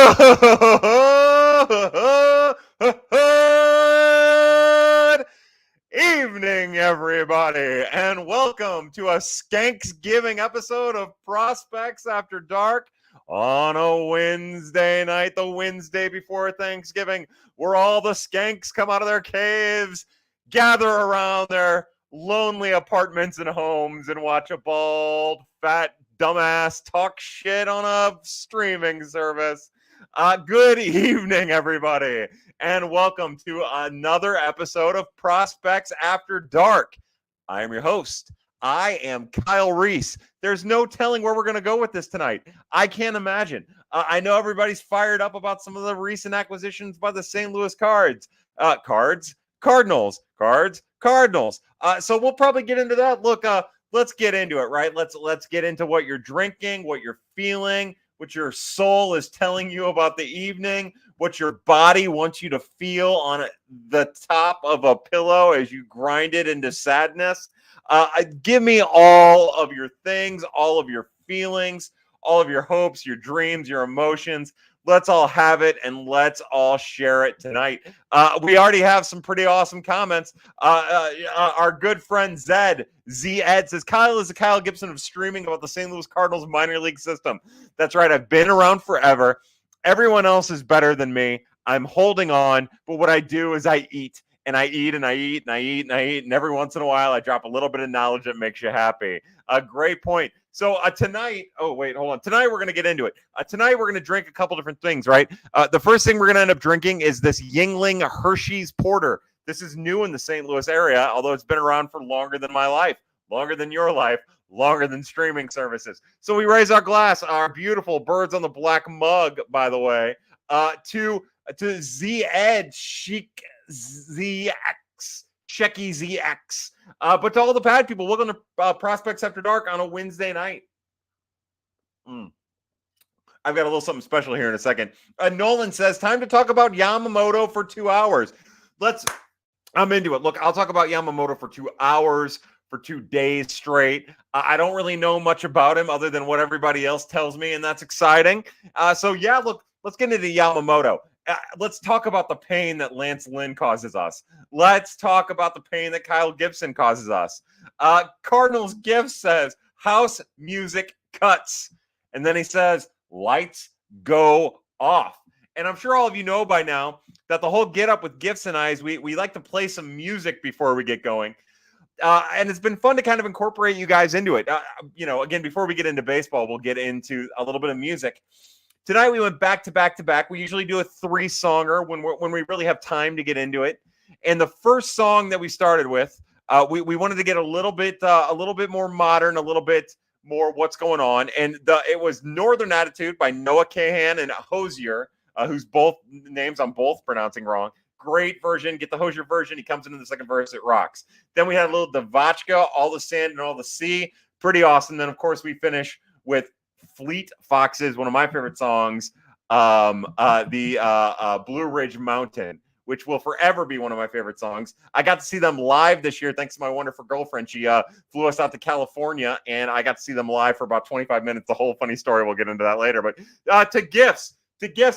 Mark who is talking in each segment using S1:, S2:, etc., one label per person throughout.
S1: Good evening, everybody, and welcome to a Skanksgiving episode of Prospects After Dark on a Wednesday night, the Wednesday before Thanksgiving, where all the skanks come out of their caves, gather around their lonely apartments and homes, and watch a bald, fat, dumbass talk shit on a streaming service. Good evening, everybody, and welcome to another episode of Prospects After Dark. I am your host. I am Kyle Reese. There's no telling where we're going to go with this tonight. I can't imagine. I know everybody's fired up about some of the recent acquisitions by the St. Louis Cardinals. So we'll probably get into that. Look, let's get into it, right? Let's get into what you're drinking, what you're feeling, what your soul is telling you about the evening, what your body wants you to feel on the top of a pillow as you grind it into sadness. Give me all of your things, all of your feelings, all of your hopes, your dreams, your emotions. Let's all have it and let's all share it tonight. We already have some pretty awesome comments. Our good friend Z Ed says, Kyle is the Kyle Gibson of streaming about the St. Louis Cardinals minor league system. That's right. I've been around forever. Everyone else is better than me. I'm holding on. But what I do is I eat. And I eat and I eat and I eat and I eat. And every once in a while, I drop a little bit of knowledge that makes you happy. A great point. So tonight, hold on. Tonight, we're going to get into it. Tonight, we're going to drink a couple different things, right? The first thing we're going to end up drinking is this Yingling Hershey's Porter. This is new in the St. Louis area, although it's been around for longer than my life, longer than your life, longer than streaming services. So we raise our glass, our beautiful Birds on the Black mug, by the way, to Z Ed Chic ZX, Checky ZX. But to all the bad people, welcome to Prospects After Dark on a Wednesday night. I've got a little something special here in a second. Nolan says, time to talk about Yamamoto for 2 hours. I'm into it. Look, I'll talk about Yamamoto for 2 hours, for 2 days straight. I don't really know much about him other than what everybody else tells me, and that's exciting. So yeah, look, let's get into Yamamoto. Let's talk about the pain that Lance Lynn causes us. Let's talk about the pain that Kyle Gibson causes us. Cardinals Gift says, house music cuts. And then he says, lights go off. And I'm sure all of you know by now that the whole get up with Gifts and I is we like to play some music before we get going. And it's been fun to kind of incorporate you guys into it. Again, before we get into baseball, we'll get into a little bit of music. Tonight we went back to back to back. We usually do a 3-songer when we really have time to get into it. And the first song that we started with, we wanted to get a little bit more modern, a little bit more what's going on. And it was Northern Attitude by Noah Kahan and Hosier, whose both names I'm both pronouncing wrong. Great version. Get the Hosier version. He comes into the second verse. It rocks. Then we had a little Devachka, All the Sand and All the Sea. Pretty awesome. Then, of course, we finish with Fleet Foxes, one of my favorite songs, the Blue Ridge Mountain, which will forever be one of my favorite songs. I got to see them live this year thanks to my wonderful girlfriend. She flew us out to California, and I got to see them live for about 25 minutes. The whole funny story, we'll get into that later. But to gifts,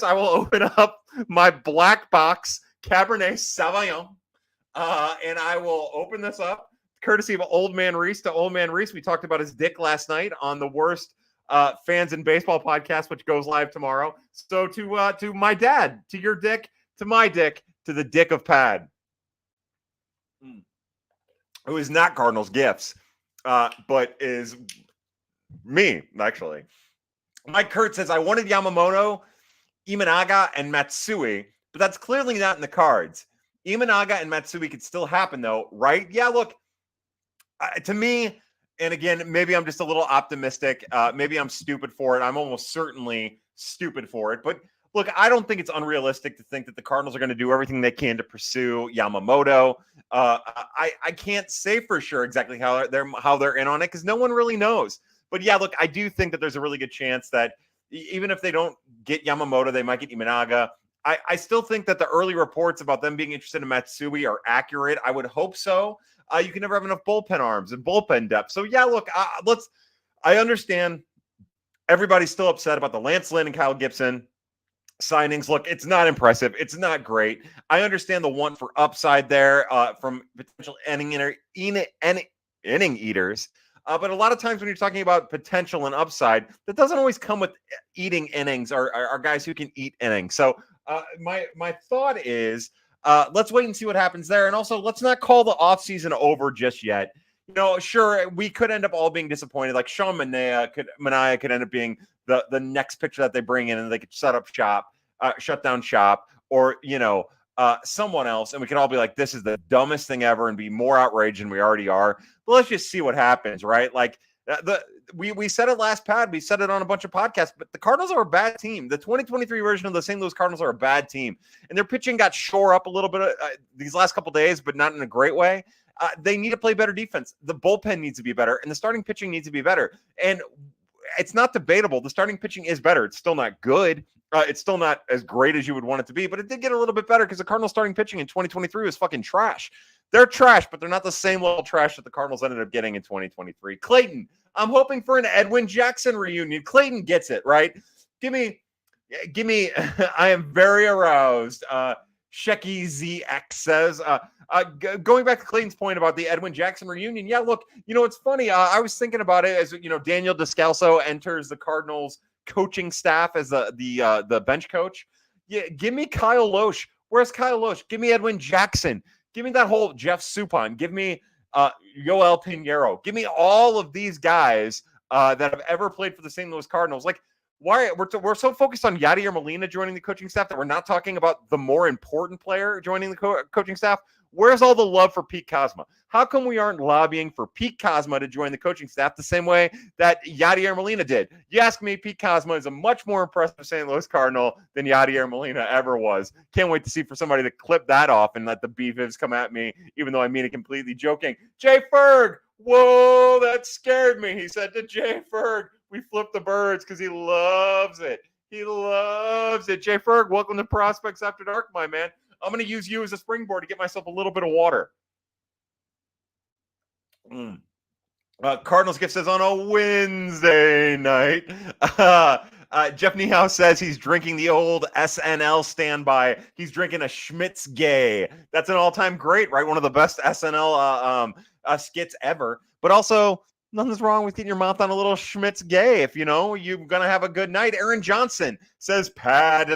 S1: I will open up my black box Cabernet Sauvignon, and I will open this up, courtesy of Old Man Reese. To Old Man Reese, we talked about his dick last night on the worst Fans in Baseball podcast, which goes live tomorrow. So to my dad, to your dick, to my dick, to the dick of Pad. Who is not Cardinals Gifts, but is me, actually. Mike Kurt says, I wanted Yamamoto, Imanaga, and Matsui, but that's clearly not in the cards. Imanaga and Matsui could still happen, though, right? Yeah, look, to me, and again, maybe I'm just a little optimistic. Maybe I'm stupid for it. I'm almost certainly stupid for it. But look, I don't think it's unrealistic to think that the Cardinals are going to do everything they can to pursue Yamamoto. I can't say for sure exactly how they're in on it because no one really knows. But yeah, look, I do think that there's a really good chance that even if they don't get Yamamoto, they might get Imanaga. I still think that the early reports about them being interested in Matsui are accurate. I would hope so. You can never have enough bullpen arms and bullpen depth. So yeah, look, I understand everybody's still upset about the Lance Lynn and Kyle Gibson signings. Look, it's not impressive. It's not great. I understand the want for upside there from potential inning eaters. But a lot of times when you're talking about potential and upside, that doesn't always come with eating innings or guys who can eat innings. So my thought is let's wait and see what happens there. And also, let's not call the offseason over just yet. Sure, we could end up all being disappointed. Like Sean Manaea could end up being the next pitcher that they bring in, and they could shut down shop, or someone else, and we could all be like, this is the dumbest thing ever, and be more outraged than we already are. But let's just see what happens, right? Like we said it last pod, we said it on a bunch of podcasts, but the Cardinals are a bad team. The 2023 version of the St. Louis Cardinals are a bad team, and their pitching got shore up a little bit these last couple days, but not in a great way. They need to play better defense. The bullpen needs to be better, and the starting pitching needs to be better. And it's not debatable. The starting pitching is better. It's still not good. It's still not as great as you would want it to be, but it did get a little bit better because the Cardinals starting pitching in 2023 was fucking trash. They're trash, but they're not the same level of trash that the Cardinals ended up getting in 2023. Clayton, I'm hoping for an Edwin Jackson reunion. Clayton gets it, right? Give me. I am very aroused. Shecky ZX says, going back to Clayton's point about the Edwin Jackson reunion. Yeah, look, it's funny. I was thinking about it as, Daniel Descalso enters the Cardinals coaching staff as the bench coach. Yeah, give me Kyle Loesch. Where's Kyle Loesch? Give me Edwin Jackson. Give me that whole Jeff Suppan. Give me Yoel Pinheiro. Give me all of these guys that have ever played for the St. Louis Cardinals. Like, why we're so focused on Yadier Molina joining the coaching staff that we're not talking about the more important player joining the coaching staff. Where's all the love for Pete Kozma? How come we aren't lobbying for Pete Kozma to join the coaching staff the same way that Yadier Molina did? You ask me, Pete Kozma is a much more impressive St. Louis Cardinal than Yadier Molina ever was. Can't wait to see for somebody to clip that off and let the beefives come at me, even though I mean it completely joking. Jay Ferg, whoa, that scared me. He said to Jay Ferg, we flipped the birds because he loves it. He loves it. Jay Ferg, welcome to Prospects After Dark, my man. I'm going to use you as a springboard to get myself a little bit of water. Cardinals gift says on a Wednesday night. Jeff Niehaus says he's drinking the old SNL standby. He's drinking a Schmitz Gay. That's an all-time great, right? One of the best SNL skits ever. But also, nothing's wrong with getting your mouth on a little Schmitz Gay if, you're going to have a good night. Aaron Johnson says, pad.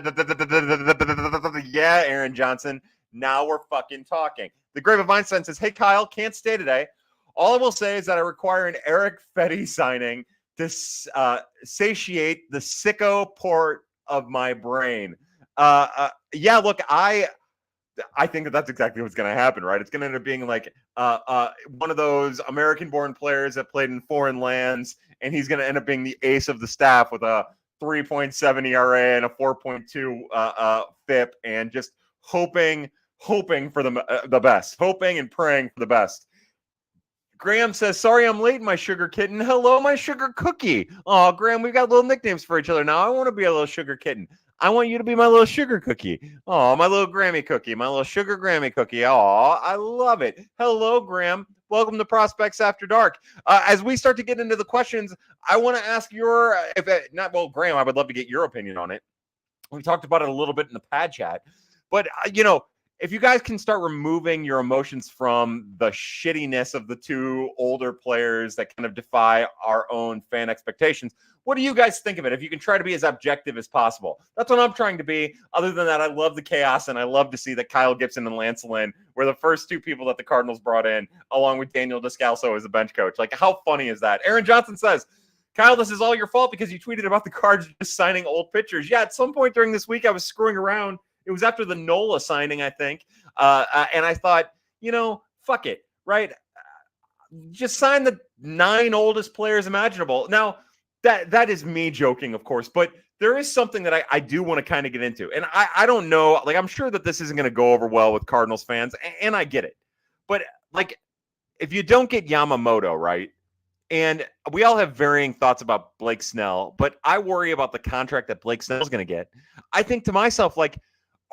S1: Yeah, Aaron Johnson. Now we're fucking talking. The Grave of Einstein says, hey, Kyle, can't stay today. All I will say is that I require an Eric Fetty signing to satiate the sicko port of my brain. Yeah, look, I think that's exactly what's going to happen, right? It's going to end up being like one of those American-born players that played in foreign lands, and he's going to end up being the ace of the staff with a 3.7 ERA and a 4.2 FIP, and just hoping for the best, hoping and praying for the best. Graham says, sorry I'm late, my sugar kitten. Hello, my sugar cookie. Oh, Graham, we've got little nicknames for each other now. I want to be a little sugar kitten. I want you to be my little sugar cookie. Oh, my little Grammy cookie, my little sugar Grammy cookie. Oh, I love it. Hello, Graham. Welcome to Prospects After Dark. As we start to get into the questions, I want to ask Graham, I would love to get your opinion on it. We talked about it a little bit in the pad chat, but if you guys can start removing your emotions from the shittiness of the two older players that kind of defy our own fan expectations, what do you guys think of it? If you can try to be as objective as possible. That's what I'm trying to be. Other than that, I love the chaos, and I love to see that Kyle Gibson and Lance Lynn were the first two people that the Cardinals brought in, along with Daniel Descalso as the bench coach. Like, how funny is that? Aaron Johnson says, Kyle, this is all your fault because you tweeted about the Cards just signing old pitchers. Yeah, at some point during this week, I was screwing around. It was after the Nola signing, I think. And I thought, fuck it, right? Just sign the 9 oldest players imaginable. Now, that is me joking, of course, but there is something that I do want to kind of get into. And I don't know, like, I'm sure that this isn't going to go over well with Cardinals fans, and I get it. But, like, if you don't get Yamamoto, right? And we all have varying thoughts about Blake Snell, but I worry about the contract that Blake Snell is going to get. I think to myself, like,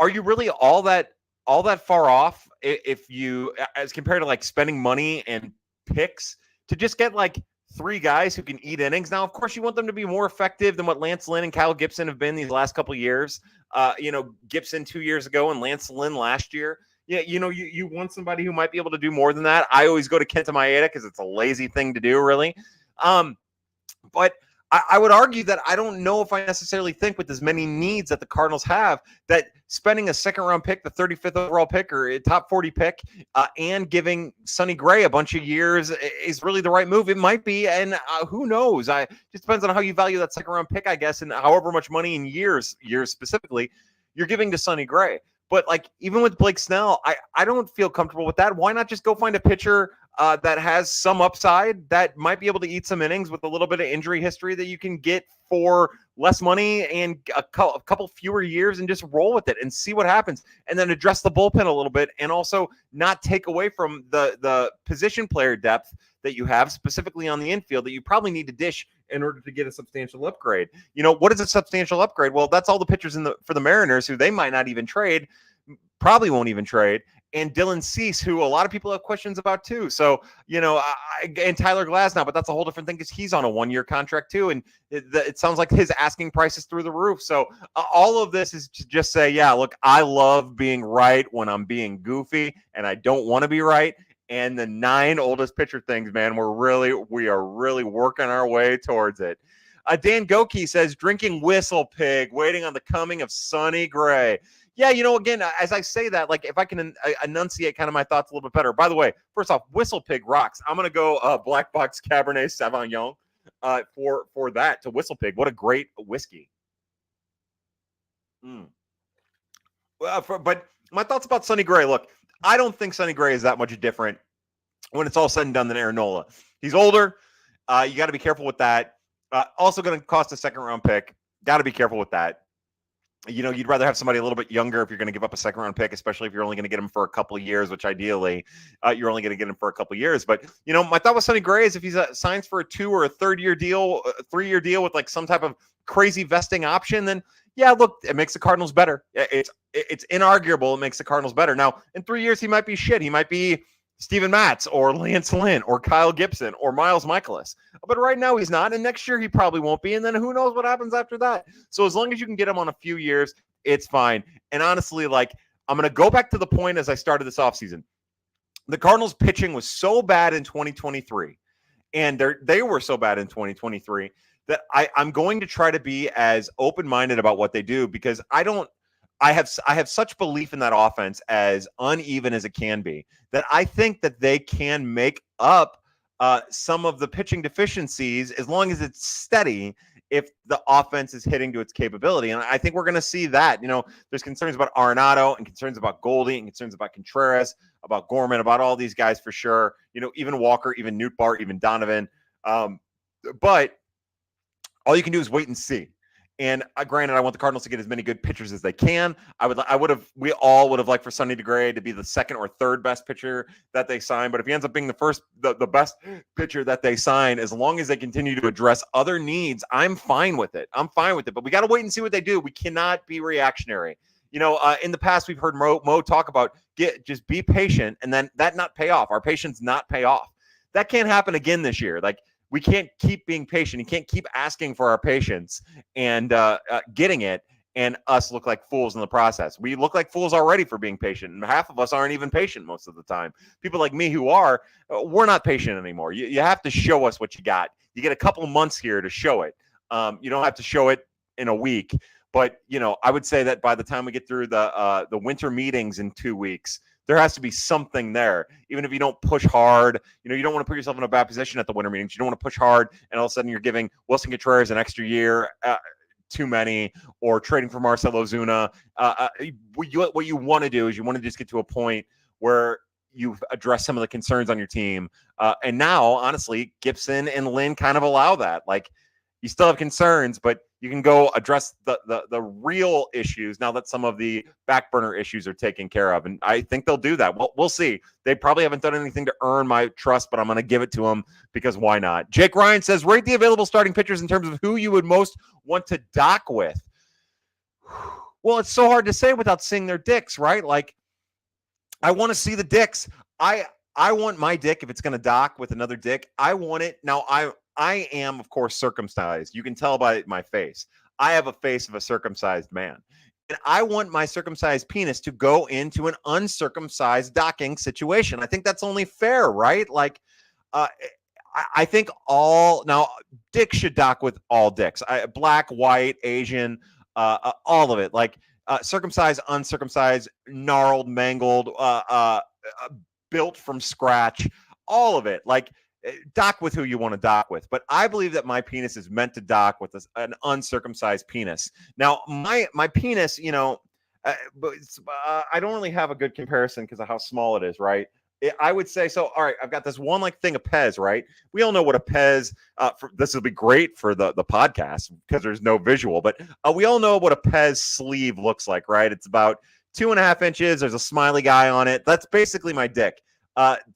S1: are you really all that far off if you, as compared to like spending money and picks to just get like three guys who can eat innings. Now, of course, you want them to be more effective than what Lance Lynn and Kyle Gibson have been these last couple of years. Gibson 2 years ago and Lance Lynn last year. Yeah, you want somebody who might be able to do more than that. I always go to Kenta Maeda because it's a lazy thing to do, really. But I would argue that I don't know if I necessarily think with as many needs that the Cardinals have that spending a second-round pick, the 35th overall pick or a top 40 pick, and giving Sonny Gray a bunch of years is really the right move. It might be, and who knows? It just depends on how you value that second-round pick, I guess, and however much money in years specifically, you're giving to Sonny Gray. But like even with Blake Snell, I don't feel comfortable with that. Why not just go find a pitcher that has some upside that might be able to eat some innings with a little bit of injury history that you can get for less money and a couple fewer years and just roll with it and see what happens, and then address the bullpen a little bit and also not take away from the position player depth that you have specifically on the infield that you probably need to dish in order to get a substantial upgrade. What is a substantial upgrade? Well, that's all the pitchers for the Mariners who they might not even trade, probably won't even trade. And Dylan Cease, who a lot of people have questions about too. So, and Tyler Glasnow, but that's a whole different thing because he's on a 1-year contract too. And it sounds like his asking price is through the roof. So all of this is to just say, yeah, look, I love being right when I'm being goofy and I don't want to be right. And the 9 oldest pitcher things, man, we are really working our way towards it. Dan Goki says, drinking Whistle Pig, waiting on the coming of Sonny Gray. Yeah, again, as I say that, like if I can enunciate kind of my thoughts a little bit better. By the way, first off, Whistle Pig rocks. I'm going to go Black Box Cabernet Sauvignon for that to Whistle Pig. What a great whiskey. But my thoughts about Sonny Gray, look, I don't think Sonny Gray is that much different when it's all said and done than Aaron Nola. He's older. You got to be careful with that. Also going to cost a second-round pick. Got to be careful with that. You'd rather have somebody a little bit younger if you're going to give up a second-round pick, especially if you're only going to get him for a couple of years, which ideally you're only going to get him for a couple of years. But, my thought with Sonny Gray is if he's signs for a 2 or a 3-year deal with like some type of crazy vesting option, then yeah, look, it makes the Cardinals better. It's inarguable. It makes the Cardinals better. Now, in 3 years, he might be shit. He might be Steven Matz or Lance Lynn or Kyle Gibson or Miles Michaelis. But right now he's not. And next year he probably won't be. And then who knows what happens after that. So as long as you can get him on a few years, it's fine. And honestly, like I'm going to go back to the point as I started this offseason. The Cardinals pitching was so bad in 2023. And they were so bad in 2023 that I'm going to try to be as open-minded about what they do because I have such belief in that offense, as uneven as it can be, that I think that they can make up some of the pitching deficiencies as long as it's steady if the offense is hitting to its capability. And I think we're going to see that. There's concerns about Arenado and concerns about Goldie and concerns about Contreras, about Gorman, about all these guys for sure. Even Walker, even Nootbaar, even Donovan. But all you can do is wait and see. And granted, I want the Cardinals to get as many good pitchers as they can. We all would have liked for Sonny Gray to be the second or third best pitcher that they sign. But if he ends up being the best pitcher that they sign, as long as they continue to address other needs, I'm fine with it. But we got to wait and see what they do. We cannot be reactionary. In the past, we've heard Mo talk about just be patient and then that not pay off. Our patience not pay off. That can't happen again this year. Like, we can't keep being patient. You can't keep asking for our patience and getting it and us look like fools in the process. We look like fools already for being patient, and half of us aren't even patient most of the time. People like me who are, we're not patient anymore. You have to show us what you got. You get a couple months here to show it. You don't have to show it in a week. But, I would say that by the time we get through the winter meetings in 2 weeks, there has to be something there. Even if you don't push hard, you don't want to put yourself in a bad position at the winter meetings. You don't want to push hard, and all of a sudden you're giving Wilson Contreras an extra year, too many, or trading for Marcell Ozuna. What you want to do is you want to just get to a point where you've addressed some of the concerns on your team. And now, honestly, Gibson and Lynn kind of allow that. Like, you still have concerns, but you can go address the real issues now that some of the back burner issues are taken care of. And I think they'll do that. Well, we'll see. They probably haven't done anything to earn my trust, but I'm going to give it to them because why not? Jake Ryan says, rate the available starting pitchers in terms of who you would most want to dock with. Well, it's so hard to say without seeing their dicks, right? Like, I want to see the dicks. I want my dick, if it's going to dock with another dick, I want it. Now, I am, of course, circumcised. You can tell by my face. I have a face of a circumcised man. And I want my circumcised penis to go into an uncircumcised docking situation. I think that's only fair, right? Like, I think now dicks should dock with all dicks, black, white, Asian, all of it. Like circumcised, uncircumcised, gnarled, mangled, built from scratch, all of it. Like dock with who you want to dock with. But I believe that my penis is meant to dock with an uncircumcised penis. Now, my penis, I don't really have a good comparison because of how small it is, right? I would say so. All right, I've got this one thing of Pez, right? We all know what a Pez. This will be great for the podcast because there's no visual, but we all know what a Pez sleeve looks like, right? It's about 2.5 inches. There's a smiley guy on it. That's basically my dick.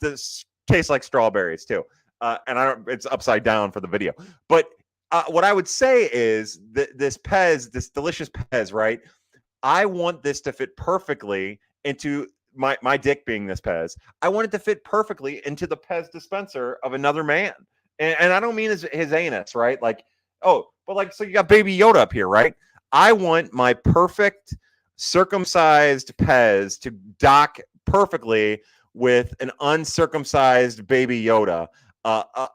S1: This tastes like strawberries too, and I don't. It's upside down for the video. But what I would say is that this Pez, this delicious Pez, right? I want this to fit perfectly into my dick being this Pez. I want it to fit perfectly into the Pez dispenser of another man. And I don't mean his anus, right? Like, so you got Baby Yoda up here, right? I want my perfect circumcised Pez to dock perfectly with an uncircumcised Baby Yoda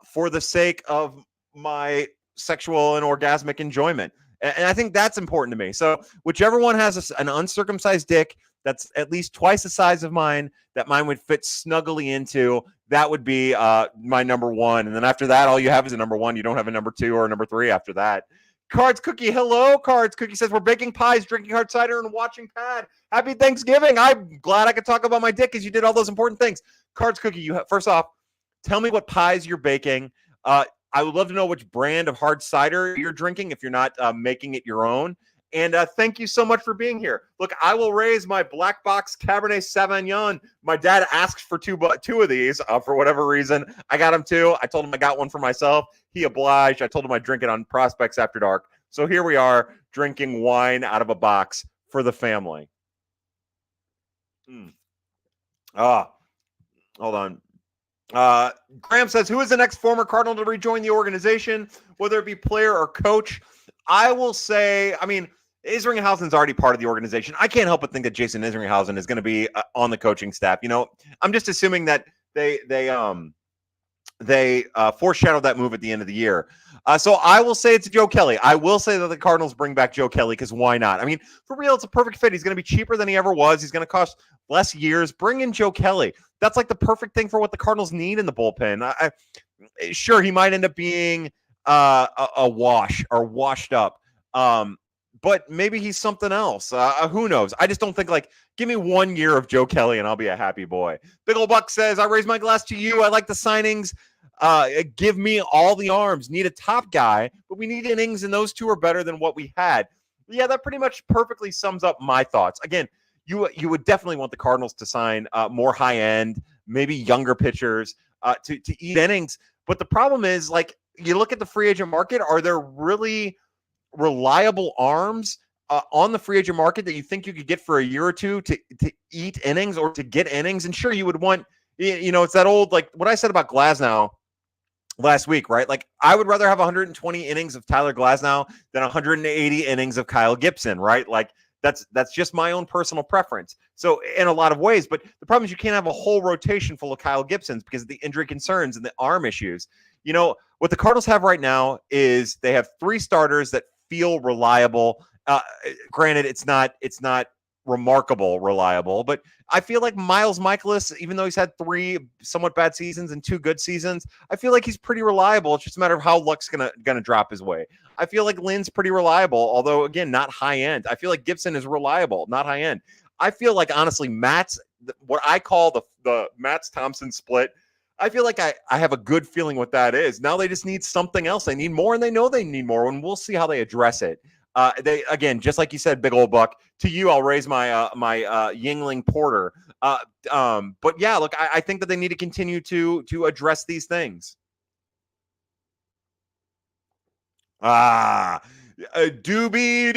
S1: for the sake of my sexual and orgasmic enjoyment. And I think that's important to me. So whichever one has an uncircumcised dick that's at least twice the size of mine, that mine would fit snugly into, that would be my number one. And then after that, all you have is a number one. You don't have a number two or a number three after that. Cards Cookie, hello. Cards Cookie says, we're baking pies, drinking hard cider, and watching Pad. Happy Thanksgiving. I'm glad I could talk about my dick because you did all those important things. Cards Cookie, first off, tell me what pies you're baking. I would love to know which brand of hard cider you're drinking if you're not making it your own. And thank you so much for being here. Look, I will raise my black box Cabernet Sauvignon. My dad asked for two of these for whatever reason. I got him two. I told him I got one for myself. He obliged. I told him I'd drink it on Prospects After Dark. So here we are drinking wine out of a box for the family. Hold on. Graham says, who is the next former Cardinal to rejoin the organization, whether it be player or coach? I will say, Isringhausen's already part of the organization. I can't help but think that Jason Isringhausen is going to be on the coaching staff. I'm just assuming that they foreshadowed that move at the end of the year. So I will say it's Joe Kelly. I will say that the Cardinals bring back Joe Kelly because why not? For real, it's a perfect fit. He's going to be cheaper than he ever was. He's going to cost less years. Bring in Joe Kelly. That's like the perfect thing for what the Cardinals need in the bullpen. Sure, he might end up being a wash or washed up. But maybe he's something else. Who knows? I just don't think give me 1 year of Joe Kelly and I'll be a happy boy. Big Ol' Buck says, I raise my glass to you. I like the signings. Give me all the arms. Need a top guy, but we need innings, and those two are better than what we had. Yeah, that pretty much perfectly sums up my thoughts. Again, you would definitely want the Cardinals to sign more high-end, maybe younger pitchers to eat innings. But the problem is, you look at the free agent market, are there really reliable arms on the free agent market that you think you could get for a year or two to eat innings or to get innings? And sure, you would want, it's that old, what I said about Glasnow last week, right? I would rather have 120 innings of Tyler Glasnow than 180 innings of Kyle Gibson, right? That's just my own personal preference. So in a lot of ways, but the problem is you can't have a whole rotation full of Kyle Gibsons because of the injury concerns and the arm issues. What the Cardinals have right now is they have 3 starters that feel reliable. Granted, it's not remarkable reliable, but I feel like Miles Michaelis, even though he's had 3 somewhat bad seasons and 2 good seasons, I feel like he's pretty reliable. It's just a matter of how luck's gonna drop his way. I feel like Lynn's pretty reliable, although again, not high end. I feel like Gibson is reliable, not high end. I feel like honestly, what I call the Matz Thompson split. I feel like I have a good feeling what that is. Now they just need something else. They need more, and they know they need more, and we'll see how they address it. They again, just like you said, Big Ol' Buck. To you, I'll raise my my Yingling Porter. But yeah, look, I think that they need to continue to address these things. Doobie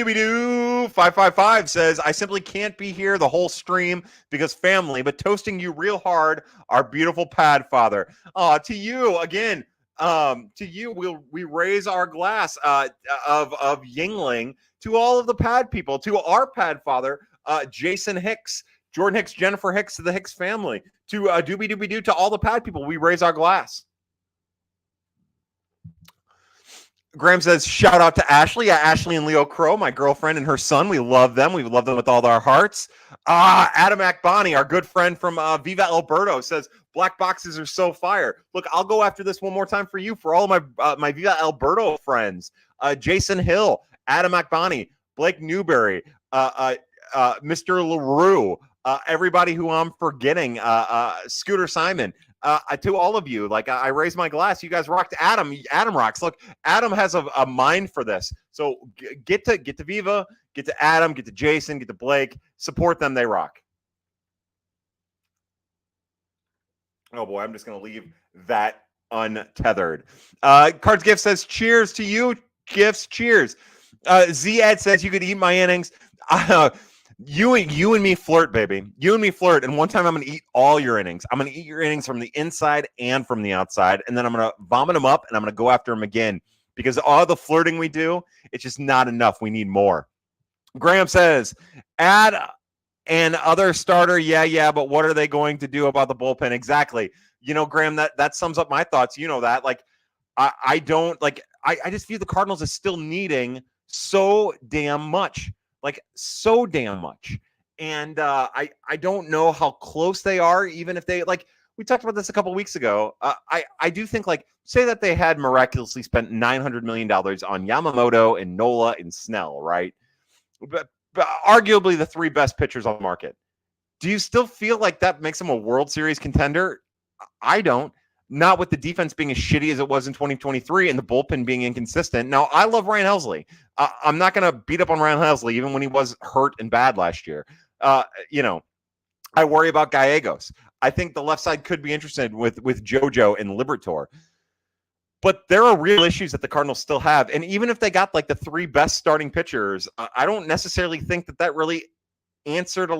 S1: 555 says, I simply can't be here the whole stream because family, but toasting you real hard, our beautiful pad father. To you again. To you, we raise our glass of Yingling to all of the pad people, to our pad father, Jason Hicks, Jordan Hicks, Jennifer Hicks, to the Hicks family, to Doobie Doobie Doo, to all the pad people. We raise our glass. Graham says, shout out to Ashley. Yeah, Ashley and Leo Crow, my girlfriend and her son. We love them. We love them with all our hearts. Adam Akbani, our good friend from Viva Alberto, says, black boxes are so fire. Look, I'll go after this one more time for you, for all of my Viva Alberto friends. Jason Hill, Adam Akbani, Blake Newberry, Mr. LaRue, everybody who I'm forgetting, Scooter Simon. To all of you, like I raise my glass. You guys rocked. Adam rocks. Look, Adam has a mind for this. So get to Viva, get to Adam, get to Jason, get to Blake. Support them. They rock. Oh boy, I'm just gonna leave that untethered. Cards Gift says, cheers to you. Gifts, cheers. Z Ed says, you could eat my innings. You and me flirt, baby. You and me flirt. And one time I'm going to eat all your innings. I'm going to eat your innings from the inside and from the outside. And then I'm going to vomit them up and I'm going to go after them again. Because all the flirting we do, it's just not enough. We need more. Graham says, add an other starter. Yeah. But what are they going to do about the bullpen? Exactly. You know, Graham, that sums up my thoughts. You know that. Like, I don't, like, I just view the Cardinals as still needing so damn much. Like, so damn much. And I don't know how close they are, even if they, like, we talked about this a couple weeks ago. I do think, like, say that they had miraculously spent $900 million on Yamamoto and Nola and Snell, right? But arguably the three best pitchers on the market. Do you still feel like that makes them a World Series contender? I don't. Not with the defense being as shitty as it was in 2023 and the bullpen being inconsistent. Now, I love Ryan Helsley. I'm not going to beat up on Ryan Helsley, even when he was hurt and bad last year. You know, I worry about Gallegos. I think the left side could be interested with JoJo and Liberatore. But there are real issues that the Cardinals still have. And even if they got like the three best starting pitchers, I don't necessarily think that really answered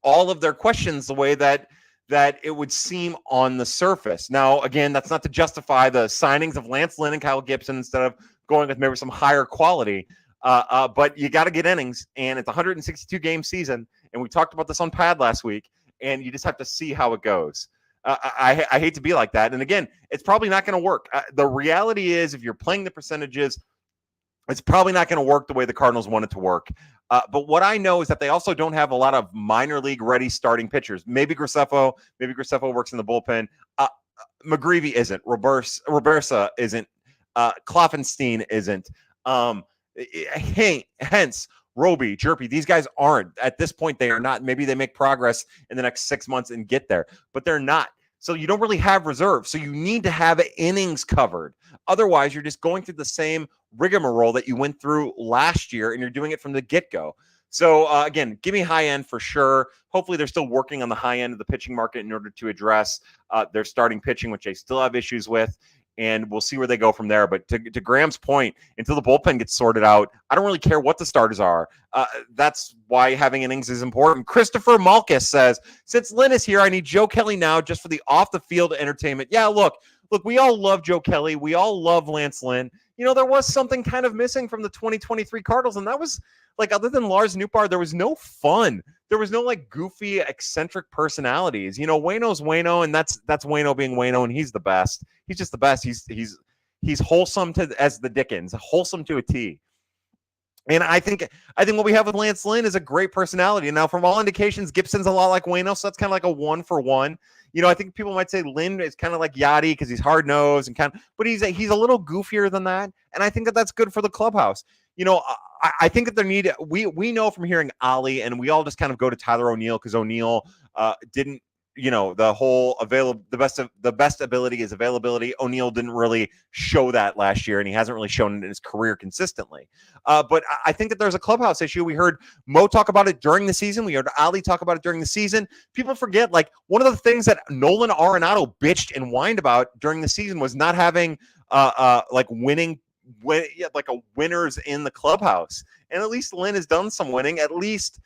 S1: all of their questions the way that it would seem on the surface. Now, again, that's not to justify the signings of Lance Lynn and Kyle Gibson instead of going with maybe some higher quality. But you got to get innings, and it's a 162-game season, and we talked about this on Pad last week, and you just have to see how it goes. I hate to be like that. And again, it's probably not going to work. The reality is, if you're playing the percentages, it's probably not going to work the way the Cardinals want it to work. But what I know is that they also don't have a lot of minor league ready starting pitchers. Maybe Graceffo works in the bullpen. McGreevy isn't. Robersa isn't. Kloffenstein isn't. Hence, Roby, Jerpy, these guys aren't. At this point, they are not. Maybe they make progress in the next 6 months and get there, but they're not. So you don't really have reserves. So you need to have innings covered. Otherwise, you're just going through the same rigmarole that you went through last year, and you're doing it from the get-go. So, again, give me high end for sure. Hopefully, they're still working on the high end of the pitching market in order to address their starting pitching, which they still have issues with. And we'll see where they go from there. But to Graham's point, until the bullpen gets sorted out, I don't really care what the starters are. That's why having innings is important. Christopher Malkus says, since Lynn is here, I need Joe Kelly now just for the off-the-field entertainment. Yeah, look, we all love Joe Kelly. We all love Lance Lynn. You know, there was something kind of missing from the 2023 Cardinals, and that was, like, other than Lars Nootbaar, there was no fun. There was no, like, goofy, eccentric personalities. You know, Waino's Waino, and that's Waino being Waino, and he's the best. He's just the best. He's wholesome as the Dickens, wholesome to a T. And I think what we have with Lance Lynn is a great personality. And now, from all indications, Gibson's a lot like Waino, so that's kind of like a 1-for-1. You know, I think people might say Lynn is kind of like Yachty because he's hard nosed and but he's a little goofier than that. And I think that's good for the clubhouse. You know, I think that we know from hearing Ollie, and we all just kind of go to Tyler O'Neill because O'Neill didn't, you know, the best ability is availability. O'Neill didn't really show that last year, and he hasn't really shown it in his career consistently. But I think that there's a clubhouse issue. We heard Mo talk about it during the season. We heard Ali talk about it during the season. People forget, like, one of the things that Nolan Arenado bitched and whined about during the season was not having like winners in the clubhouse. And at least Lynn has done some winning. At least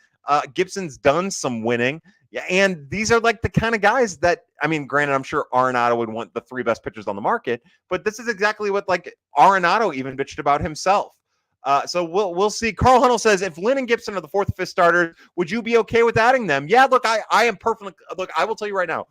S1: Gibson's done some winning. Yeah, and these are like the kind of guys that, I mean, granted, I'm sure Arenado would want the 3 best pitchers on the market, but this is exactly what like Arenado even bitched about himself. So we'll see. Carl Hunnell says, if Lynn and Gibson are the 4th, 5th starters, would you be okay with adding them? Yeah, look, I am perfectly. Look, I will tell you right now,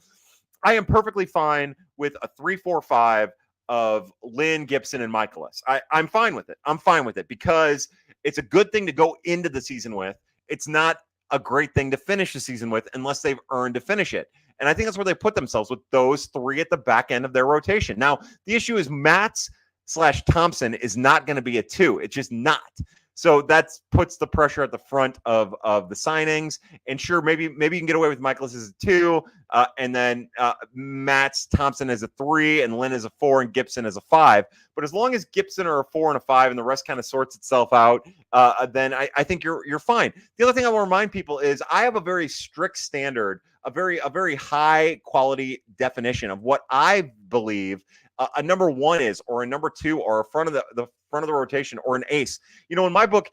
S1: I am perfectly fine with a 3-4-5 of Lynn, Gibson, and Michaelis. I'm fine with it. I'm fine with it because it's a good thing to go into the season with. It's not a great thing to finish the season with unless they've earned to finish it. And I think that's where they put themselves, with those 3 at the back end of their rotation. Now, the issue is Matz/Thompson is not going to be a 2. It's just not. So that puts the pressure at the front of the signings. And sure, maybe you can get away with Michaelis as a 2, and then Matz/Thompson as a 3, and Lynn as a 4, and Gibson as a 5. But as long as Gibson are a 4 and a 5, and the rest kind of sorts itself out, then I think you're fine. The other thing I will remind people is I have a very strict standard, a very high quality definition of what I believe a number 1 is, or a number 2, or a front of the front of the rotation, or an ace. You know, in my book,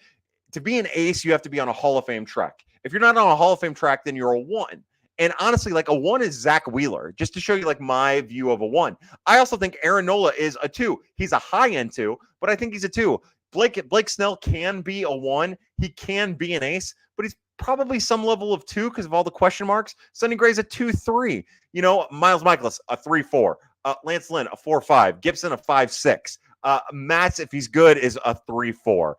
S1: to be an ace, you have to be on a Hall of Fame track. If you're not on a Hall of Fame track, then you're a 1. And honestly, like a 1 is Zach Wheeler, just to show you like my view of a 1. I also think Aaron Nola is a 2. He's a high end 2, but I think he's a 2. Blake Snell can be a 1. He can be an ace, but he's probably some level of 2 because of all the question marks. Sonny Gray's a 2-3. You know, Miles Michaelis, a 3-4. Lance Lynn, a 4-5. Gibson, a 5-6. Matz, if he's good, is a 3-4.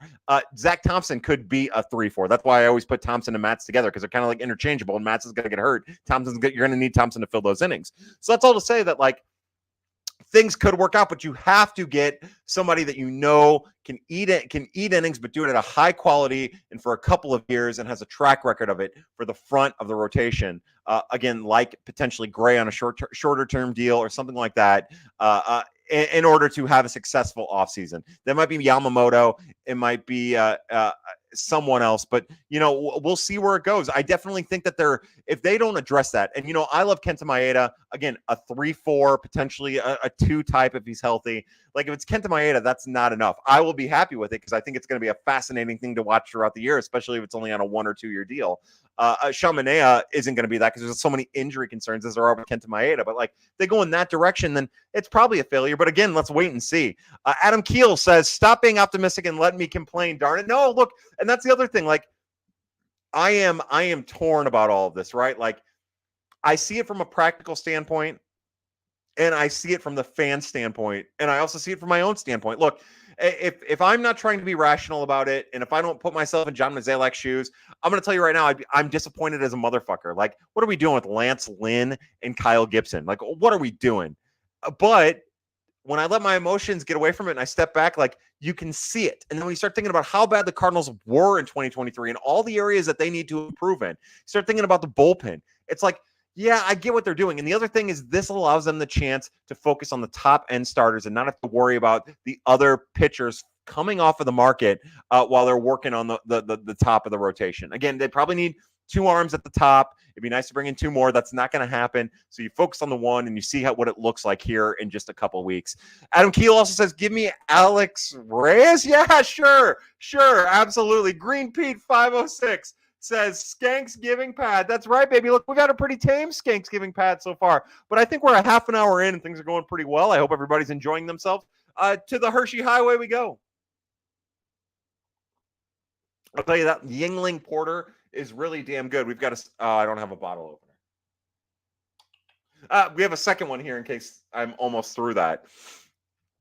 S1: Zach Thompson could be a 3-4. That's why I always put Thompson and Matz together, because they're kind of like interchangeable, and Matz is going to get hurt. You're going to need Thompson to fill those innings. So that's all to say that, like, things could work out, but you have to get somebody that you know can eat innings, but do it at a high quality and for a couple of years, and has a track record of it for the front of the rotation. Again, like potentially Gray on a shorter term deal or something like that. In order to have a successful offseason. That might be Yamamoto. It might be someone else, but, you know, we'll see where it goes. I definitely think that if they don't address that, and, you know, I love Kenta Maeda, again, a 3-4, potentially a 2 type if he's healthy. Like, if it's Kenta Maeda, that's not enough. I will be happy with it because I think it's going to be a fascinating thing to watch throughout the year, especially if it's only on a 1 or 2 year deal. Shamanea isn't going to be that because there's so many injury concerns as there are with Kenta Maeda. But like, if they go in that direction, then it's probably a failure. But again, let's wait and see. Adam Keel says, "Stop being optimistic and let me complain, darn it." No, look, and that's the other thing. Like, I am torn about all of this, right? Like, I see it from a practical standpoint, and I see it from the fan standpoint, and I also see it from my own standpoint. Look, if I'm not trying to be rational about it, and if I don't put myself in John Mozeliak's shoes, I'm going to tell you right now, I'm disappointed as a motherfucker. Like, what are we doing with Lance Lynn and Kyle Gibson? Like, what are we doing? But when I let my emotions get away from it and I step back, like, you can see it. And then when you start thinking about how bad the Cardinals were in 2023 and all the areas that they need to improve in, start thinking about the bullpen. It's like, yeah, I get what they're doing. And the other thing is, this allows them the chance to focus on the top end starters and not have to worry about the other pitchers coming off of the market while they're working on the top of the rotation. Again, they probably need 2 arms at the top. It'd be nice to bring in 2 more. That's not going to happen. So you focus on the 1 and you see what it looks like here in just a couple of weeks. Adam Keel also says, "Give me Alex Reyes." Yeah, sure, absolutely. Green Pete 506 says, "Skanksgiving pad." That's right, baby. Look, we got a pretty tame Skanksgiving pad so far, but I think we're a half an hour in and things are going pretty well. I hope everybody's enjoying themselves. To the Hershey Highway we go. I'll tell you that Yingling Porter is really damn good. We've got I don't have a bottle opener. We have a second one here in case I'm almost through that.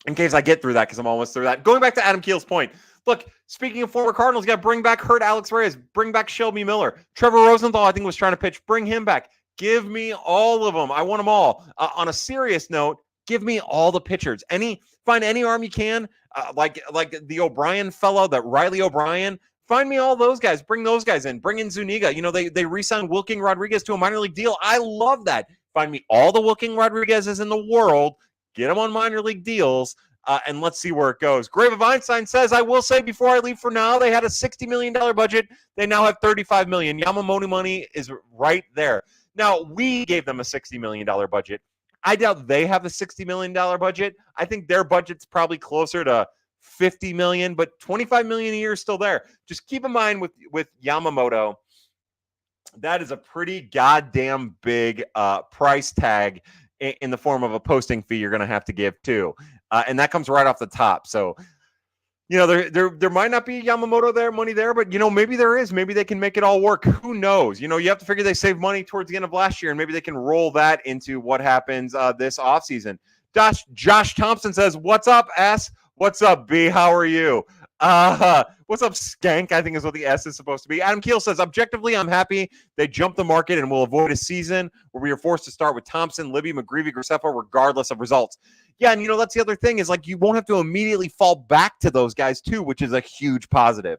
S1: In case I get through that, because I'm almost through that. Going back to Adam Keel's point. Look, speaking of former Cardinals, you got to bring back hurt Alex Reyes. Bring back Shelby Miller. Trevor Rosenthal, I think, was trying to pitch. Bring him back. Give me all of them. I want them all. On a serious note, give me all the pitchers. Find any arm you can, like the O'Brien fellow, that Riley O'Brien. Find me all those guys. Bring those guys in. Bring in Zuniga. You know, they re-signed Wilking Rodriguez to a minor league deal. I love that. Find me all the Wilking Rodriguezes in the world. Get them on minor league deals, and let's see where it goes. Grave of Einstein says, "I will say before I leave for now, they had a $60 million budget. They now have $35 million. Yamamoto money is right there." Now, we gave them a $60 million budget. I doubt they have a $60 million budget. I think their budget's probably closer to $50 million, but $25 million a year is still there. Just keep in mind with Yamamoto, that is a pretty goddamn big price tag in the form of a posting fee you're going to have to give too. And that comes right off the top. So, there might not be Yamamoto there, money there, but maybe there is. Maybe they can make it all work. Who knows? You have to figure they saved money towards the end of last year, and maybe they can roll that into what happens this offseason. Josh Thompson says, "What's up, S? What's up, B? How are you? What's up, Skank? I think is what the S is supposed to be." Adam Keel says, "Objectively, I'm happy they jumped the market and will avoid a season where we are forced to start with Thompson, Libby, McGreevy, Graceffa, regardless of results." Yeah, and that's the other thing is you won't have to immediately fall back to those guys too, which is a huge positive.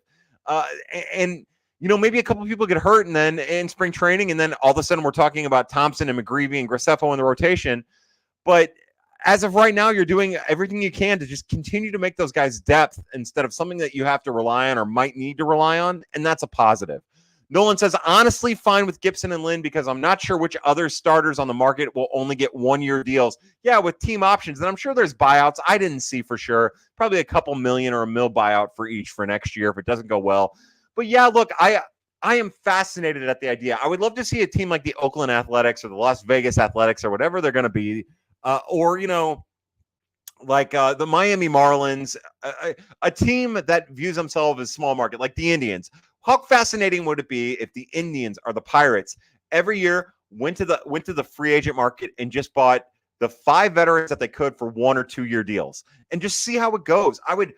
S1: And maybe a couple of people get hurt and then in spring training, and then all of a sudden we're talking about Thompson and McGreevy and Graceffa in the rotation. But as of right now, you're doing everything you can to just continue to make those guys depth instead of something that you have to rely on or might need to rely on, and that's a positive. Nolan says, honestly, fine with Gibson and Lynn because I'm not sure which other starters on the market will only get 1-year deals. Yeah, with team options. And I'm sure there's buyouts. I didn't see for sure. Probably a couple million or $1 million buyout for each for next year if it doesn't go well. But yeah, look, I am fascinated at the idea. I would love to see a team like the Oakland Athletics or the Las Vegas Athletics or whatever they're going to be. Or the Miami Marlins, a team that views themselves as small market, like the Indians. How fascinating would it be if the Indians or the Pirates every year went to the free agent market and just bought the 5 veterans that they could for 1 or 2 year deals and just see how it goes? I would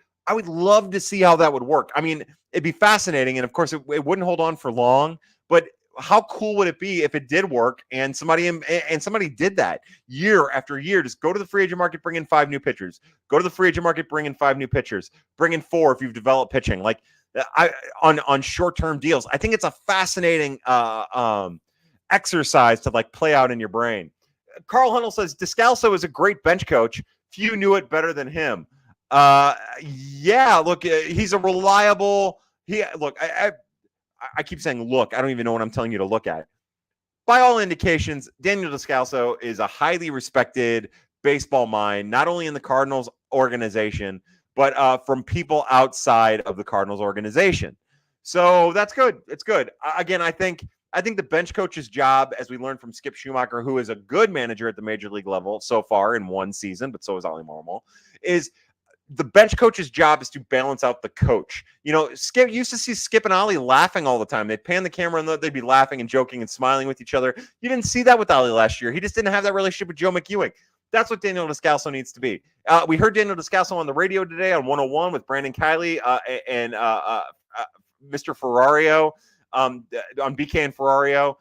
S1: love to see how that would work. I mean, it'd be fascinating, and of course, it wouldn't hold on for long. But how cool would it be if it did work and somebody did that year after year? Just go to the free agent market, bring in 5 new pitchers. Go to the free agent market, bring in 5 new pitchers. Bring in 4 if you've developed pitching. On short-term deals. I think it's a fascinating exercise to play out in your brain. Carl Hunnell says Descalso is a great bench coach. Few knew it better than him. Yeah, look, he's a reliable. I keep saying look. I don't even know what I'm telling you to look at. By all indications, Daniel Descalso is a highly respected baseball mind, not only in the Cardinals organization, but from people outside of the Cardinals organization. So that's good. It's good. Again, I think the bench coach's job, as we learned from Skip Schumacher, who is a good manager at the major league level so far in 1 season, but so is Ollie Marmol, is the bench coach's job is to balance out the coach. Skip used to see Skip and Ollie laughing all the time. They'd pan the camera and they'd be laughing and joking and smiling with each other. You didn't see that with Ollie last year. He just didn't have that relationship with Joe McEwing. That's what Daniel Descalso needs to be. We heard Daniel Descalso on the radio today on 101 with Brandon Kiley and Mr. Ferrario on BK and Ferrario.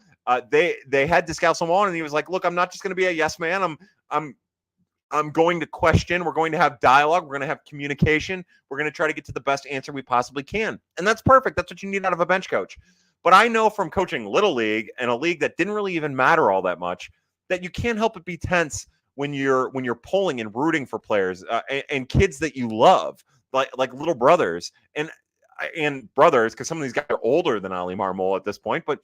S1: They had Descalso on, and he was like, "Look, I'm not just going to be a yes man. I'm going to question. We're going to have dialogue. We're going to have communication. We're going to try to get to the best answer we possibly can." And that's perfect. That's what you need out of a bench coach. But I know from coaching Little League and a league that didn't really even matter all that much that you can't help but be tense when you're polling and rooting for players and kids that you love, like little brothers and brothers, because some of these guys are older than Ollie Marmol at this point. But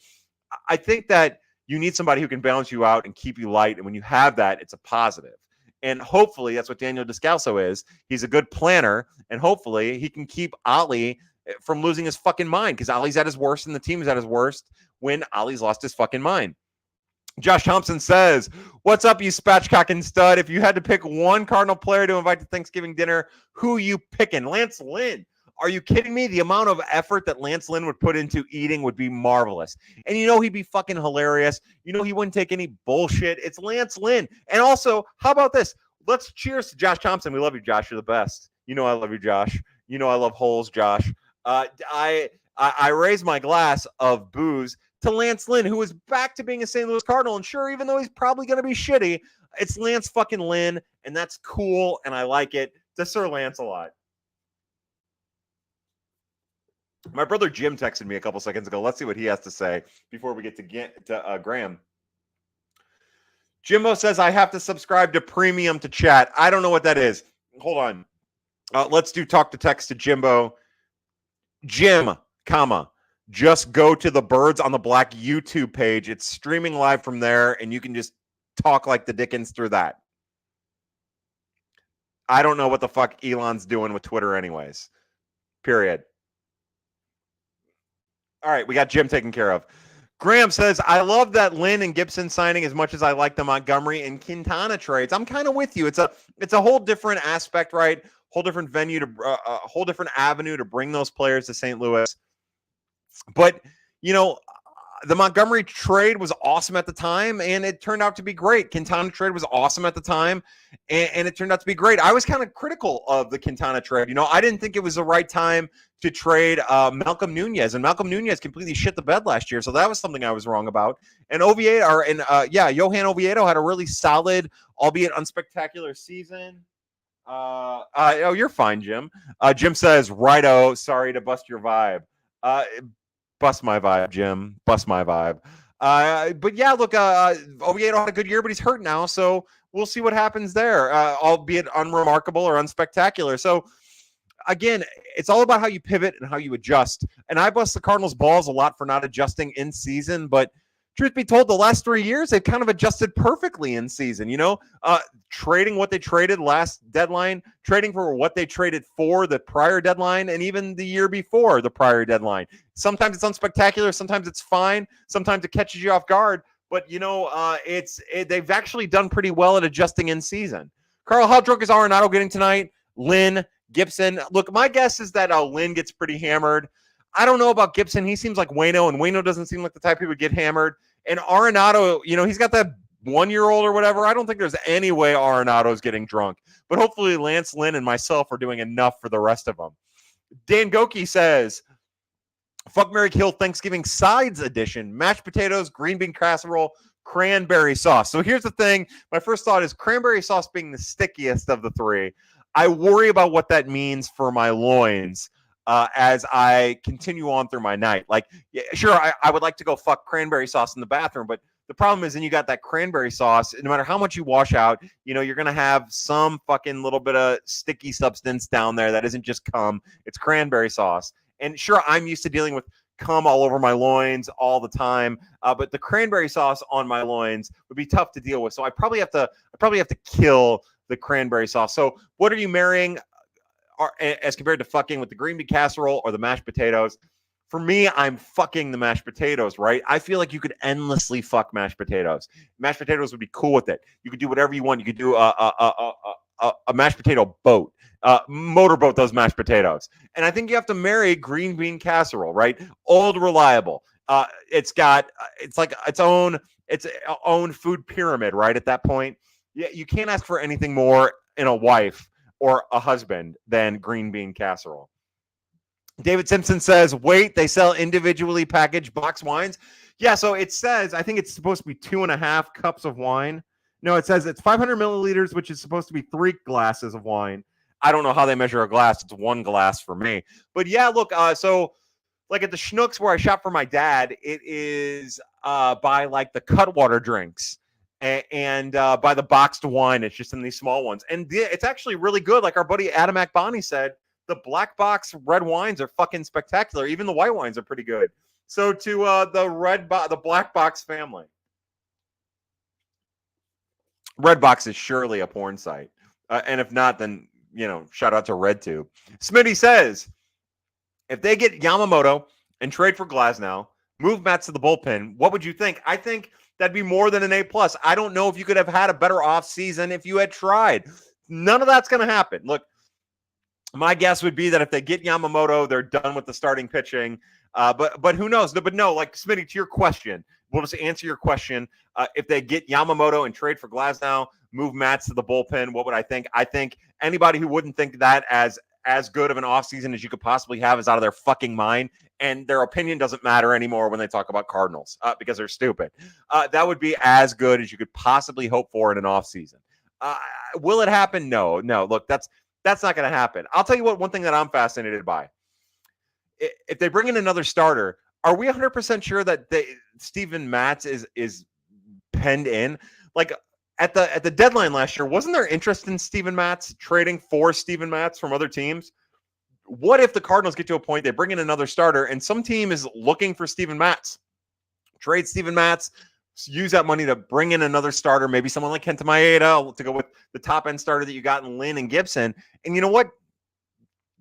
S1: I think that you need somebody who can balance you out and keep you light. And when you have that, it's a positive. And hopefully that's what Daniel Descalso is. He's a good planner, and hopefully he can keep Ollie from losing his fucking mind, because Ollie's at his worst and the team is at his worst when Ollie's lost his fucking mind. Josh Thompson says, "What's up, you spatchcocking stud? If you had to pick one Cardinal player to invite to Thanksgiving dinner, who you picking?" Lance Lynn. Are you kidding me? The amount of effort that Lance Lynn would put into eating would be marvelous. And he'd be fucking hilarious. He wouldn't take any bullshit. It's Lance Lynn. And also, how about this? Let's cheers to Josh Thompson. We love you, Josh. You're the best. I love you, Josh. I love holes, Josh. I raise my glass of booze to Lance Lynn, who is back to being a St. Louis Cardinal. And sure, even though he's probably going to be shitty, it's Lance fucking Lynn, and that's cool, and I like it. To Sir Lance-a-lot. My brother Jim texted me a couple seconds ago. Let's see what he has to say before we get to Graham. Jimbo says, "I have to subscribe to premium to chat." I don't know what that is. Hold on. Let's do talk to text to Jimbo. Jim, just go to the Birds on the Black YouTube page. It's streaming live from there, and you can just talk like the Dickens through that. I don't know what the fuck Elon's doing with Twitter anyways. Period. All right, we got Jim taken care of. Graham says, I love that Lynn and Gibson signing as much as I like the Montgomery and Quintana trades. I'm kind of with you. It's a whole different aspect, right? Whole different venue to a whole different avenue to bring those players to St. Louis. But, you know, the Montgomery trade was awesome at the time, and it turned out to be great. Quintana trade was awesome at the time, and it turned out to be great. I was kind of critical of the Quintana trade. You know, I didn't think it was the right time to trade Malcolm Nunez, and Malcolm Nunez completely shit the bed last year, so that was something I was wrong about. And Johan Oviedo had a really solid, albeit unspectacular season. You're fine, Jim. Jim says, righto, sorry to bust your vibe. Bust my vibe, Jim. Bust my vibe. But yeah, look, Oviedo had a good year, but he's hurt now, so we'll see what happens there, albeit unremarkable or unspectacular. So again, it's all about how you pivot and how you adjust. And I bust the Cardinals' balls a lot for not adjusting in season, but truth be told, the last 3 years, they've kind of adjusted perfectly in season, you know, trading what they traded last deadline, trading for what they traded for the prior deadline, and even the year before the prior deadline. Sometimes it's unspectacular. Sometimes it's fine. Sometimes it catches you off guard. But, you know, they've actually done pretty well at adjusting in season. Carl, how drunk is Arenado getting tonight? Lynn, Gibson. Look, my guess is that Lynn gets pretty hammered. I don't know about Gibson. He seems like Waino, and Waino doesn't seem like the type who would get hammered. And Arenado, you know, he's got that 1-year-old or whatever. I don't think there's any way Arenado's getting drunk. But hopefully Lance Lynn and myself are doing enough for the rest of them. Dan Goki says, fuck, Mary Kill Thanksgiving sides edition. Mashed potatoes, green bean casserole, cranberry sauce. So here's the thing. My first thought is cranberry sauce being the stickiest of the three. I worry about what that means for my loins. As I continue on through my night. Like, yeah, sure, I would like to go fuck cranberry sauce in the bathroom, but the problem is then you got that cranberry sauce, no matter how much you wash out, you know, you're going to have some fucking little bit of sticky substance down there that isn't just cum. It's cranberry sauce. And sure, I'm used to dealing with cum all over my loins all the time, but the cranberry sauce on my loins would be tough to deal with. So I probably have to kill the cranberry sauce. So what are you marrying? As compared to fucking with the green bean casserole or the mashed potatoes? For me, I'm fucking the mashed potatoes, right? I feel like you could endlessly fuck mashed potatoes. Mashed potatoes would be cool with it. You could do whatever you want. You could do a mashed potato boat. Motorboat those mashed potatoes. And I think you have to marry green bean casserole, right? Old, reliable. It's like its own food pyramid, right? At that point, yeah, you can't ask for anything more in a wife or a husband than green bean casserole. David Simpson says, wait, they sell individually packaged box wines? Yeah, so it says, I think it's supposed to be 2.5 cups of wine. No, it says it's 500 milliliters, which is supposed to be 3 glasses of wine. I don't know how they measure a glass. It's 1 glass for me. But yeah, look, so like at the Schnucks where I shop for my dad, it is by like the Cutwater drinks. And by the boxed wine. It's just in these small ones. And it's actually really good. Like our buddy Adam Akbani said, the black box red wines are fucking spectacular. Even the white wines are pretty good. So to the black box family. Red Box is surely a porn site. And if not, then, you know, shout out to RedTube. Smitty says, if they get Yamamoto and trade for Glasnow, move Matz to the bullpen, what would you think? I think that'd be more than an A+. I don't know if you could have had a better offseason if you had tried. None of that's going to happen. Look, my guess would be that if they get Yamamoto, they're done with the starting pitching. But who knows? But no, like Smitty, to your question, we'll just answer your question. If they get Yamamoto and trade for Glasnow, move Matz to the bullpen, what would I think? I think anybody who wouldn't think that as good of an offseason as you could possibly have is out of their fucking mind. And their opinion doesn't matter anymore when they talk about Cardinals because they're stupid. That would be as good as you could possibly hope for in an offseason. Will it happen? No. Look, that's not going to happen. I'll tell you what, one thing that I'm fascinated by. If they bring in another starter, are we 100% sure that Steven Matz is penned in? Like at the deadline last year, wasn't there interest in Steven Matz, trading for Steven Matz from other teams? What if the Cardinals get to a point, they bring in another starter, and some team is looking for Steven Matz? Trade Steven Matz, use that money to bring in another starter, maybe someone like Kenta Maeda to go with the top-end starter that you got in Lynn and Gibson. And you know what?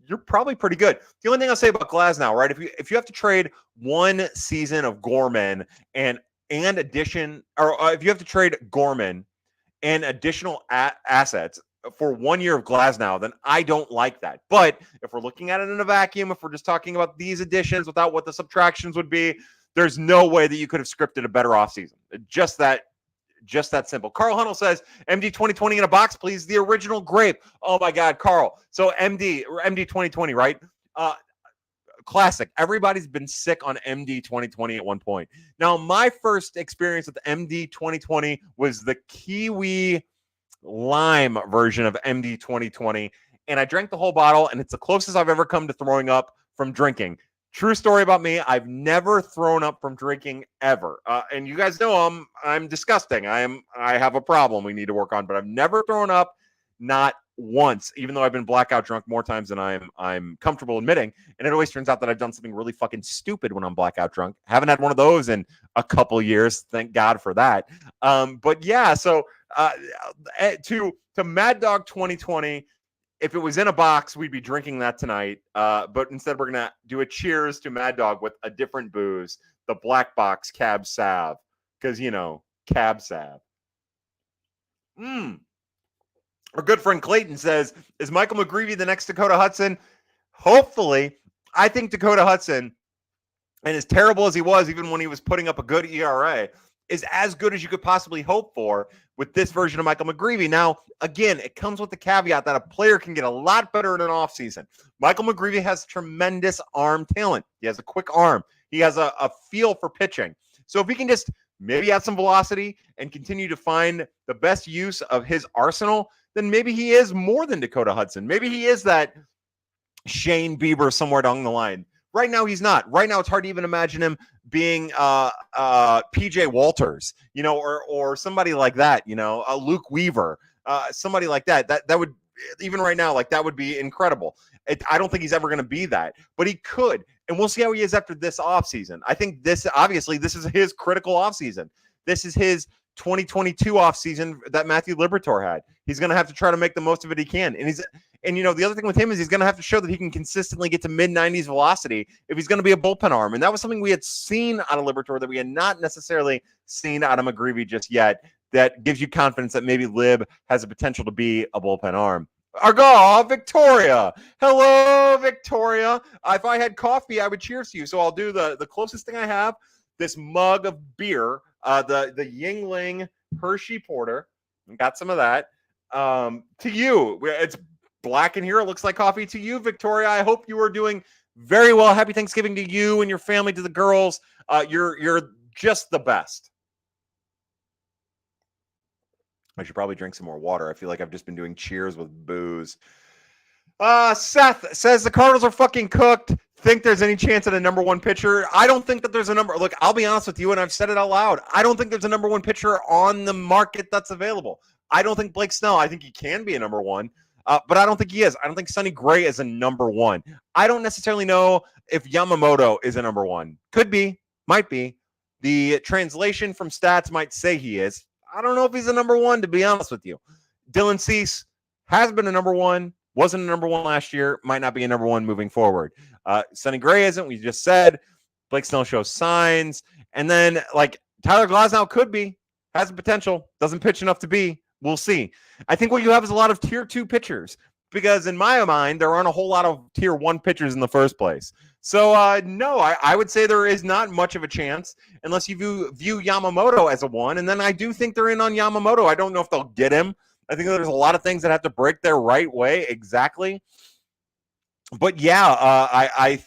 S1: you're probably pretty good. The only thing I'll say about Glasnow, right? If you have to trade one season of Gorman and addition, or if you have to trade Gorman and additional assets for 1 year of Glasnow, then I don't like that. But if we're looking at it in a vacuum, if we're just talking about these additions without what the subtractions would be, there's no way that you could have scripted a better offseason. Just that simple. Carl Hunnell says, MD 2020 in a box, please. The original grape. Oh my God, Carl. So MD 2020, right? Classic. Everybody's been sick on MD 2020 at one point. Now, my first experience with MD 2020 was the kiwi lime version of MD 2020, and I drank the whole bottle, and it's the closest I've ever come to throwing up from drinking. True story about me. I've never thrown up from drinking ever. And you guys know I'm disgusting. I have a problem we need to work on, but I've never thrown up, not once, even though I've been blackout drunk more times than I'm comfortable admitting. And it always turns out that I've done something really fucking stupid when I'm blackout drunk. Haven't had one of those in a couple years. Thank God for that. But yeah, so to Mad Dog 2020, if it was in a box, we'd be drinking that tonight. But instead, we're going to do a cheers to Mad Dog with a different booze, the Black Box Cab Sav. Because, Cab Sav. Our good friend Clayton says, is Michael McGreevy the next Dakota Hudson? Hopefully. I think Dakota Hudson, and as terrible as he was, even when he was putting up a good ERA, is as good as you could possibly hope for with this version of Michael McGreevy. Now, again, it comes with the caveat that a player can get a lot better in an offseason. Michael McGreevy has tremendous arm talent. He has a quick arm. He has a feel for pitching. So if he can just maybe add some velocity and continue to find the best use of his arsenal, then maybe he is more than Dakota Hudson. Maybe he is that Shane Bieber somewhere down the line. Right now, he's not. Right now, it's hard to even imagine him being PJ Walters, or somebody like that, a Luke Weaver, somebody like that. That would, even right now, like, that would be incredible. I don't think he's ever going to be that, but he could. And we'll see how he is after this offseason. I think this is his critical offseason. This is his 2022 offseason that Matthew Liberatore had. He's going to have to try to make the most of it he can. And the other thing with him is he's going to have to show that he can consistently get to mid-90s velocity if he's going to be a bullpen arm. And that was something we had seen out of Liberatore that we had not necessarily seen out of McGreevy just yet. That gives you confidence that maybe Lib has the potential to be a bullpen arm. Victoria. Hello, Victoria. If I had coffee, I would cheers to you. So I'll do the closest thing I have, this mug of beer, the Yingling Hershey Porter. Got some of that. To you. It's black in here. It looks like coffee. To you, Victoria. I hope you are doing very well. Happy Thanksgiving to you and your family, to the girls. You're just the best. I should probably drink some more water. I feel like I've just been doing cheers with booze. Seth says the Cardinals are fucking cooked. Think there's any chance at a number one pitcher? I don't think that there's a number. Look, I'll be honest with you, and I've said it out loud. I don't think there's a number one pitcher on the market that's available. I don't think Blake Snell. I think he can be a number one, but I don't think he is. I don't think Sonny Gray is a number one. I don't necessarily know if Yamamoto is a number one. Could be, might be. The translation from stats might say he is. I don't know if he's a number one, to be honest with you. Dylan Cease has been a number one, wasn't a number one last year, might not be a number one moving forward. Sonny Gray isn't, we just said. Blake Snell shows signs. And then, Tyler Glasnow could be, has the potential, doesn't pitch enough to be. We'll see. I think what you have is a lot of tier 2 pitchers, because in my mind, there aren't a whole lot of tier 1 pitchers in the first place. So, no, I would say there is not much of a chance unless you view Yamamoto as a one. And then I do think they're in on Yamamoto. I don't know if they'll get him. I think there's a lot of things that have to break their right way. Exactly. But yeah, I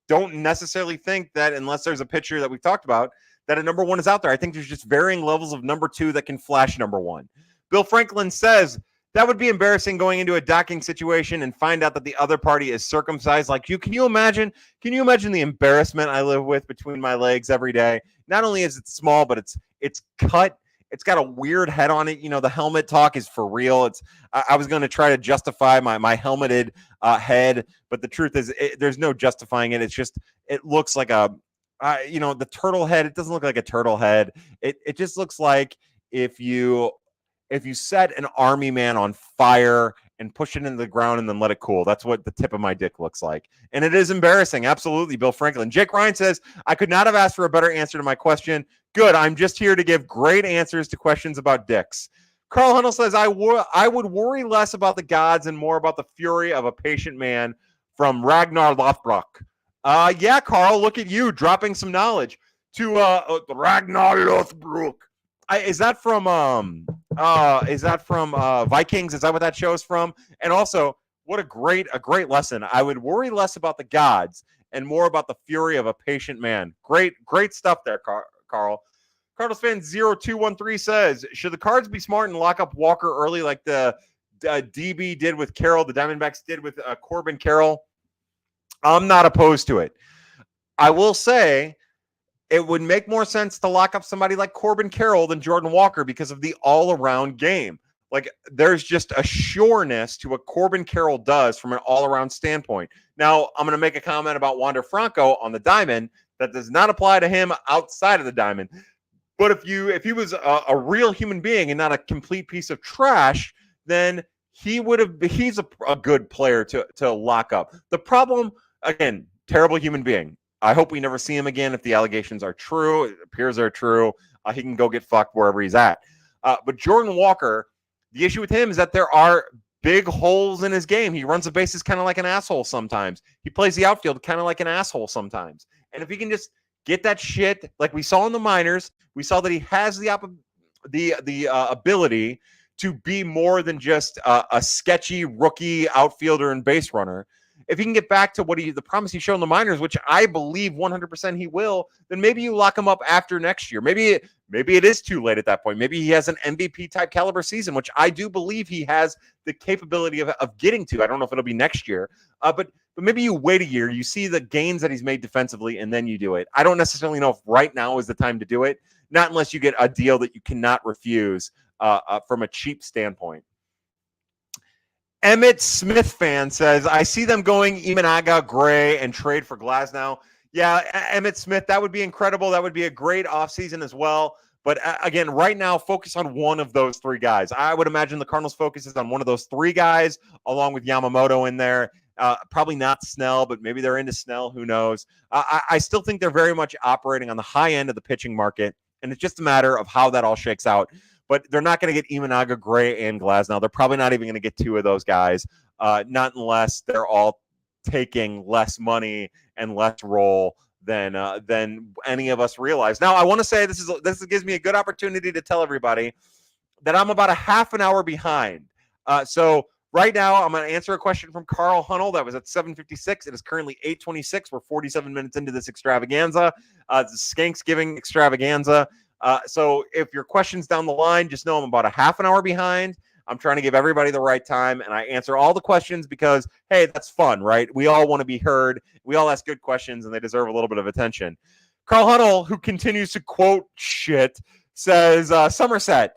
S1: don't necessarily think that unless there's a pitcher that we've talked about, that a number one is out there. I think there's just varying levels of number two that can flash number one. Bill Franklin says, that would be embarrassing going into a docking situation and find out that the other party is circumcised like you. Can you imagine the embarrassment I live with between my legs every day? Not only is it small, but it's cut. It's got a weird head on it. The helmet talk is for real. I was going to try to justify my helmeted head, but the truth is there's no justifying it. It's just, it looks like the turtle head. It doesn't look like a turtle head. It just looks like if you set an army man on fire and push it into the ground and then let it cool. That's what the tip of my dick looks like. And it is embarrassing. Absolutely, Bill Franklin. Jake Ryan says, I could not have asked for a better answer to my question. Good. I'm just here to give great answers to questions about dicks. Carl Hunnell says, I would worry less about the gods and more about the fury of a patient man from Ragnar Lothbrok. Yeah, Carl, look at you dropping some knowledge to Ragnar Lothbrok. Is that from Vikings? Is that what that show is from? And also, what a great lesson. I would worry less about the gods and more about the fury of a patient man. Great stuff there, Carl. Cardinals fan 0213 says, should the Cards be smart and lock up Walker early like the DB did with Carroll, the Diamondbacks did with Corbin Carroll? I'm not opposed to it. I will say it would make more sense to lock up somebody like Corbin Carroll than Jordan Walker because of the all-around game. Like, there's just a sureness to what Corbin Carroll does from an all-around standpoint. Now, I'm going to make a comment about Wander Franco on the diamond that does not apply to him outside of the diamond. But if he was a real human being and not a complete piece of trash, then he's a good player to lock up. The problem, again, terrible human being. I hope we never see him again if the allegations are true. It appears they're true. He can go get fucked wherever he's at. But Jordan Walker, the issue with him is that there are big holes in his game. He runs the bases kind of like an asshole sometimes. He plays the outfield kind of like an asshole sometimes. And if he can just get that shit, like we saw in the minors, we saw that he has the ability to be more than just a sketchy rookie outfielder and base runner. If he can get back to the promise he showed in the minors, which I believe 100% he will, then maybe you lock him up after next year. Maybe it is too late at that point. Maybe he has an MVP type caliber season, which I do believe he has the capability of getting to. I don't know if it'll be next year, but maybe you wait a year, you see the gains that he's made defensively, and then you do it. I don't necessarily know if right now is the time to do it, not unless you get a deal that you cannot refuse from a cheap standpoint. Emmett Smith fan says, I see them going Imanaga, Gray, and trade for Glasnow. Yeah, Emmett Smith, that would be incredible. That would be a great offseason as well. But again, right now, focus on one of those three guys. I would imagine the Cardinals focus is on one of those three guys, along with Yamamoto in there. Probably not Snell, but maybe they're into Snell. Who knows? I still think they're very much operating on the high end of the pitching market, and it's just a matter of how that all shakes out. But they're not going to get Imanaga, Gray, and Glasnow. They're probably not even going to get two of those guys, not unless they're all taking less money and less role than any of us realize. Now, I want to say this gives me a good opportunity to tell everybody that I'm about a half an hour behind. So right now, I'm going to answer a question from Carl Hunnell that was at 7:56. It is currently 8:26. We're 47 minutes into this extravaganza. It's a Skanksgiving extravaganza. So if your question's down the line, just know I'm about a half an hour behind. I'm trying to give everybody the right time, and I answer all the questions because, hey, that's fun, right? We all want to be heard. We all ask good questions, and they deserve a little bit of attention. Carl Hunnell, who continues to quote shit, says, Somerset,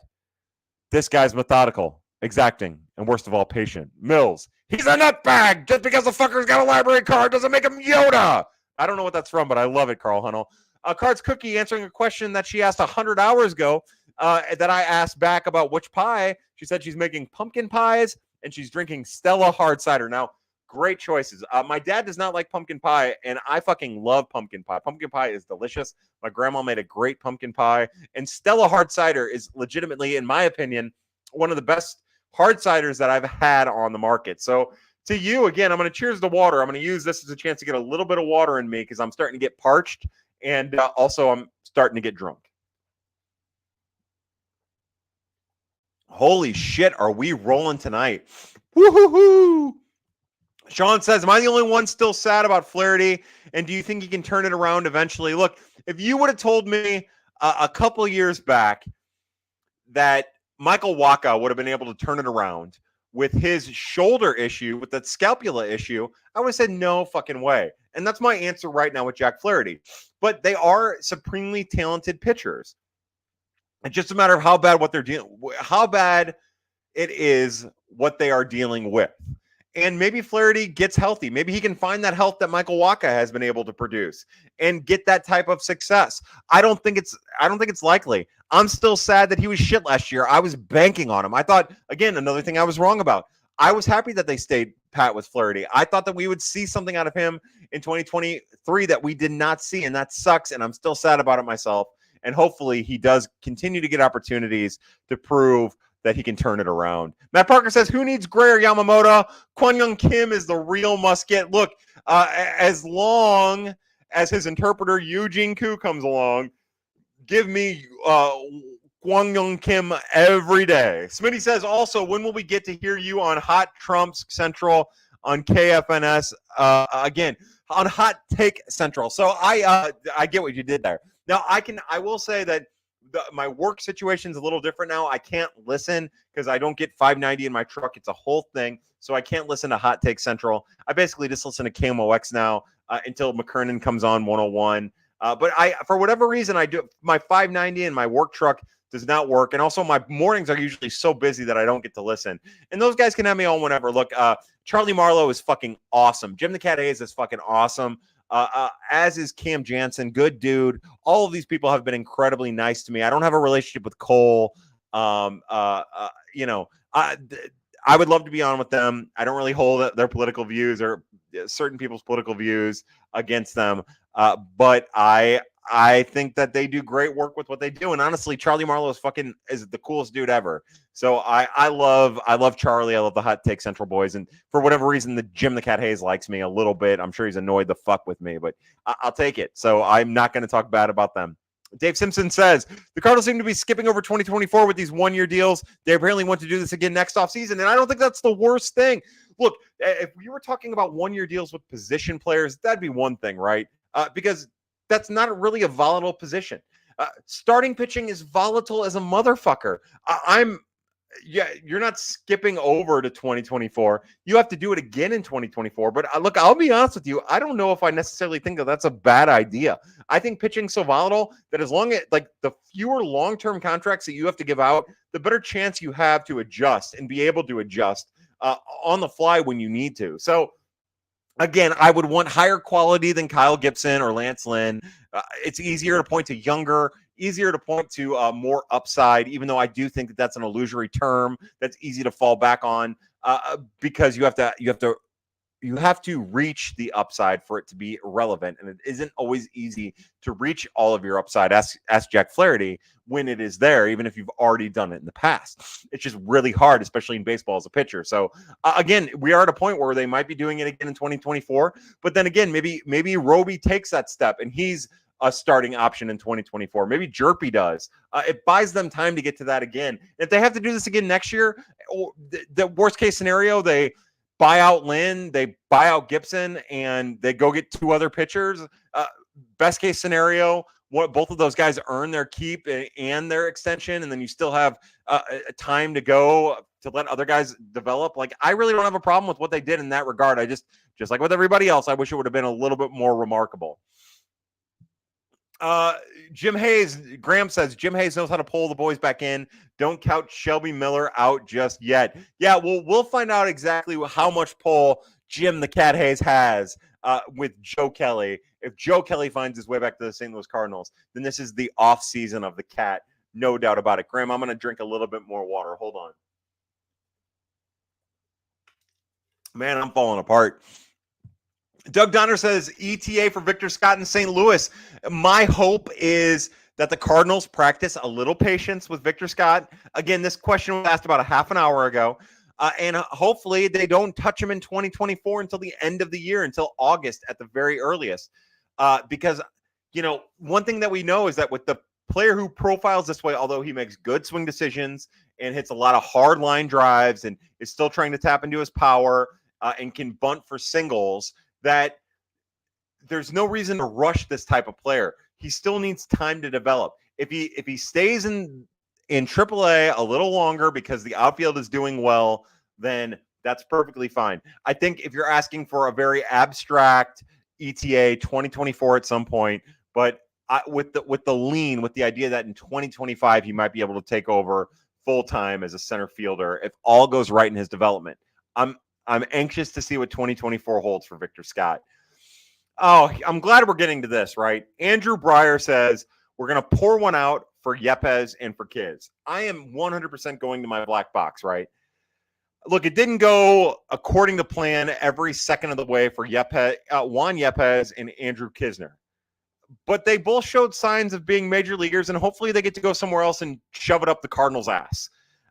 S1: this guy's methodical, exacting, and worst of all, patient. Mills, he's a nutbag. Just because the fucker's got a library card doesn't make him Yoda. I don't know what that's from, but I love it, Carl Hunnell. Cards Cookie answering a question that she asked 100 hours ago that I asked back about which pie. She said she's making pumpkin pies and she's drinking Stella hard cider. Now, great choices. My dad does not like pumpkin pie, and I fucking love pumpkin pie. Pumpkin pie is delicious. My grandma made a great pumpkin pie, and Stella hard cider is legitimately, in my opinion, one of the best hard ciders that I've had on the market. So to you, again, I'm going to cheers the water. I'm going to use this as a chance to get a little bit of water in me because I'm starting to get parched. And also, I'm starting to get drunk. Holy shit, are we rolling tonight? Woo-hoo-hoo! Sean says, am I the only one still sad about Flaherty? And do you think he can turn it around eventually? Look, if you would have told me a couple years back that Michael Wacha would have been able to turn it around with his shoulder issue, with that scapula issue, I would have said no fucking way. And that's my answer right now with Jack Flaherty. But they are supremely talented pitchers. It's just a matter of how bad it is what they are dealing with. And maybe Flaherty gets healthy. Maybe he can find that health that Michael Wacha has been able to produce and get that type of success. I don't think it's likely. I'm still sad that he was shit last year. I was banking on him. I thought, again, another thing I was wrong about. I was happy that they stayed pat with Flaherty. I thought that we would see something out of him in 2023 that we did not see, and that sucks, and I'm still sad about it myself. And hopefully he does continue to get opportunities to prove that he can turn it around. Matt Parker says, who needs Gray or Yamamoto? Kwon Young Kim is the real musket. Look, as long as his interpreter, Eugene Koo, comes along, give me Kwon Young Kim every day. Smitty says, also, when will we get to hear you on Hot Trumps Central on KFNS? Again, on Hot Take Central. So I get what you did there. Now, I will say that my work situation is a little different now. I can't listen because I don't get 590 in my truck. It's a whole thing. So I can't listen to Hot Take Central. I basically just listen to KMOX now until McKernan comes on 101. But for whatever reason, I do my 590 in my work truck does not work. And also my mornings are usually so busy that I don't get to listen. And those guys can have me on whenever. Look, Charlie Marlowe is fucking awesome. Jim the Cat Hayes is fucking awesome. As is Cam Jansen, good dude. All of these people have been incredibly nice to me. I don't have a relationship with Cole. You know, I would love to be on with them. I don't really hold their political views or certain people's political views against them. But I think that they do great work with what they do. And honestly, Charlie Marlowe is the coolest dude ever. So I love Charlie. I love the Hot Take Central boys. And for whatever reason, the Jim the Cat Hayes likes me a little bit. I'm sure he's annoyed the fuck with me, but I'll take it. So I'm not going to talk bad about them. Dave Simpson says, the Cardinals seem to be skipping over 2024 with these one-year deals. They apparently want to do this again next offseason, and I don't think that's the worst thing. Look, if you were talking about one-year deals with position players, that'd be one thing, right? Because that's not really a volatile position. Starting pitching is volatile as a motherfucker. You're not skipping over to 2024. You have to do it again in 2024. But look, I'll be honest with you. I don't know if I necessarily think that that's a bad idea. I think pitching's so volatile that as long as the fewer long-term contracts that you have to give out, the better chance you have to adjust and be able to adjust on the fly when you need to. So again, I would want higher quality than Kyle Gibson or Lance Lynn. It's easier to point to younger, easier to point to more upside, even though I do think that that's an illusory term that's easy to fall back on because you have to reach the upside for it to be relevant. And it isn't always easy to reach all of your upside. Ask Jack Flaherty when it is there, even if you've already done it in the past. It's just really hard, especially in baseball as a pitcher. So again, we are at a point where they might be doing it again in 2024. But then again, maybe Roby takes that step and he's a starting option in 2024. Maybe Jerpy does. It buys them time to get to that again. If they have to do this again next year, the worst case scenario, they buy out Lynn, they buy out Gibson, and they go get two other pitchers. Best case scenario, both of those guys earn their keep and their extension, and then you still have time to go to let other guys develop. Like, I really don't have a problem with what they did in that regard. I just like with everybody else, I wish it would have been a little bit more remarkable. Jim Hayes, Graham says, Jim Hayes knows how to pull the boys back in. Don't count Shelby Miller out just yet. Yeah, we'll find out exactly how much pull Jim the Cat Hayes has with Joe Kelly. If Joe Kelly finds his way back to the St. Louis Cardinals, then this is the off season of the Cat. No doubt about it. Graham, I'm going to drink a little bit more water. Hold on. Man, I'm falling apart. Doug Donner says ETA for Victor Scott in St. Louis. My hope is that the Cardinals practice a little patience with Victor Scott. Again, this question was asked about a half an hour ago. And hopefully they don't touch him in 2024 until the end of the year, until August at the very earliest. Because, one thing that we know is that with the player who profiles this way, although he makes good swing decisions and hits a lot of hard line drives and is still trying to tap into his power and can bunt for singles, that there's no reason to rush this type of player. He still needs time to develop. If he stays in AAA a little longer because the outfield is doing well, then that's perfectly fine. I think if you're asking for a very abstract ETA 2024 at some point, but with the idea that in 2025 he might be able to take over full time as a center fielder if all goes right in his development. I'm anxious to see what 2024 holds for Victor Scott. Oh, I'm glad we're getting to this, right? Andrew Breyer says, we're going to pour one out for Yepes and for kids. I am 100% going to my black box, right? Look, it didn't go according to plan every second of the way for Juan Yepes and Andrew Kisner. But they both showed signs of being major leaguers, and hopefully they get to go somewhere else and shove it up the Cardinals' ass.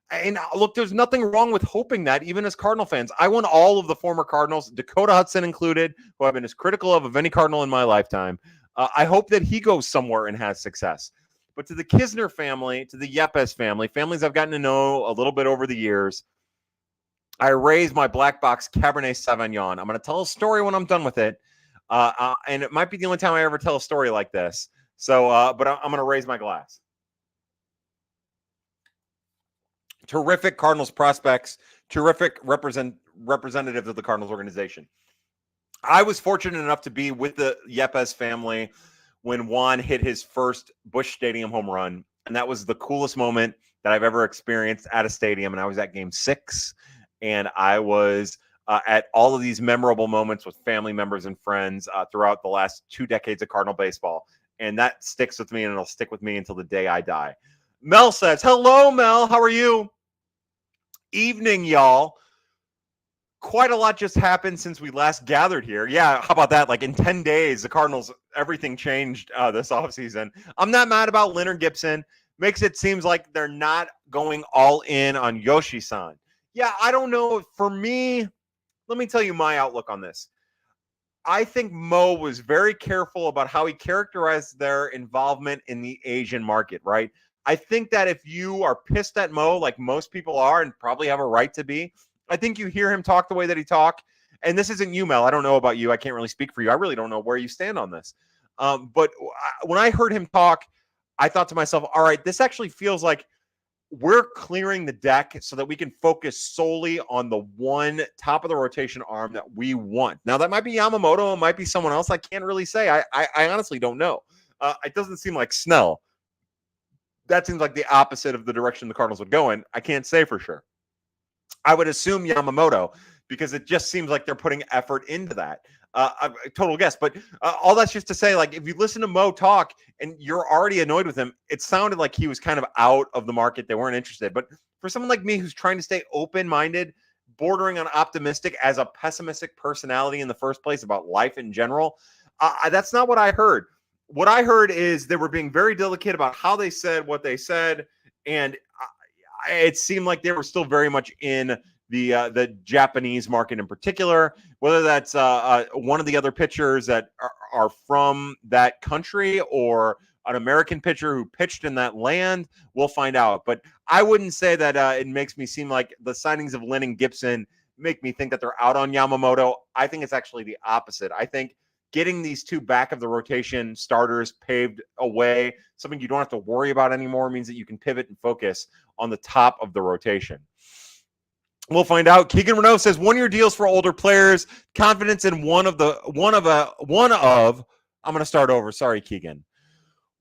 S1: And look, there's nothing wrong with hoping that, even as Cardinal fans. I want all of the former Cardinals, Dakota Hudson included, who I've been as critical of any Cardinal in my lifetime. I hope that he goes somewhere and has success. But to the Kisner family, to the Yepes family, families I've gotten to know a little bit over the years, I raised my black box Cabernet Sauvignon. I'm going to tell a story when I'm done with it. And it might be the only time I ever tell a story like this. So, but I'm going to raise my glass. Terrific Cardinals prospects, terrific representatives of the Cardinals organization. I was fortunate enough to be with the Yepes family when Juan hit his first Busch Stadium home run. And that was the coolest moment that I've ever experienced at a stadium. And I was at game 6. And I was at all of these memorable moments with family members and friends throughout the last 2 decades of Cardinal baseball. And that sticks with me, and it'll stick with me until the day I die. Mel says, hello, Mel. How are you? Evening, y'all. Quite a lot just happened since we last gathered here. Yeah, how about that? Like in 10 days, the Cardinals, everything changed this offseason. I'm not mad about Leonard Gibson. Makes it seems like they're not going all in on Yoshi-san. Yeah, I don't know. For me, let me tell you my outlook on this. I think Mo was very careful about how he characterized their involvement in the Asian market, right? I think that if you are pissed at Mo, like most people are and probably have a right to be, I think you hear him talk the way that he talked. And this isn't you, Mel. I don't know about you. I can't really speak for you. I really don't know where you stand on this. But when I heard him talk, I thought to myself, all right, this actually feels like we're clearing the deck so that we can focus solely on the one top of the rotation arm that we want. Now, that might be Yamamoto. It might be someone else. I can't really say. I honestly don't know. It doesn't seem like Snell. That seems like the opposite of the direction the Cardinals would go in. I can't say for sure. I would assume Yamamoto because it just seems like they're putting effort into that. A total guess. But all that's just to say, like, if you listen to Mo talk and you're already annoyed with him, it sounded like he was kind of out of the market. They weren't interested. But for someone like me who's trying to stay open-minded, bordering on optimistic as a pessimistic personality in the first place about life in general, that's not what I heard. What I heard is they were being very delicate about how they said what they said. And it seemed like they were still very much in the Japanese market in particular, whether that's one of the other pitchers that are from that country or an American pitcher who pitched in that land, we'll find out. But I wouldn't say that it makes me seem like the signings of Lynn and Gibson make me think that they're out on Yamamoto. I think it's actually the opposite. I think getting these two back of the rotation starters paved away, something you don't have to worry about anymore, means that you can pivot and focus on the top of the rotation. We'll find out. Keegan Renault says 1-year deals for older players. Confidence in I'm going to start over. Sorry, Keegan.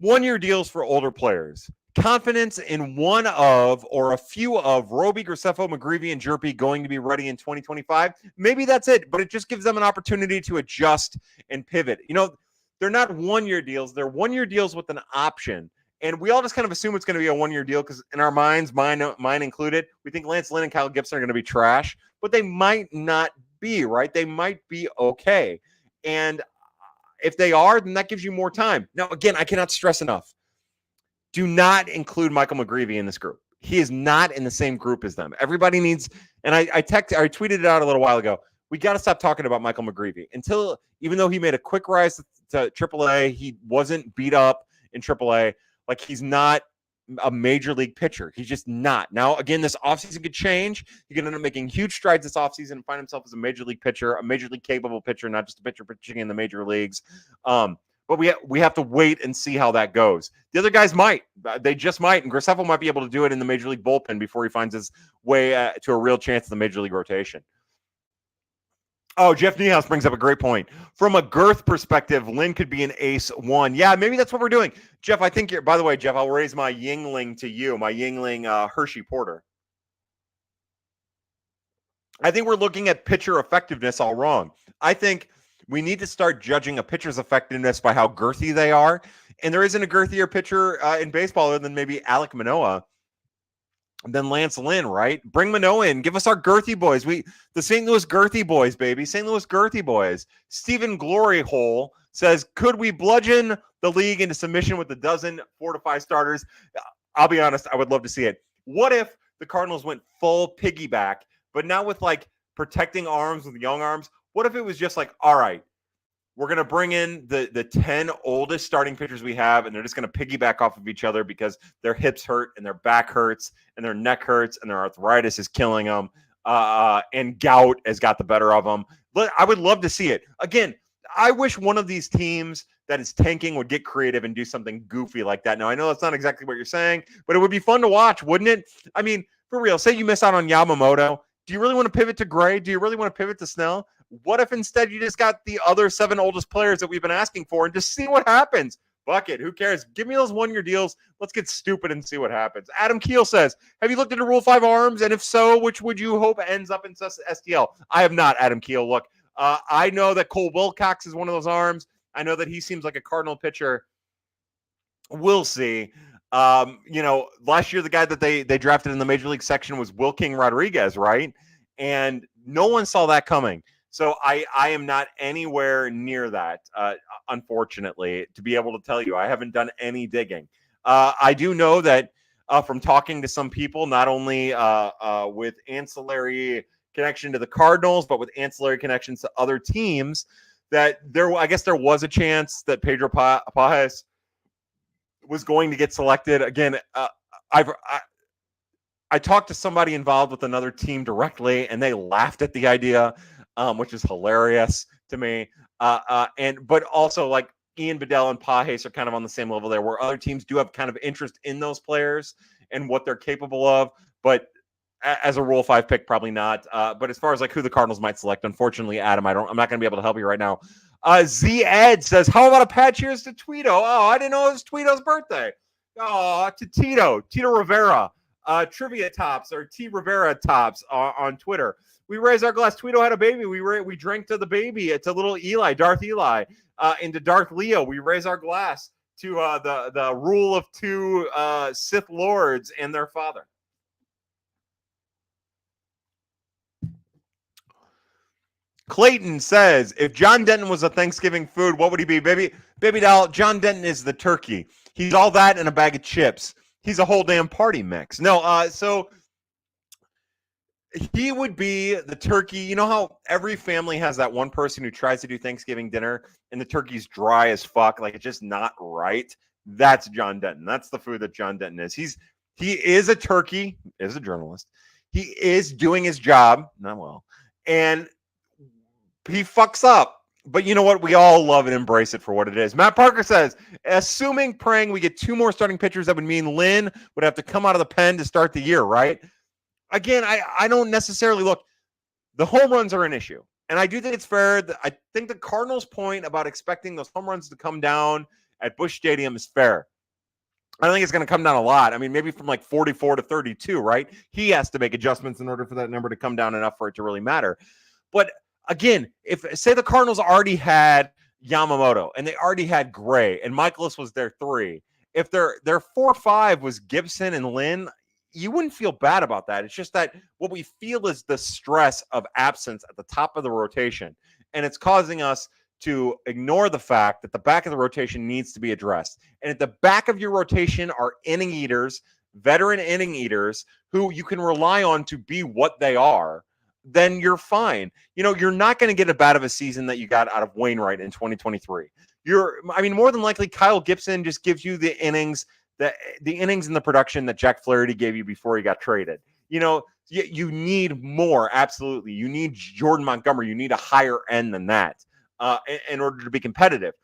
S1: 1-year deals for older players. Confidence in one of or a few of Roby, Graceffo, McGreevy, and Jerpy going to be ready in 2025. Maybe that's it, but it just gives them an opportunity to adjust and pivot. You know, they're not 1-year deals. They're 1-year deals with an option. And we all just kind of assume it's going to be a 1-year deal because in our minds, mine included, we think Lance Lynn and Kyle Gibson are going to be trash, but they might not be, right? They might be okay. And if they are, then that gives you more time. Now, again, I cannot stress enough. Do not include Michael McGreevy in this group. He is not in the same group as them. Everybody needs, and I tweeted it out a little while ago. We got to stop talking about Michael McGreevy even though he made a quick rise to AAA, he wasn't beat up in AAA. Like, he's not a major league pitcher. He's just not. Now, again, this offseason could change. He could end up making huge strides this offseason and find himself as a major league pitcher, a major league capable pitcher, not just a pitcher pitching in the major leagues. But we have to wait and see how that goes. The other guys might. They just might. And Graceffo might be able to do it in the major league bullpen before he finds his way to a real chance in the major league rotation. Oh, Jeff Niehaus brings up a great point. From a girth perspective, Lynn could be an ace 1. Yeah, maybe that's what we're doing. Jeff, I think by the way, Jeff, I'll raise my Yingling to you, my Yingling Hershey Porter. I think we're looking at pitcher effectiveness all wrong. I think we need to start judging a pitcher's effectiveness by how girthy they are. And there isn't a girthier pitcher in baseball other than maybe Alek Manoah. than Lance Lynn, right? Bring Manoah in. Give us our girthy boys. The St. Louis girthy boys, baby. St. Louis girthy boys. Stephen Glory Hole says, could we bludgeon the league into submission with a dozen 4 to 5 starters? I'll be honest, I would love to see it. What if the Cardinals went full piggyback, but not with like protecting arms with young arms? What if it was just like, all right, we're going to bring in the 10 oldest starting pitchers we have, and they're just going to piggyback off of each other because their hips hurt and their back hurts and their neck hurts and their arthritis is killing them, and gout has got the better of them. But I would love to see it. Again, I wish one of these teams that is tanking would get creative and do something goofy like that. Now, I know that's not exactly what you're saying, but it would be fun to watch, wouldn't it? I mean, for real, say you miss out on Yamamoto. Do you really want to pivot to Gray? Do you really want to pivot to Snell? What if instead you just got the other 7 oldest players that we've been asking for and just see what happens? Fuck it. Who cares? Give me those 1-year deals. Let's get stupid and see what happens. Adam Keel says, have you looked into Rule 5 arms? And if so, which would you hope ends up in STL? I have not, Adam Keel. Look, I know that Cole Wilcox is one of those arms. I know that he seems like a Cardinal pitcher. We'll see. Last year, the guy that they drafted in the Major League section was Wilking Rodriguez, right? And no one saw that coming. So I am not anywhere near that, unfortunately, to be able to tell you. I haven't done any digging. I do know that from talking to some people, not only with ancillary connection to the Cardinals, but with ancillary connections to other teams, that I guess there was a chance that Pedro Pajes was going to get selected. Again, I talked to somebody involved with another team directly, and they laughed at the idea, which is hilarious to me. But also, like, Ian Bedell and Pajes are kind of on the same level there, where other teams do have kind of interest in those players and what they're capable of. But as a Rule 5 pick, probably not. But as far as like who the Cardinals might select, unfortunately, Adam, I'm not going to be able to help you right now. Z Ed says, how about a patch cheers to Tweedo? Oh, I didn't know it was Tweedo's birthday. Oh, to Tito Rivera. Trivia Tops or T Rivera Tops on Twitter. We raise our glass. Tweedo had a baby. We drank to the baby. It's a little Eli, Darth Eli, into Darth Leo. We raise our glass to the rule of 2 Sith Lords and their father. Clayton says, if John Denton was a Thanksgiving food, what would he be? Baby doll, John Denton is the turkey. He's all that and a bag of chips. He's a whole damn party mix. No, so he would be the turkey. You know how every family has that one person who tries to do Thanksgiving dinner and the turkey's dry as fuck, like it's just not right? That's John Denton. That's the food that John Denton is. He is a turkey, is a journalist. He is doing his job, not well, and he fucks up. But you know what? We all love and embrace it for what it is. Matt Parker says, praying we get 2 more starting pitchers, that would mean Lynn would have to come out of the pen to start the year, right? Again, I don't necessarily look. The home runs are an issue. And I do think it's fair. I think the Cardinals' point about expecting those home runs to come down at Busch Stadium is fair. I don't think it's going to come down a lot. I mean, maybe from like 44 to 32, right? He has to make adjustments in order for that number to come down enough for it to really matter. But again, if say the Cardinals already had Yamamoto and they already had Gray and Michaelis was their 3, if their 4-5 was Gibson and Lynn, you wouldn't feel bad about that. It's just that what we feel is the stress of absence at the top of the rotation, and it's causing us to ignore the fact that the back of the rotation needs to be addressed. And at the back of your rotation are inning eaters, veteran inning eaters, who you can rely on to be what they are. Then you're fine. You're not going to get as bad of a season that you got out of Wainwright in 2023. More than likely, Kyle Gibson just gives you the innings, the innings and the production that Jack Flaherty gave you before he got traded. You need more. Absolutely. You need Jordan Montgomery. You need a higher end than that in order to be competitive.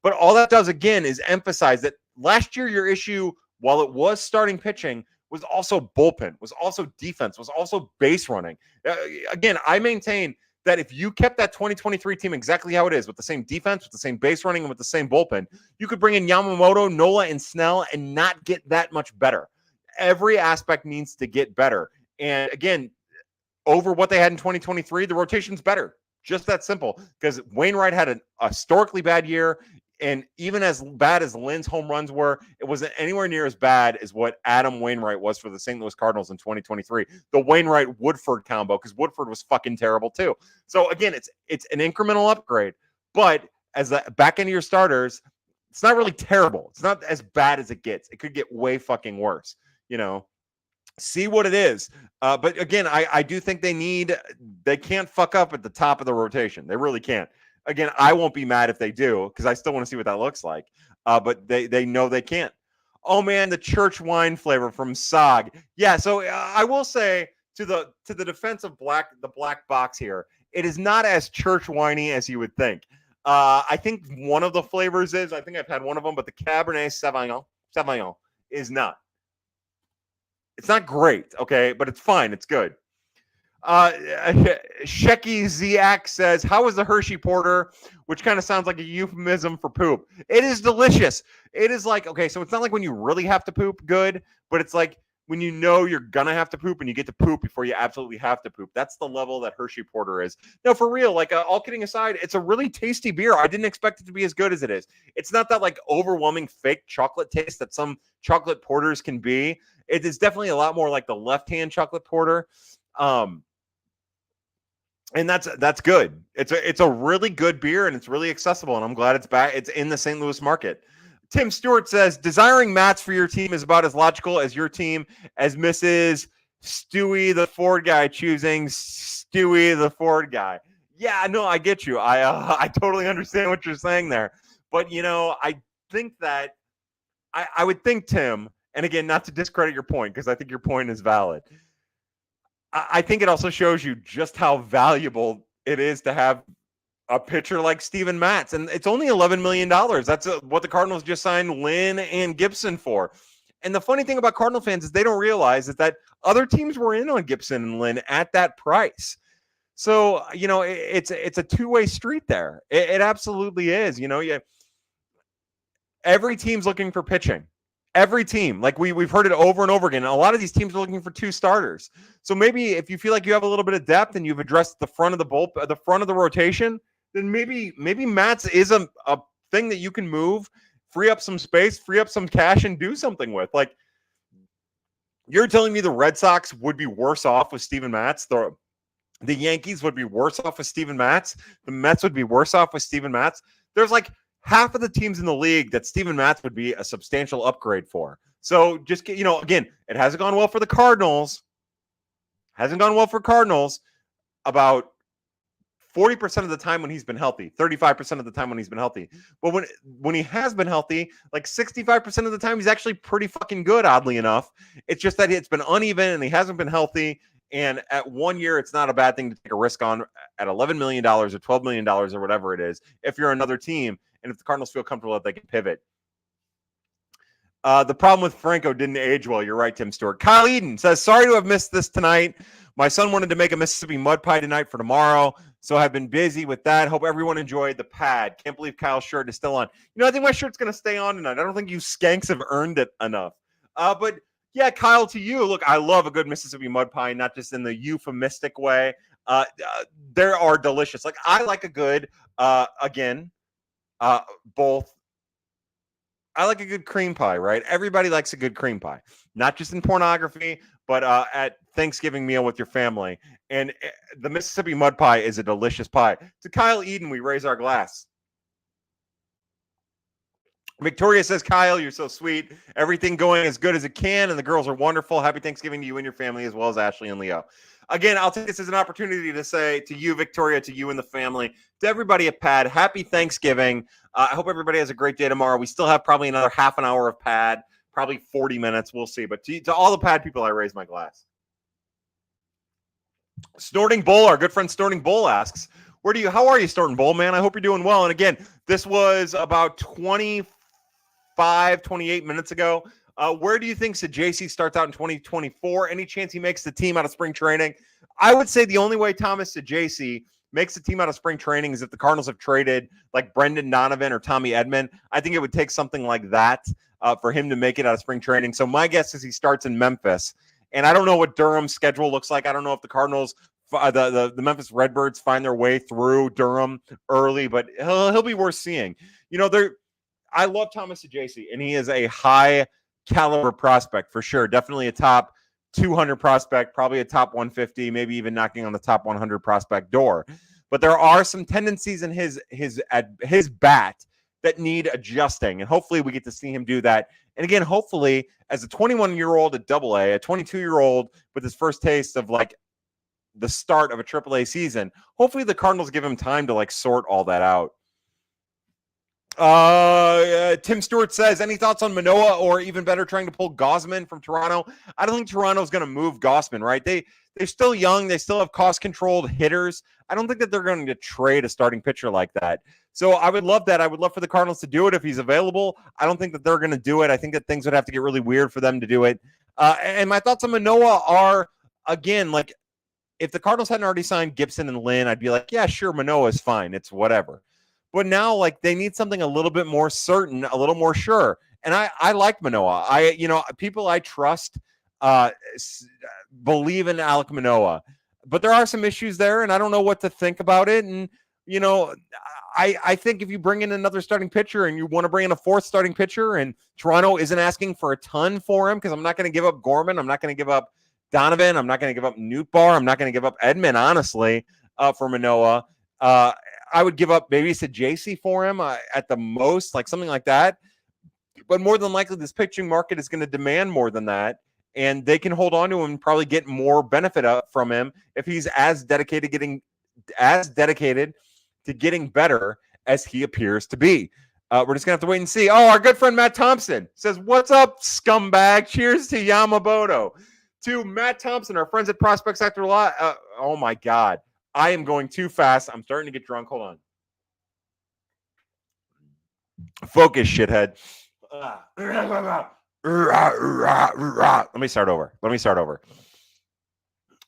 S1: But all that does, again, is emphasize that last year your issue, while it was starting pitching, was also bullpen, was also defense, was also base running. Again, I maintain that if you kept that 2023 team exactly how it is, with the same defense, with the same base running, and with the same bullpen, you could bring in Yamamoto, Nola, and Snell and not get that much better. Every aspect needs to get better. And again, over what they had in 2023, the rotation's better. Just that simple. Because Wainwright had a historically bad year. And even as bad as Lynn's home runs were, it wasn't anywhere near as bad as what Adam Wainwright was for the St. Louis Cardinals in 2023. The Wainwright-Woodford combo, because Woodford was fucking terrible too. So again, it's an incremental upgrade, but as the back end of your starters, it's not really terrible. It's not as bad as it gets. It could get way fucking worse, see what it is. But again, I do think they can't fuck up at the top of the rotation. They really can't. Again, I won't be mad if they do, because I still want to see what that looks like. But they know they can't. Oh man, the church wine flavor from SOG. Yeah, so I will say to the defense of the black box here, it is not as church winey as you would think. I think one of the flavors is, I think I've had one of them, but the Cabernet Sauvignon is not. It's not great, okay, but it's fine. It's good. Shecky Ziak says, how is the Hershey Porter? Which kind of sounds like a euphemism for poop. It is delicious. It is like, okay, so it's not like when you really have to poop good, but it's like when you know you're going to have to poop and you get to poop before you absolutely have to poop. That's the level that Hershey Porter is. No, for real, like all kidding aside, it's a really tasty beer. I didn't expect it to be as good as it is. It's not that like overwhelming fake chocolate taste that some chocolate porters can be. It is definitely a lot more like the left-hand chocolate porter. And that's good. It's a really good beer, and it's really accessible, and I'm glad it's back. It's in the St. Louis market. Tim Stewart says, desiring mats for your team is about as logical as your team as Mrs. Stewie the Ford guy choosing Stewie the Ford guy. Yeah, no, I get you. I totally understand what you're saying there. But, I think that I would think, Tim, and again, not to discredit your point, because I think your point is valid. I think it also shows you just how valuable it is to have a pitcher like Steven Matz. And it's only $11 million. That's what the Cardinals just signed Lynn and Gibson for. And the funny thing about Cardinal fans is they don't realize is that other teams were in on Gibson and Lynn at that price. So, it's a two-way street there. It absolutely is. Every team's looking for pitching. Every team, like we've heard it over and over again. A lot of these teams are looking for two starters. So maybe if you feel like you have a little bit of depth and you've addressed the front of the front of the rotation, then maybe Matz is a thing that you can move, free up some space, free up some cash, and do something with. Like, you're telling me the Red Sox would be worse off with Steven Matz? The Yankees would be worse off with Steven Matz? The Mets would be worse off with Steven Matz? There's like half of the teams in the league that Steven Matz would be a substantial upgrade for. So just, again, it hasn't gone well for the Cardinals. Hasn't gone well for Cardinals about 40% of the time when he's been healthy, 35% of the time when he's been healthy. But when he has been healthy, like 65% of the time, he's actually pretty fucking good, oddly enough. It's just that it's been uneven and he hasn't been healthy. And at 1 year, it's not a bad thing to take a risk on at $11 million or $12 million or whatever it is, if you're another team. And if the Cardinals feel comfortable that they can pivot. The problem with Franco didn't age well. You're right, Tim Stewart. Kyle Eden says, sorry to have missed this tonight. My son wanted to make a Mississippi mud pie tonight for tomorrow, so I've been busy with that. Hope everyone enjoyed the pad. Can't believe Kyle's shirt is still on. I think my shirt's going to stay on tonight. I don't think you skanks have earned it enough. But yeah, Kyle, to you, look, I love a good Mississippi mud pie, not just in the euphemistic way. They are delicious. Like, I like a good, both. I like a good cream pie, right? Everybody likes a good cream pie, not just in pornography, but at Thanksgiving meal with your family. And the Mississippi mud pie is a delicious pie. To Kyle Eden, we raise our glass. Victoria says, Kyle, you're so sweet. Everything going as good as it can, and the girls are wonderful. Happy Thanksgiving to you and your family, as well as Ashley and Leo. Again, I'll take this as an opportunity to say to you, Victoria, to you and the family, to everybody at PAD, happy Thanksgiving. I hope everybody has a great day tomorrow. We still have probably another half an hour of PAD, probably 40 minutes. We'll see. But to all the PAD people, I raise my glass. Snorting Bull, our good friend Snorting Bull asks, how are you, Snorting Bull, man? I hope you're doing well. And again, this was about 28 minutes ago. Where do you think Sajacy starts out in 2024? Any chance he makes the team out of spring training? I would say the only way Thomas Sajacy makes the team out of spring training is if the Cardinals have traded like Brendan Donovan or Tommy Edman. I think it would take something like that for him to make it out of spring training. So my guess is he starts in Memphis. And I don't know what Durham's schedule looks like. I don't know if the Cardinals, the Memphis Redbirds find their way through Durham early, but he'll be worth seeing. I love Thomas Ajacey, and he is a high caliber prospect for sure. Definitely a top 200 prospect, probably a top 150, maybe even knocking on the top 100 prospect door. But there are some tendencies in his bat that need adjusting, and hopefully we get to see him do that. And again, hopefully, as a 21-year-old at AA, a 22-year-old with his first taste of like the start of a AAA season, hopefully the Cardinals give him time to like sort all that out. Tim Stewart says, any thoughts on Manoah, or even better, trying to pull Gausman from Toronto? I don't think Toronto's going to move Gausman, right? They're still young. They still have cost-controlled hitters. I don't think that they're going to trade a starting pitcher like that. So I would love that. I would love for the Cardinals to do it if he's available. I don't think that they're going to do it. I think that things would have to get really weird for them to do it. And my thoughts on Manoah are, again, like, if the Cardinals hadn't already signed Gibson and Lynn, I'd be like, yeah, sure, Manoah is fine. It's whatever. But now, like, they need something a little bit more certain, a little more sure. And I like Manoah. People I trust believe in Alek Manoah. But there are some issues there, and I don't know what to think about it. And, I think if you bring in another starting pitcher and you want to bring in a fourth starting pitcher, and Toronto isn't asking for a ton for him, because I'm not going to give up Gorman. I'm not going to give up Donovan. I'm not going to give up Nootbaar. I'm not going to give up Edman, honestly, for Manoah. I would give up maybe Sajasi for him at the most, like something like that. But more than likely, this pitching market is going to demand more than that, and they can hold on to him and probably get more benefit from him if he's as dedicated to getting better as he appears to be. We're just going to have to wait and see. Oh, our good friend Matt Thompson says, what's up, scumbag? Cheers to Yamamoto. To Matt Thompson, our friends at Prospect Sector Live. Oh, my God. I am going too fast. I'm starting to get drunk. Hold on. Focus, shithead. Let me start over.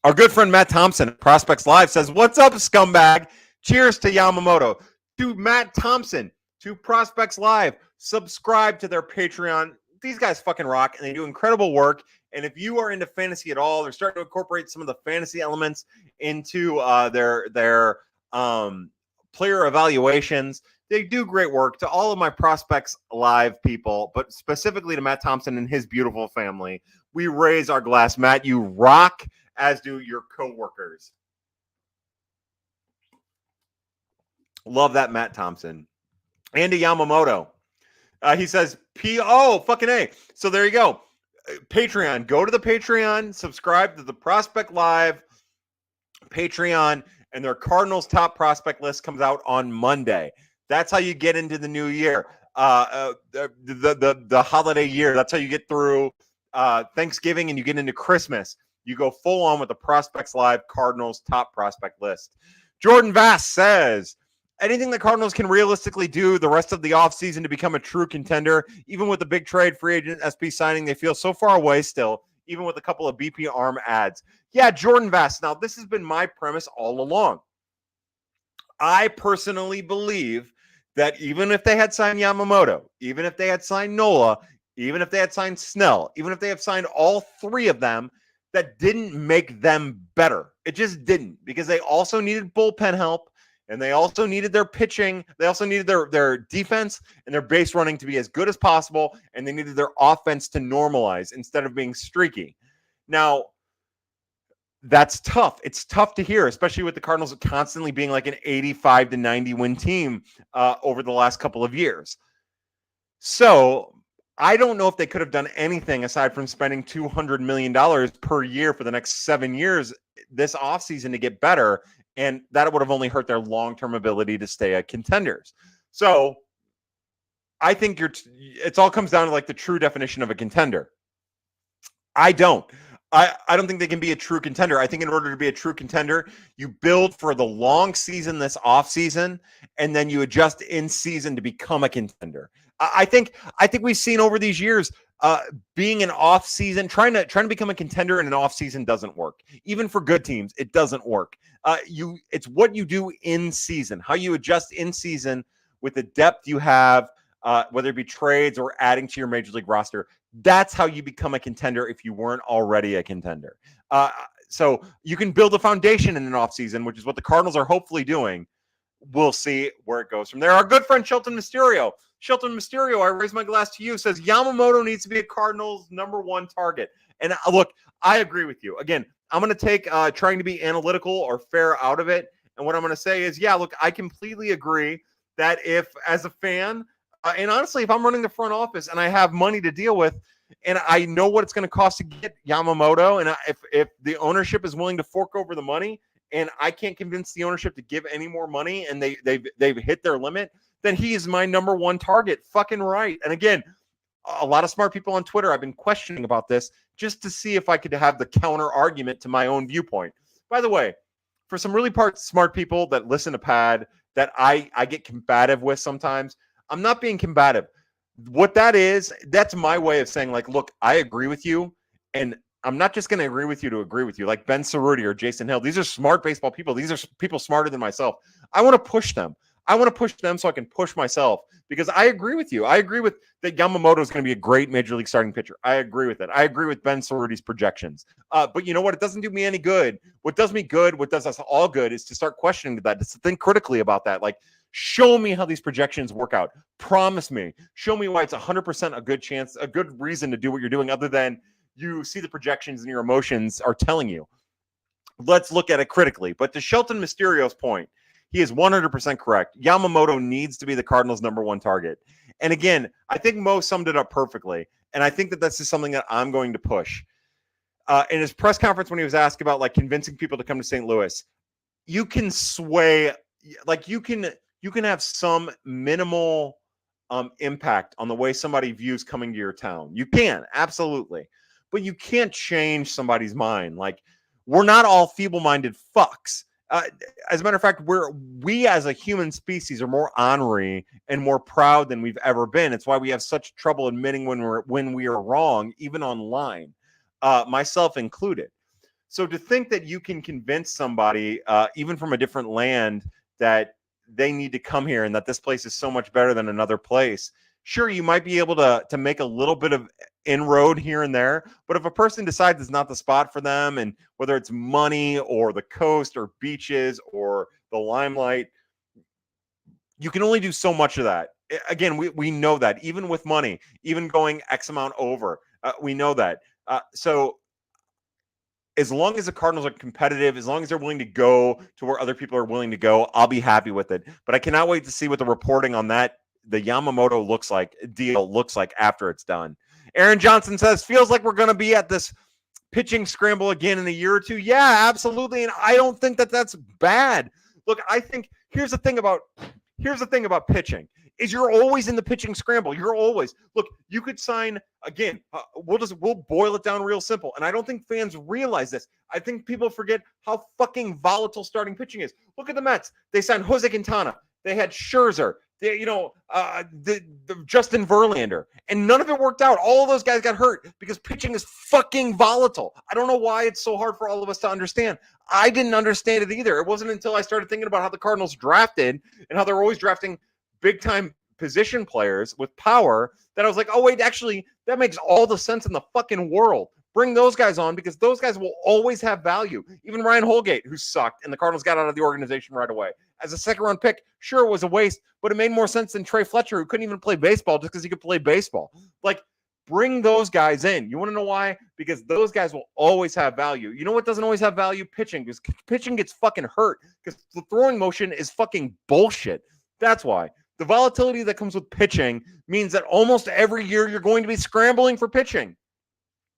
S1: Our good friend Matt Thompson, Prospects Live, says, what's up, scumbag? Cheers to Yamamoto. To Matt Thompson, to Prospects Live, subscribe to their Patreon. These guys fucking rock, and they do incredible work. And if you are into fantasy at all, they're starting to incorporate some of the fantasy elements into their player evaluations. They do great work. To all of my Prospects Live people, but specifically to Matt Thompson and his beautiful family, we raise our glass. Matt, you rock, as do your coworkers. Love that, Matt Thompson. Andy Yamamoto. He says, fucking A. So there you go. Patreon. Go to the Patreon. Subscribe to the Prospect Live Patreon. And their Cardinals top prospect list comes out on Monday. That's how you get into the new year. The holiday year. That's how you get through Thanksgiving and you get into Christmas. You go full on with the Prospects Live Cardinals top prospect list. Jordan Vass says, anything the Cardinals can realistically do the rest of the offseason to become a true contender, even with the big trade free agent SP signing, they feel so far away still, even with a couple of BP arm ads. Yeah, Jordan Vass. Now, this has been my premise all along. I personally believe that even if they had signed Yamamoto, even if they had signed Nola, even if they had signed Snell, even if they have signed all three of them, that didn't make them better. It just didn't, because they also needed bullpen help. And they also needed their pitching. They also needed their defense and their base running to be as good as possible. And they needed their offense to normalize instead of being streaky. Now, that's tough. It's tough to hear, especially with the Cardinals constantly being like an 85 to 90 win team over the last couple of years. So I don't know if they could have done anything aside from spending $200 million per year for the next 7 years this offseason to get better. And that would have only hurt their long-term ability to stay at contenders. So I think it all comes down to like the true definition of a contender. I don't think they can be a true contender. I think in order to be a true contender, you build for the long season this offseason, and then you adjust in season to become a contender. I think we've seen over these years being an off season, trying to become a contender in an off season doesn't work. Even for good teams, it doesn't work. It's what you do in season, how you adjust in season with the depth you have, whether it be trades or adding to your major league roster. That's how you become a contender if you weren't already a contender. So you can build a foundation in an off season, which is what the Cardinals are hopefully doing, we'll see where it goes from there. Our good friend Shelton Mysterio, I raise my glass to you, says Yamamoto needs to be a Cardinals #1 target. And look, I agree with you. Again, I'm going to take trying to be analytical or fair out of it. And what I'm going to say is, yeah, look, I completely agree that if, as a fan, and honestly, if I'm running the front office and I have money to deal with, and I know what it's going to cost to get Yamamoto, and if the ownership is willing to fork over the money, and I can't convince the ownership to give any more money, and they've hit their limit, then he is my #1 target. Fucking right. And again, a lot of smart people on Twitter, I've been questioning about this just to see if I could have the counter argument to my own viewpoint. By the way, for some really smart people that listen to Pad that I get combative with sometimes, I'm not being combative. What that is, that's my way of saying, like, look, I agree with you, and I'm not just going to agree with you to agree with you. Like Ben Cerruti or Jason Hill, these are smart baseball people. These are people smarter than myself. I want to push them. I want to push them so I can push myself, because I agree with you. I agree with that Yamamoto is going to be a great major league starting pitcher. I agree with it. I agree with Ben Cerruti's projections. But you know what? It doesn't do me any good. What does me good, what does us all good, is to start questioning that, to think critically about that. Like, show me how these projections work out. Promise me. Show me why it's 100% a good chance, a good reason to do what you're doing, other than you see the projections and your emotions are telling you. Let's look at it critically. But to Shelton Mysterio's point, he is 100% correct. Yamamoto needs to be the Cardinals' #1 target. And again, I think Mo summed it up perfectly. And I think that this is something that I'm going to push. In his press conference, when he was asked about like convincing people to come to St. Louis, you can sway, like you can have some minimal impact on the way somebody views coming to your town. You can, absolutely. But you can't change somebody's mind. Like, we're not all feeble-minded fucks. As a matter of fact, we as a human species are more ornery and more proud than we've ever been. It's why we have such trouble admitting when we are wrong, even online, myself included. So to think that you can convince somebody, even from a different land, that they need to come here and that this place is so much better than another place. Sure, you might be able to make a little bit of inroad here and there, but if a person decides it's not the spot for them, and whether it's money or the coast or beaches or the limelight, you can only do so much of that. Again, we know that, even with money, even going X amount over, we know that. So as long as the Cardinals are competitive, as long as they're willing to go to where other people are willing to go, I'll be happy with it. But I cannot wait to see what the reporting on that, the Yamamoto deal looks like after it's done. Aaron Johnson says, feels like we're going to be at this pitching scramble again in a year or two. Yeah, absolutely. And I don't think that that's bad. Look, I think here's the thing about pitching is you're always in the pitching scramble. You're always, look, you could sign again. We'll boil it down real simple. And I don't think fans realize this. I think people forget how fucking volatile starting pitching is. Look at the Mets. They signed Jose Quintana. They had Scherzer. The Justin Verlander, and none of it worked out. All of those guys got hurt because pitching is fucking volatile. I don't know why it's so hard for all of us to understand. I didn't understand it either. It wasn't until I started thinking about how the Cardinals drafted and how they're always drafting big-time position players with power that I was like, oh, wait, actually, that makes all the sense in the fucking world. Bring those guys on, because those guys will always have value. Even Ryan Holgate, who sucked, and the Cardinals got out of the organization right away. As a second-round pick, sure, it was a waste, but it made more sense than Trey Fletcher, who couldn't even play baseball just because he could play baseball. Like, bring those guys in. You want to know why? Because those guys will always have value. You know what doesn't always have value? Pitching. Because pitching gets fucking hurt. Because the throwing motion is fucking bullshit. That's why. The volatility that comes with pitching means that almost every year you're going to be scrambling for pitching.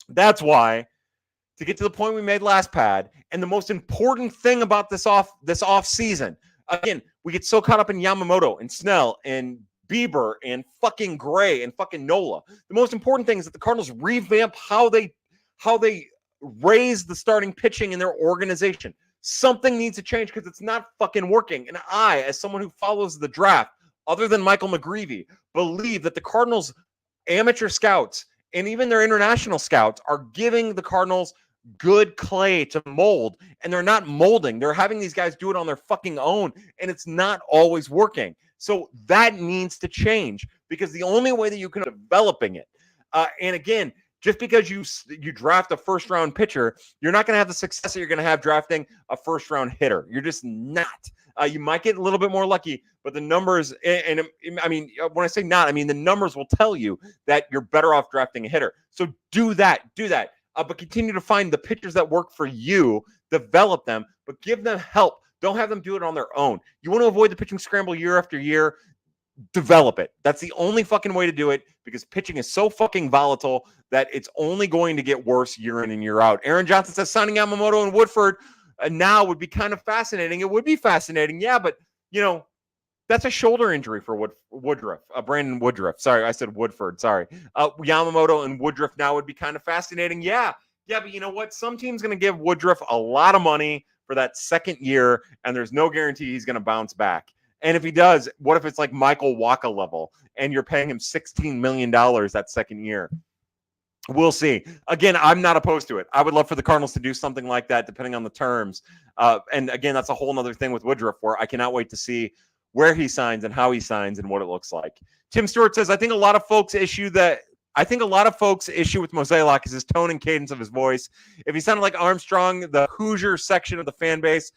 S1: That's why, to get to the point we made last Pad, and the most important thing about this off season, again, we get so caught up in Yamamoto and Snell and Bieber and fucking Gray and fucking Nola. The most important thing is that the Cardinals revamp how they raise the starting pitching in their organization. Something needs to change because it's not fucking working. And I, as someone who follows the draft, other than Michael McGreevy, believe that the Cardinals amateur scouts and even their international scouts are giving the Cardinals good clay to mold, and they're not molding. They're having these guys do it on their fucking own, and it's not always working. So that needs to change, because the only way that you can developing it. And again, just because you draft a first-round pitcher, you're not going to have the success that you're going to have drafting a first-round hitter. You're just not. You might get a little bit more lucky, but the numbers, and I mean, when I say not, I mean the numbers will tell you that you're better off drafting a hitter. So do that. But continue to find the pitchers that work for you, develop them, but give them help. Don't have them do it on their own. You want to avoid the pitching scramble year after year, develop it. That's the only fucking way to do it, because pitching is so fucking volatile that it's only going to get worse year in and year out. Aaron Johnson says signing Yamamoto and Woodford now would be kind of fascinating. It would be fascinating, yeah, but that's a shoulder injury for Woodruff, Brandon Woodruff. Sorry, I said Woodford. Sorry. Yamamoto and Woodruff now would be kind of fascinating. Yeah, but you know what? Some team's going to give Woodruff a lot of money for that second year, and there's no guarantee he's going to bounce back. And if he does, what if it's like Michael Wacha level and you're paying him $16 million that second year? We'll see. Again, I'm not opposed to it. I would love for the Cardinals to do something like that, depending on the terms. And again, that's a whole other thing with Woodruff, where I cannot wait to see where he signs and how he signs and what it looks like. Tim Stewart says, I think a lot of folks issue with Mozeliak is his tone and cadence of his voice. If he sounded like Armstrong, the Hoosier section of the fan base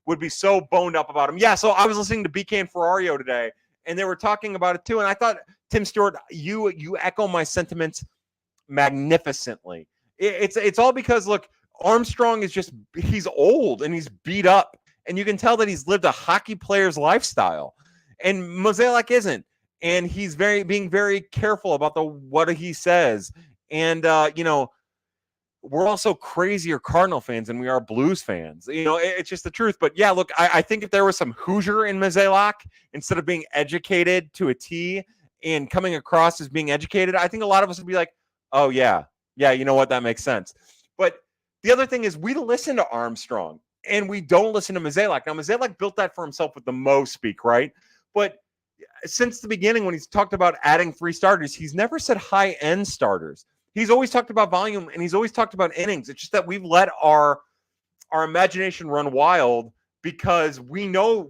S1: would be so boned up about him. Yeah, so I was listening to BK and Ferrario today, and they were talking about it too. And I thought, Tim Stewart, you echo my sentiments magnificently. It's all because, look, Armstrong he's old and he's beat up. And you can tell that he's lived a hockey player's lifestyle. And Mozeliak isn't. And he's being very careful about what he says. And, we're also crazier Cardinal fans than we are Blues fans. It's just the truth. But yeah, look, I think if there was some Hoosier in Mozeliak, instead of being educated to a T and coming across as being educated, I think a lot of us would be like, oh, yeah, you know what? That makes sense. But the other thing is, we listen to Armstrong and we don't listen to Mozeliak. Now, Mozeliak built that for himself with the Mo speak, right? But since the beginning, when he's talked about adding 3 starters, he's never said high-end starters. He's always talked about volume, and he's always talked about innings. It's just that we've let our imagination run wild, because we know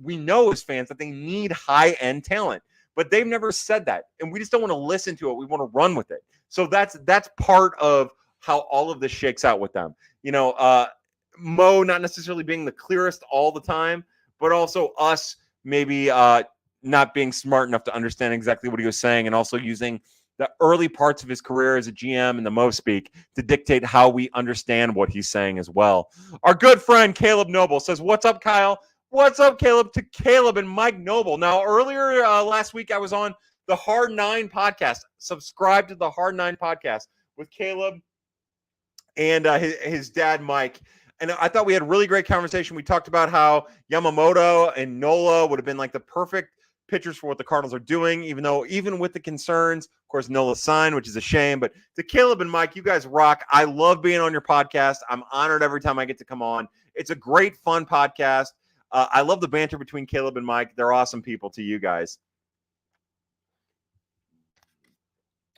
S1: as fans that they need high-end talent. But they've never said that, and we just don't want to listen to it. We want to run with it. So that's part of how all of this shakes out with them. Mo not necessarily being the clearest all the time, but also us maybe not being smart enough to understand exactly what he was saying, and also using the early parts of his career as a GM and the Mo speak to dictate how we understand what he's saying as well. Our good friend Caleb Noble says, what's up, Kyle? What's up, Caleb? To Caleb and Mike Noble. Now, earlier last week, I was on the Hard 9 podcast. Subscribe to the Hard 9 podcast with Caleb and his dad, Mike. And I thought we had a really great conversation. We talked about how Yamamoto and Nola would have been like the perfect pitchers for what the Cardinals are doing, even with the concerns. Of course, Nola signed, which is a shame. But to Caleb and Mike, you guys rock. I love being on your podcast. I'm honored every time I get to come on. It's a great, fun podcast. I love the banter between Caleb and Mike. They're awesome people to you guys.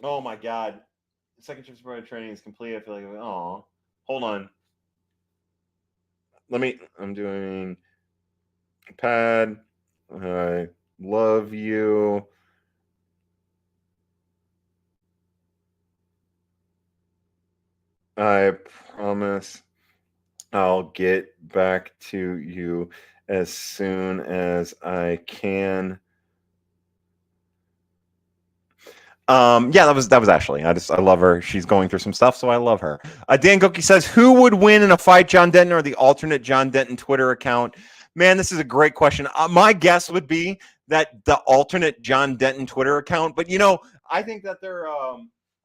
S1: Oh, my God. The second shift supervisor training is complete. I feel like, oh, hold on. I'm doing pad. I love you. I promise I'll get back to you as soon as I can. Yeah, that was Ashley. I love her. She's going through some stuff, so I love her. Dan Goki says, who would win in a fight, John Denton or the alternate John Denton Twitter account? Man, this is a great question. My guess would be that the alternate John Denton Twitter account, but I think that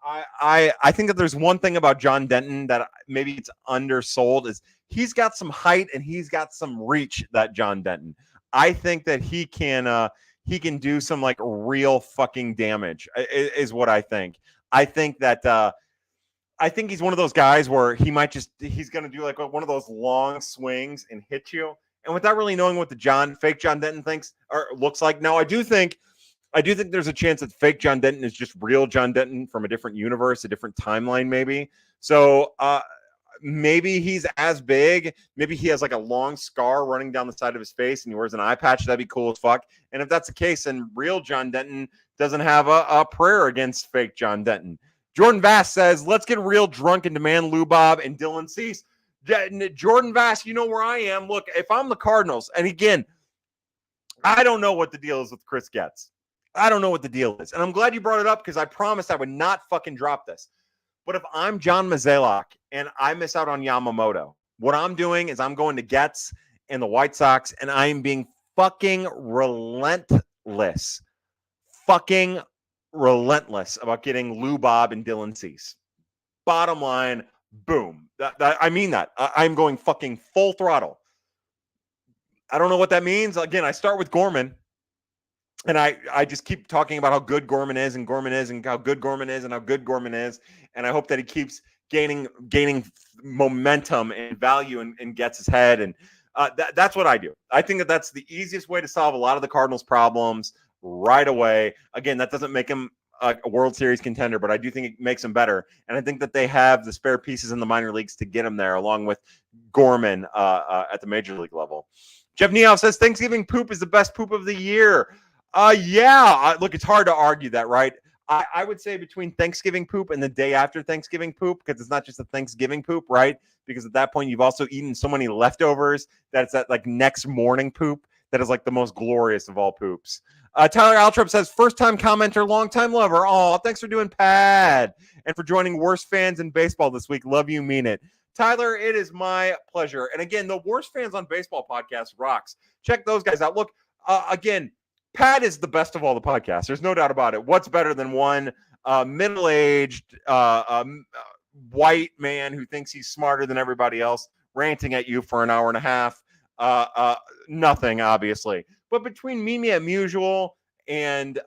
S1: I think that there's one thing about John Denton that maybe it's undersold, is he's got some height and he's got some reach, that John Denton. I think that he can do some like real fucking damage, is what I think. I think that I think he's one of those guys where he's going to do like one of those long swings and hit you. And without really knowing what the fake John Denton thinks or looks like. Now, I do think there's a chance that fake John Denton is just real John Denton from a different universe, a different timeline, maybe. So maybe he's as big. Maybe he has like a long scar running down the side of his face and he wears an eye patch. That'd be cool as fuck. And if that's the case, then real John Denton doesn't have a prayer against fake John Denton. Jordan Vass says, let's get real drunk and demand Lou Bob and Dylan Cease. Jordan Vass, you know where I am. Look, if I'm the Cardinals, and again, I don't know what the deal is with Chris Getz. I don't know what the deal is. And I'm glad you brought it up because I promised I would not fucking drop this. But if I'm John Mozeliak and I miss out on Yamamoto, what I'm doing is I'm going to Getz and the White Sox, and I am being fucking relentless. Fucking relentless about getting Lou Bob and Dylan Cease. Bottom line, boom. I mean that. I'm going fucking full throttle. I don't know what that means. Again, I start with Gorman, and I just keep talking about how good Gorman is and Gorman is and how good Gorman is and how good Gorman is. And I hope that he keeps gaining momentum and value and gets his head. And that's what I do. I think that that's the easiest way to solve a lot of the Cardinals' problems right away. Again, that doesn't make him a World Series contender, but I do think it makes him better. And I think that they have the spare pieces in the minor leagues to get him there, along with Gorman at the major league level. Jeff Neoff says Thanksgiving poop is the best poop of the year. Look, it's hard to argue that, right? I would say between Thanksgiving poop and the day after Thanksgiving poop, because it's not just a Thanksgiving poop, right? Because at that point, you've also eaten so many leftovers that it's that like next morning poop that is like the most glorious of all poops. Tyler Altrop says, first-time commenter, long-time lover. Oh, thanks for doing Pad and for joining Worst Fans in Baseball this week. Love you, mean it. Tyler, it is my pleasure. And again, the Worst Fans on Baseball podcast rocks. Check those guys out. Look, again, Pat is the best of all the podcasts. There's no doubt about it. What's better than one middle-aged white man who thinks he's smarter than everybody else ranting at you for an hour and a half? Nothing, obviously. But between Mimi at Mutual and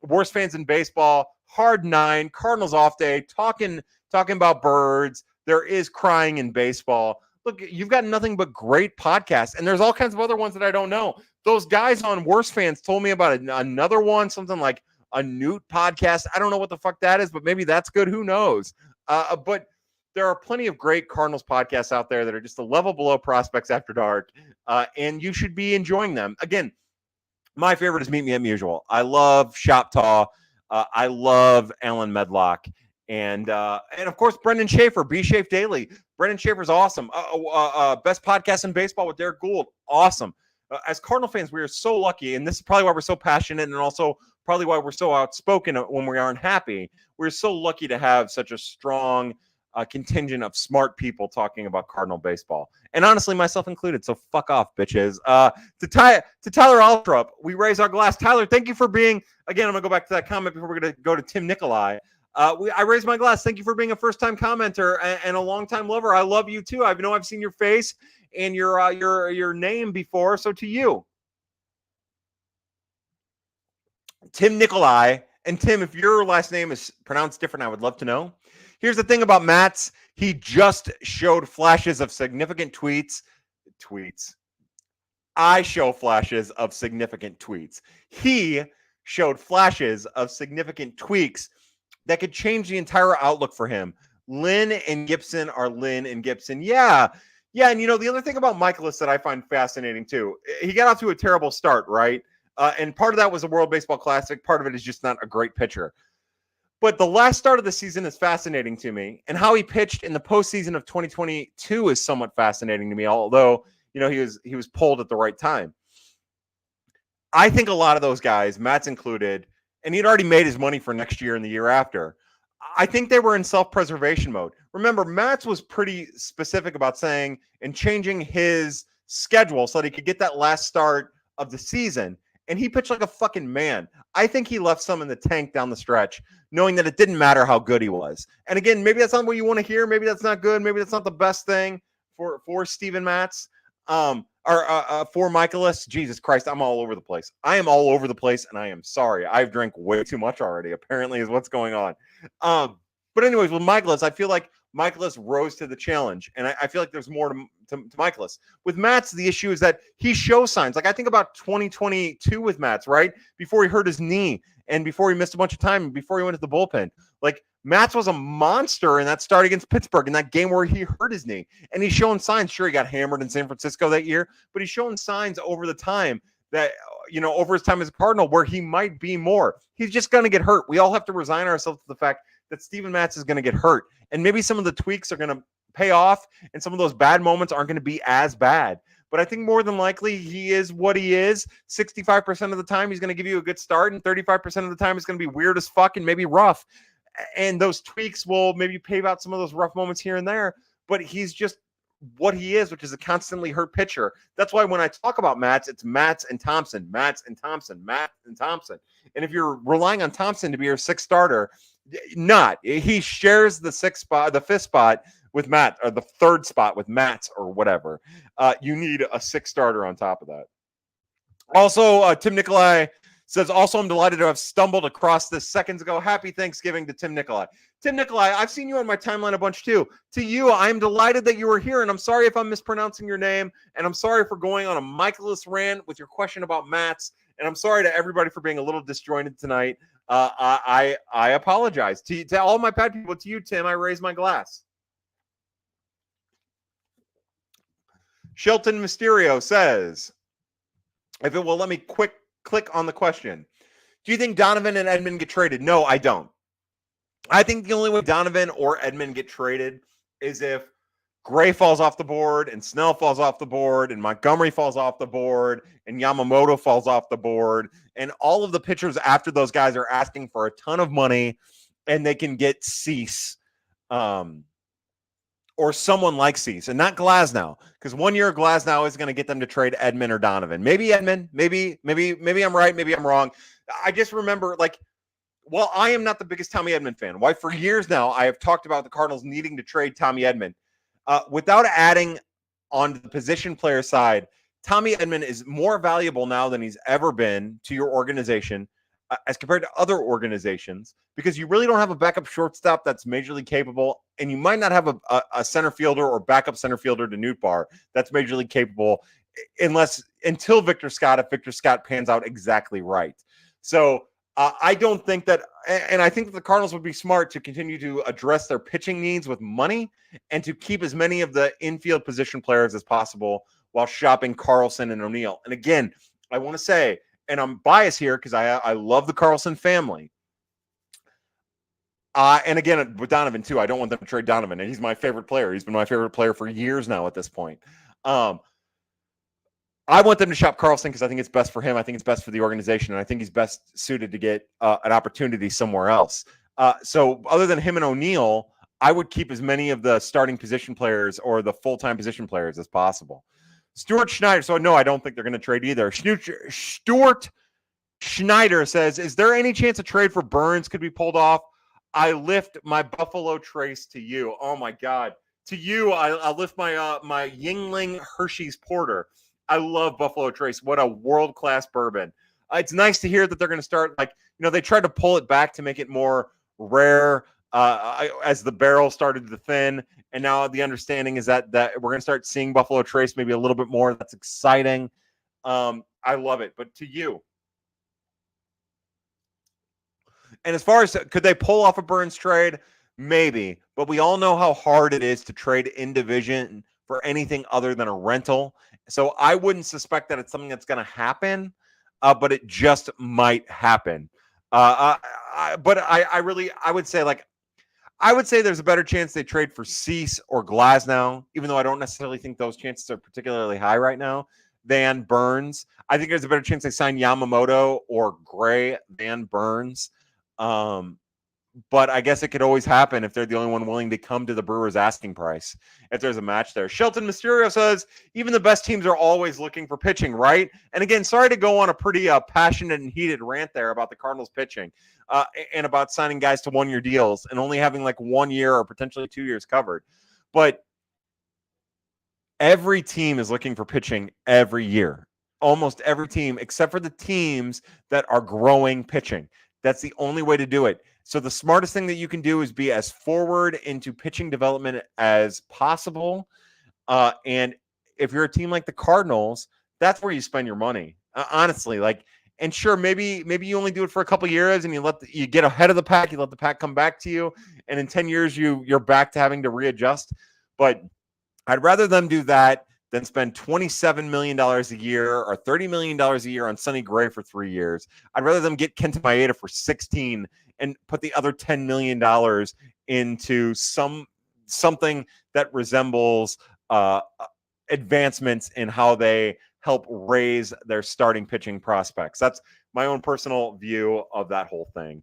S1: Worst Fans in Baseball, Hard Nine, Cardinals Off Day, talking about birds, there is crying in baseball. Look, you've got nothing but great podcasts, and there's all kinds of other ones that I don't know. Those guys on Worst Fans told me about another one, something like a Newt podcast. I don't know what the fuck that is, but maybe that's good. Who knows? But there are plenty of great Cardinals podcasts out there that are just a level below Prospects After Dark, and you should be enjoying them. Again, my favorite is Meet Me at Mutual. I love Shop Taw. I love Alan Medlock. And of course, Brendan Schaefer, B-Shape Daily. Brendan Schaefer's awesome. Best podcast in baseball with Derek Gould. Awesome. As Cardinal fans, we are so lucky, and this is probably why we're so passionate and also probably why we're so outspoken when we aren't happy. We're so lucky to have such a strong contingent of smart people talking about Cardinal baseball. And honestly, myself included, so fuck off, bitches. To Tyler Altrop, we raise our glass. Tyler, thank you for being, again, I'm going to go back to that comment before we're going to go to Tim Nikolai. I raise my glass. Thank you for being a first-time commenter and a long-time lover. I love you too. I know I've seen your face and your name before. So to you, Tim Nikolai. And Tim, if your last name is pronounced different, I would love to know. Here's the thing about Matt's. He just showed flashes of significant tweets. I show flashes of significant tweets. He showed flashes of significant tweaks that could change the entire outlook for him. Lynn and Gibson are Lynn and Gibson. Yeah. And you know, the other thing about Michaelis that I find fascinating too, he got off to a terrible start, right? And part of that was the World Baseball Classic. Part of it is just not a great pitcher. But the last start of the season is fascinating to me. And how he pitched in the postseason of 2022 is somewhat fascinating to me, although, you know, he was pulled at the right time. I think a lot of those guys, Matt's included, and he'd already made his money for next year and the year after, I think they were in self-preservation mode. Remember, Matz was pretty specific about saying and changing his schedule so that he could get that last start of the season. And he pitched like a fucking man. I think he left some in the tank down the stretch, knowing that it didn't matter how good he was. And again, maybe that's not what you want to hear. Maybe that's not good. Maybe that's not the best thing for Steven Matz. For Michaelis. Jesus Christ, I'm all over the place. I am all over the place, and I am sorry. I've drank way too much already, apparently, is what's going on. But anyways, with Michaelis, I feel like Michaelis rose to the challenge, and I feel like there's more to Michaelis. With Matz, the issue is that he shows signs. Like, I think about 2022 with Matz, right? Before he hurt his knee, and before he missed a bunch of time, and before he went to the bullpen. Like, Matz was a monster in that start against Pittsburgh, in that game where he hurt his knee. And he's showing signs. Sure, he got hammered in San Francisco that year, but he's showing signs over the time that, you know, over his time as a Cardinal, where he might be more. He's just going to get hurt. We all have to resign ourselves to the fact that Steven Matz is going to get hurt. And maybe some of the tweaks are going to pay off, and some of those bad moments aren't going to be as bad. but I think more than likely he is what he is. 65% of the time, he's going to give you a good start, and 35% of the time, it's going to be weird as fuck and maybe rough. And those tweaks will maybe pave out some of those rough moments here and there, but he's just what he is, which is a constantly hurt pitcher. That's why when I talk about Matz, it's Matz and Thompson, Matz and Thompson, Matz and Thompson. And if you're relying on Thompson to be your sixth starter, he shares the fifth spot with Matt, or the third spot with Matz or whatever. You need a sixth starter on top of that. Also, Tim Nikolai says, also, I'm delighted to have stumbled across this seconds ago. Happy Thanksgiving to Tim Nikolai. Tim Nikolai, I've seen you on my timeline a bunch too. To you, I'm delighted that you were here, and I'm sorry if I'm mispronouncing your name, and I'm sorry for going on a Michaelis rant with your question about Matz, and I'm sorry to everybody for being a little disjointed tonight. I apologize. To all my bad people, to you, Tim, I raise my glass. Shelton Mysterio says, if it will let me click on the question, do you think Donovan and Edman get traded? No, I don't. I think the only way Donovan or Edman get traded is if Gray falls off the board and Snell falls off the board and Montgomery falls off the board and Yamamoto falls off the board, and all of the pitchers after those guys are asking for a ton of money and they can get Cease or someone like Cease, and not Glasnow, because 1 year Glasnow is going to get them to trade Edman or Donovan. Maybe Edman, maybe I'm right, maybe I'm wrong. I just remember, well, I am not the biggest Tommy Edman fan. Why, for years now, I have talked about the Cardinals needing to trade Tommy Edman. Without adding on the position player side, Tommy Edman is more valuable now than he's ever been to your organization as compared to other organizations, because you really don't have a backup shortstop that's majorly capable, and you might not have a center fielder or backup center fielder to Nootbaar that's majorly capable until Victor Scott, if Victor Scott pans out exactly right. So I don't think that, and I think that the Cardinals would be smart to continue to address their pitching needs with money and to keep as many of the infield position players as possible while shopping Carlson and O'Neill. And again, I want to say, and I'm biased here because I love the Carlson family. And again, with Donovan too, I don't want them to trade Donovan, and he's my favorite player. He's been my favorite player for years now at this point. I want them to shop Carlson because I think it's best for him. I think it's best for the organization, and I think he's best suited to get an opportunity somewhere else. So other than him and O'Neill, I would keep as many of the starting position players or the full-time position players as possible. Stuart Schneider. So no, I don't think they're going to trade either. Stuart Schneider says, is there any chance a trade for Burns could be pulled off? I lift my Buffalo Trace to you. Oh my God. To you, I lift my my Yingling Hershey's Porter. I love Buffalo Trace. What a world-class bourbon. It's nice to hear that they're going to start, they tried to pull it back to make it more rare as the barrel started to thin. And now the understanding is that we're going to start seeing Buffalo Trace maybe a little bit more. That's exciting. I love it. But to you, and as far as could they pull off a Burns trade? Maybe. But we all know how hard it is to trade in division for anything other than a rental. So I wouldn't suspect that it's something that's going to happen, but it just might happen. But I would say there's a better chance they trade for Cease or Glasnow, even though I don't necessarily think those chances are particularly high right now, than Burns. I think there's a better chance they sign Yamamoto or Gray than Burns. But I guess it could always happen if they're the only one willing to come to the Brewers' asking price, if there's a match there. Shelton Mysterio says, even the best teams are always looking for pitching, right? And again, sorry to go on a pretty passionate and heated rant there about the Cardinals pitching and about signing guys to one-year deals and only having 1 year or potentially 2 years covered. But every team is looking for pitching every year. Almost every team, except for the teams that are growing pitching. That's the only way to do it. So the smartest thing that you can do is be as forward into pitching development as possible. And if you're a team like the Cardinals, that's where you spend your money. Honestly, and sure, maybe you only do it for a couple of years and you get ahead of the pack, you let the pack come back to you, and in 10 years you're back to having to readjust. But I'd rather them do that than spend $27 million a year or $30 million a year on Sonny Gray for 3 years. I'd rather them get Kenta Maeda for 16 and put the other $10 million into something that resembles advancements in how they help raise their starting pitching prospects. That's my own personal view of that whole thing.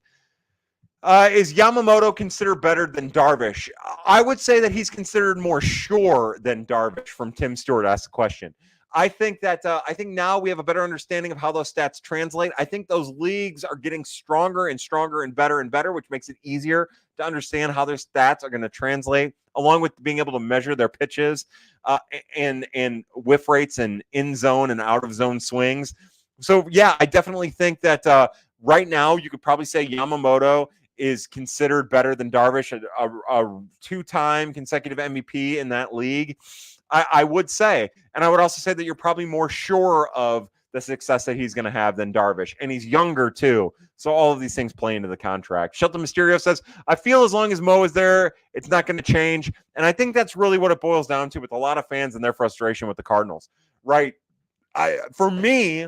S1: Is Yamamoto considered better than Darvish? I would say that he's considered more sure than Darvish. From Tim Stewart asked the question. I think now we have a better understanding of how those stats translate. I think those leagues are getting stronger and stronger and better, which makes it easier to understand how their stats are going to translate, along with being able to measure their pitches and whiff rates and in zone and out of zone swings. So yeah, I definitely think that right now you could probably say Yamamoto is considered better than Darvish, a two-time consecutive MVP in that league. I would say, and I would also say that you're probably more sure of the success that he's going to have than Darvish, and he's younger too. So all of these things play into the contract. Shelton Mysterio says, I feel as long as Mo is there, it's not going to change. And I think that's really what it boils down to with a lot of fans and their frustration with the Cardinals, right? For me,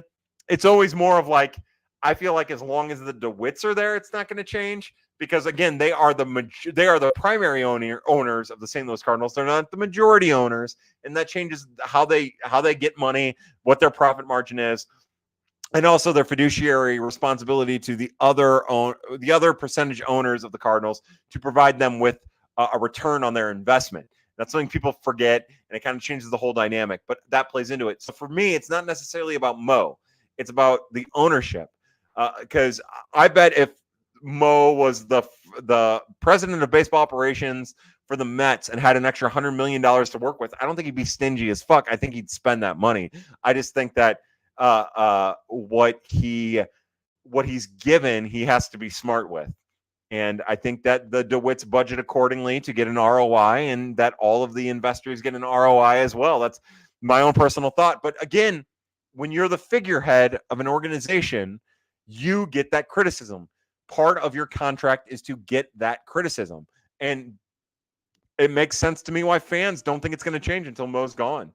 S1: it's always more of like, I feel like as long as the DeWitts are there, it's not going to change because again, they are the primary owners of the St. Louis Cardinals. They're not the majority owners, and that changes how they get money, what their profit margin is, and also their fiduciary responsibility to the other percentage owners of the Cardinals to provide them with a return on their investment. That's something people forget, and it kind of changes the whole dynamic, but that plays into it. So for me, it's not necessarily about Mo. It's about the ownership. Because I bet if Mo was the president of baseball operations for the Mets and had an extra $100 million to work with, I don't think he'd be stingy as fuck. I think he'd spend that money. I just think that what he's given, he has to be smart with. And I think that the DeWitts budget accordingly to get an ROI, and that all of the investors get an ROI as well. That's my own personal thought. But again, when you're the figurehead of an organization, you get that criticism. Part of your contract is to get that criticism. And it makes sense to me why fans don't think it's going to change until Mo's gone.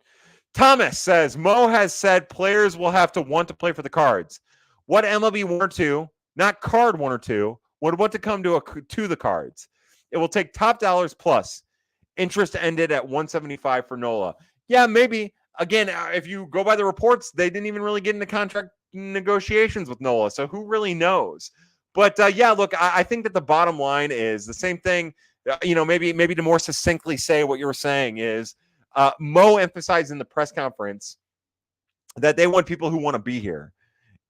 S1: Thomas says, Mo has said players will have to want to play for the Cards. What MLB 1 or 2, not card 1 or 2, would want to come to the Cards? It will take top dollars plus. Interest ended at 175 for Nola. Yeah, maybe. Again, if you go by the reports, they didn't even really get into contract negotiations with Nola, so who really knows? But yeah, look, I think that the bottom line is the same thing. Maybe to more succinctly say what you were saying is Mo emphasized in the press conference that they want people who want to be here,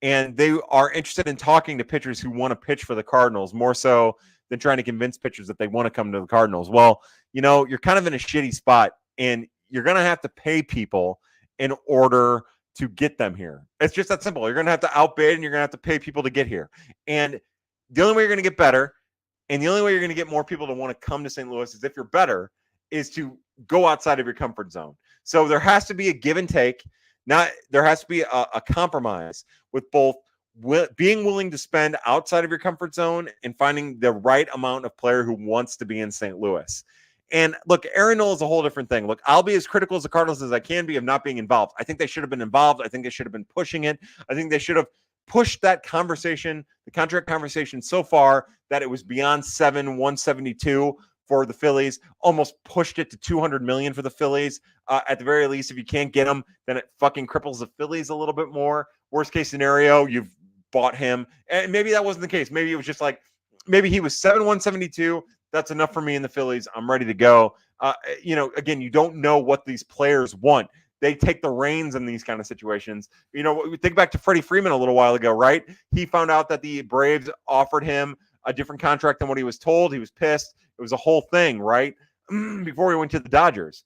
S1: and they are interested in talking to pitchers who want to pitch for the Cardinals more so than trying to convince pitchers that they want to come to the Cardinals. Well, you're kind of in a shitty spot, and you're going to have to pay people in order to get them here. It's just that simple. You're going to have to outbid, and you're going to have to pay people to get here. And the only way you're going to get better, and the only way you're going to get more people to want to come to St. Louis is if you're better, is to go outside of your comfort zone. So there has to be a give and take. There has to be a compromise with both being willing to spend outside of your comfort zone and finding the right amount of player who wants to be in St. Louis. And look, Aaron Nola is a whole different thing. Look, I'll be as critical as the Cardinals as I can be of not being involved. I think they should have been involved. I think they should have been pushing it. I think they should have pushed that conversation, the contract conversation, so far that it was beyond 172 for the Phillies, almost pushed it to $200 million for the Phillies. At the very least, if you can't get him, then it fucking cripples the Phillies a little bit more. Worst case scenario, you've bought him. And maybe that wasn't the case. Maybe it was just like, maybe he was 172. That's enough for me in the Phillies. I'm ready to go. Again, you don't know what these players want. They take the reins in these kind of situations. Think back to Freddie Freeman a little while ago, right? He found out that the Braves offered him a different contract than what he was told. He was pissed. It was a whole thing, right? Before he went to the Dodgers.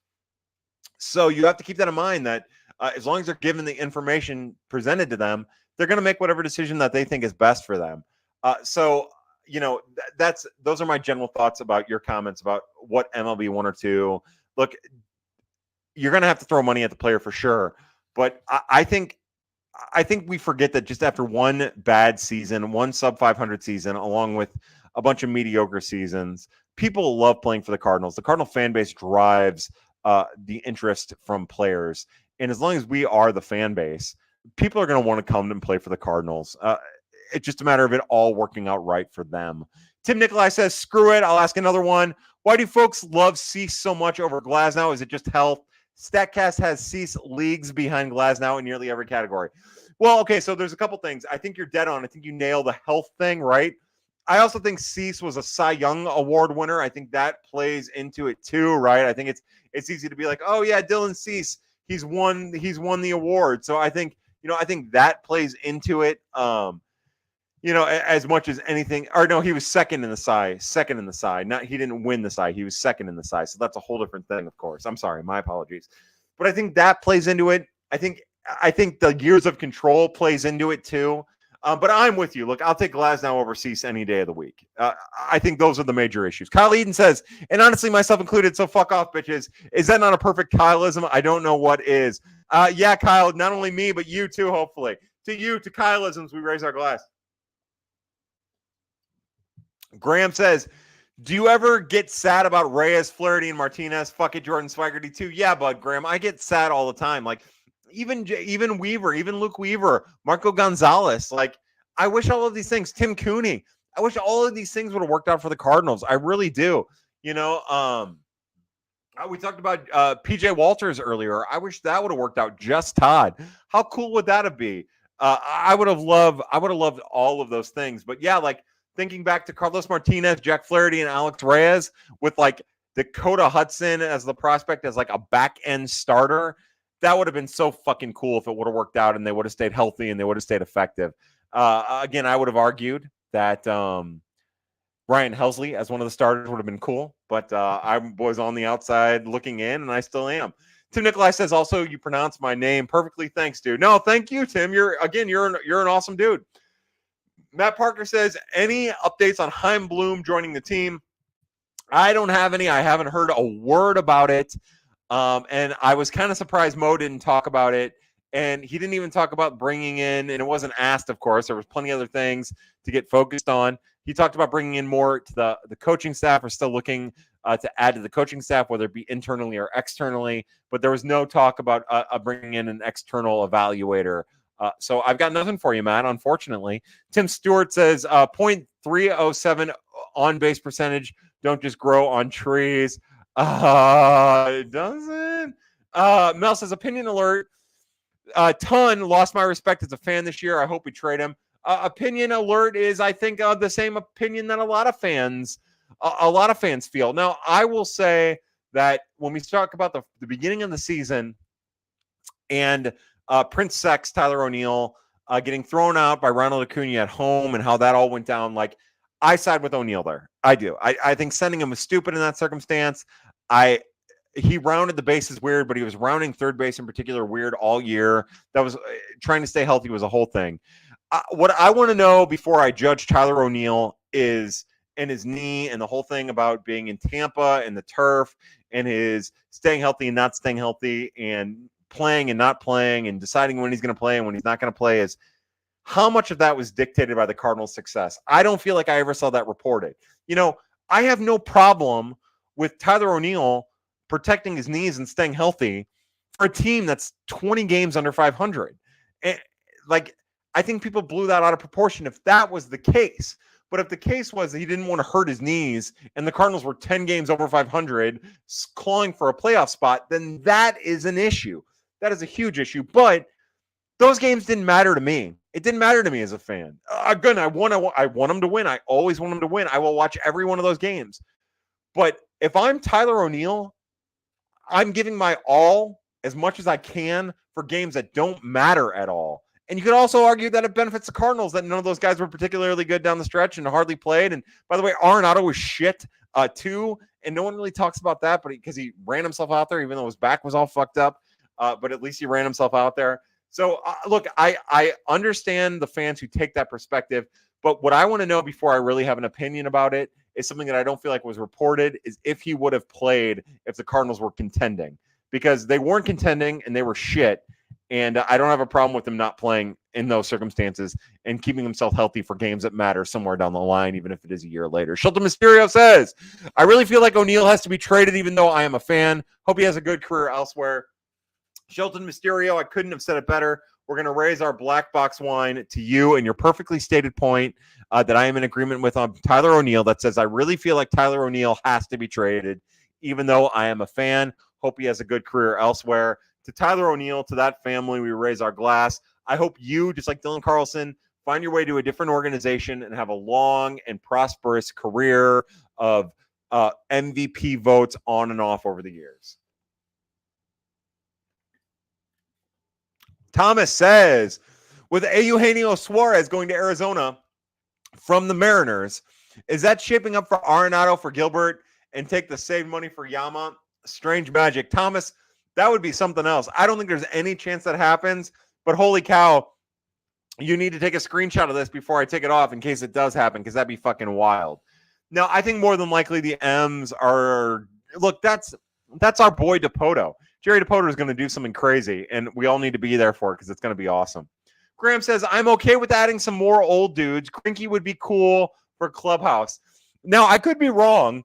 S1: So you have to keep that in mind that as long as they're given the information presented to them, they're going to make whatever decision that they think is best for them. Those are my general thoughts about your comments about what MLB 1 or 2. Look, you're going to have to throw money at the player for sure. But I think we forget that just after one bad season, one sub 500 season, along with a bunch of mediocre seasons, people love playing for the Cardinals. The Cardinal fan base drives the interest from players. And as long as we are the fan base, people are going to want to come and play for the Cardinals. It's just a matter of it all working out right for them. Tim Nikolai says, screw it. I'll ask another one. Why do folks love Cease so much over Glasnow? Is it just health? StatCast has Cease leagues behind Glasnow in nearly every category. Well, okay, so there's a couple things. I think you're dead on. I think you nailed the health thing, right? I also think Cease was a Cy Young Award winner. I think that plays into it too, right? I think it's easy to be like, oh yeah, Dylan Cease, he's won the award. So I think that plays into it. As much as anything, or no, he was second in the Cy. Not he didn't win the Cy. He was second in the Cy. So that's a whole different thing, of course. I'm sorry, my apologies. But I think that plays into it. I think the years of control plays into it too. But I'm with you. Look, I'll take Glasnow over Cease any day of the week. I think those are the major issues. Kyle Eden says, and honestly, myself included, so fuck off, bitches. Is that not a perfect Kyleism? I don't know what is. Yeah, Kyle, not only me, but you too, hopefully. To you, to Kyleisms, we raise our glass. Graham says, do you ever get sad about Reyes, Flaherty, and Martinez? Fuck it, Jordan Swaggerty too. Yeah, bud, Graham, I get sad all the time. Like, even Weaver, even Luke Weaver, Marco Gonzalez. Like, I wish all of these things, Tim Cooney, I wish all of these things would have worked out for the Cardinals. I really do. We talked about PJ Walters earlier. I wish that would have worked out. Just Todd. How cool would that have been? I would have loved all of those things. But yeah, like, thinking back to Carlos Martinez, Jack Flaherty, and Alex Reyes with like Dakota Hudson as the prospect as like a back end starter, that would have been so fucking cool if it would have worked out and they would have stayed healthy and they would have stayed effective. Again, I would have argued that Ryan Helsley as one of the starters would have been cool, but I was on the outside looking in, and I still am. Tim Nikolai says also, you pronounce my name perfectly. Thanks, dude. No, thank you, Tim. You're an awesome dude. Matt Parker says, any updates on Chaim Bloom joining the team? I don't have any. I haven't heard a word about it. And I was kind of surprised Mo didn't talk about it. And he didn't even talk about bringing in, and it wasn't asked, of course. There was plenty of other things to get focused on. He talked about bringing in more to the coaching staff. We're still looking to add to the coaching staff, whether it be internally or externally. But there was no talk about bringing in an external evaluator. So I've got nothing for you, Matt, unfortunately. Tim Stewart says, .307 on-base percentage. Don't just grow on trees. It doesn't. Mel says, opinion alert. Ton lost my respect as a fan this year. I hope we trade him. Opinion alert is, I think, the same opinion that a lot of fans feel. Now, I will say that when we talk about the beginning of the season and Prince Sex, Tyler O'Neill getting thrown out by Ronald Acuna at home and how that all went down, like, I side with O'Neill there. I do. I think sending him was stupid in that circumstance. He rounded the bases weird, but he was rounding third base in particular weird all year. That was trying to stay healthy was a whole thing. What I want to know before I judge Tyler O'Neill is, and his knee and the whole thing about being in Tampa and the turf and his staying healthy and not staying healthy and playing and not playing and deciding when he's going to play and when he's not going to play, is how much of that was dictated by the Cardinals' success. I don't feel like I ever saw that reported. I have no problem with Tyler O'Neill protecting his knees and staying healthy for a team that's 20 games under 500. And, I think people blew that out of proportion if that was the case. But if the case was that he didn't want to hurt his knees and the Cardinals were 10 games over 500 clawing for a playoff spot, then that is an issue. That is a huge issue. But those games didn't matter to me. It didn't matter to me as a fan. Again, I want them to win. I always want them to win. I will watch every one of those games. But if I'm Tyler O'Neill, I'm giving my all as much as I can for games that don't matter at all. And you could also argue that it benefits the Cardinals that none of those guys were particularly good down the stretch and hardly played. And by the way, Arenado was shit too. And no one really talks about that, but because he ran himself out there, even though his back was all fucked up. But at least he ran himself out there. So look, I understand the fans who take that perspective. But what I want to know before I really have an opinion about it is something that I don't feel like was reported, is if he would have played if the Cardinals were contending. Because they weren't contending and they were shit. And I don't have a problem with him not playing in those circumstances and keeping himself healthy for games that matter somewhere down the line, even if it is a year later. Shelton Mysterio says, I really feel like O'Neill has to be traded, even though I am a fan. Hope he has a good career elsewhere. Shelton Mysterio, I couldn't have said it better. We're going to raise our black box wine to you and your perfectly stated point that I am in agreement with on Tyler O'Neill that says, I really feel like Tyler O'Neill has to be traded, even though I am a fan. Hope he has a good career elsewhere. To Tyler O'Neill, to that family, we raise our glass. I hope you, just like Dylan Carlson, find your way to a different organization and have a long and prosperous career of MVP votes on and off over the years. Thomas says, with Eugenio Suarez going to Arizona from the Mariners, is that shaping up for Arenado for Gilbert and take the saved money for Yama? Strange magic. Thomas, that would be something else. I don't think there's any chance that happens, but holy cow, you need to take a screenshot of this before I take it off in case it does happen, because that'd be fucking wild. Now, I think more than likely the M's are, look, that's our boy Dipoto. Jerry Dipoto is going to do something crazy, and we all need to be there for it because it's going to be awesome. Graham says, I'm okay with adding some more old dudes. Greinke would be cool for Clubhouse. Now, I could be wrong,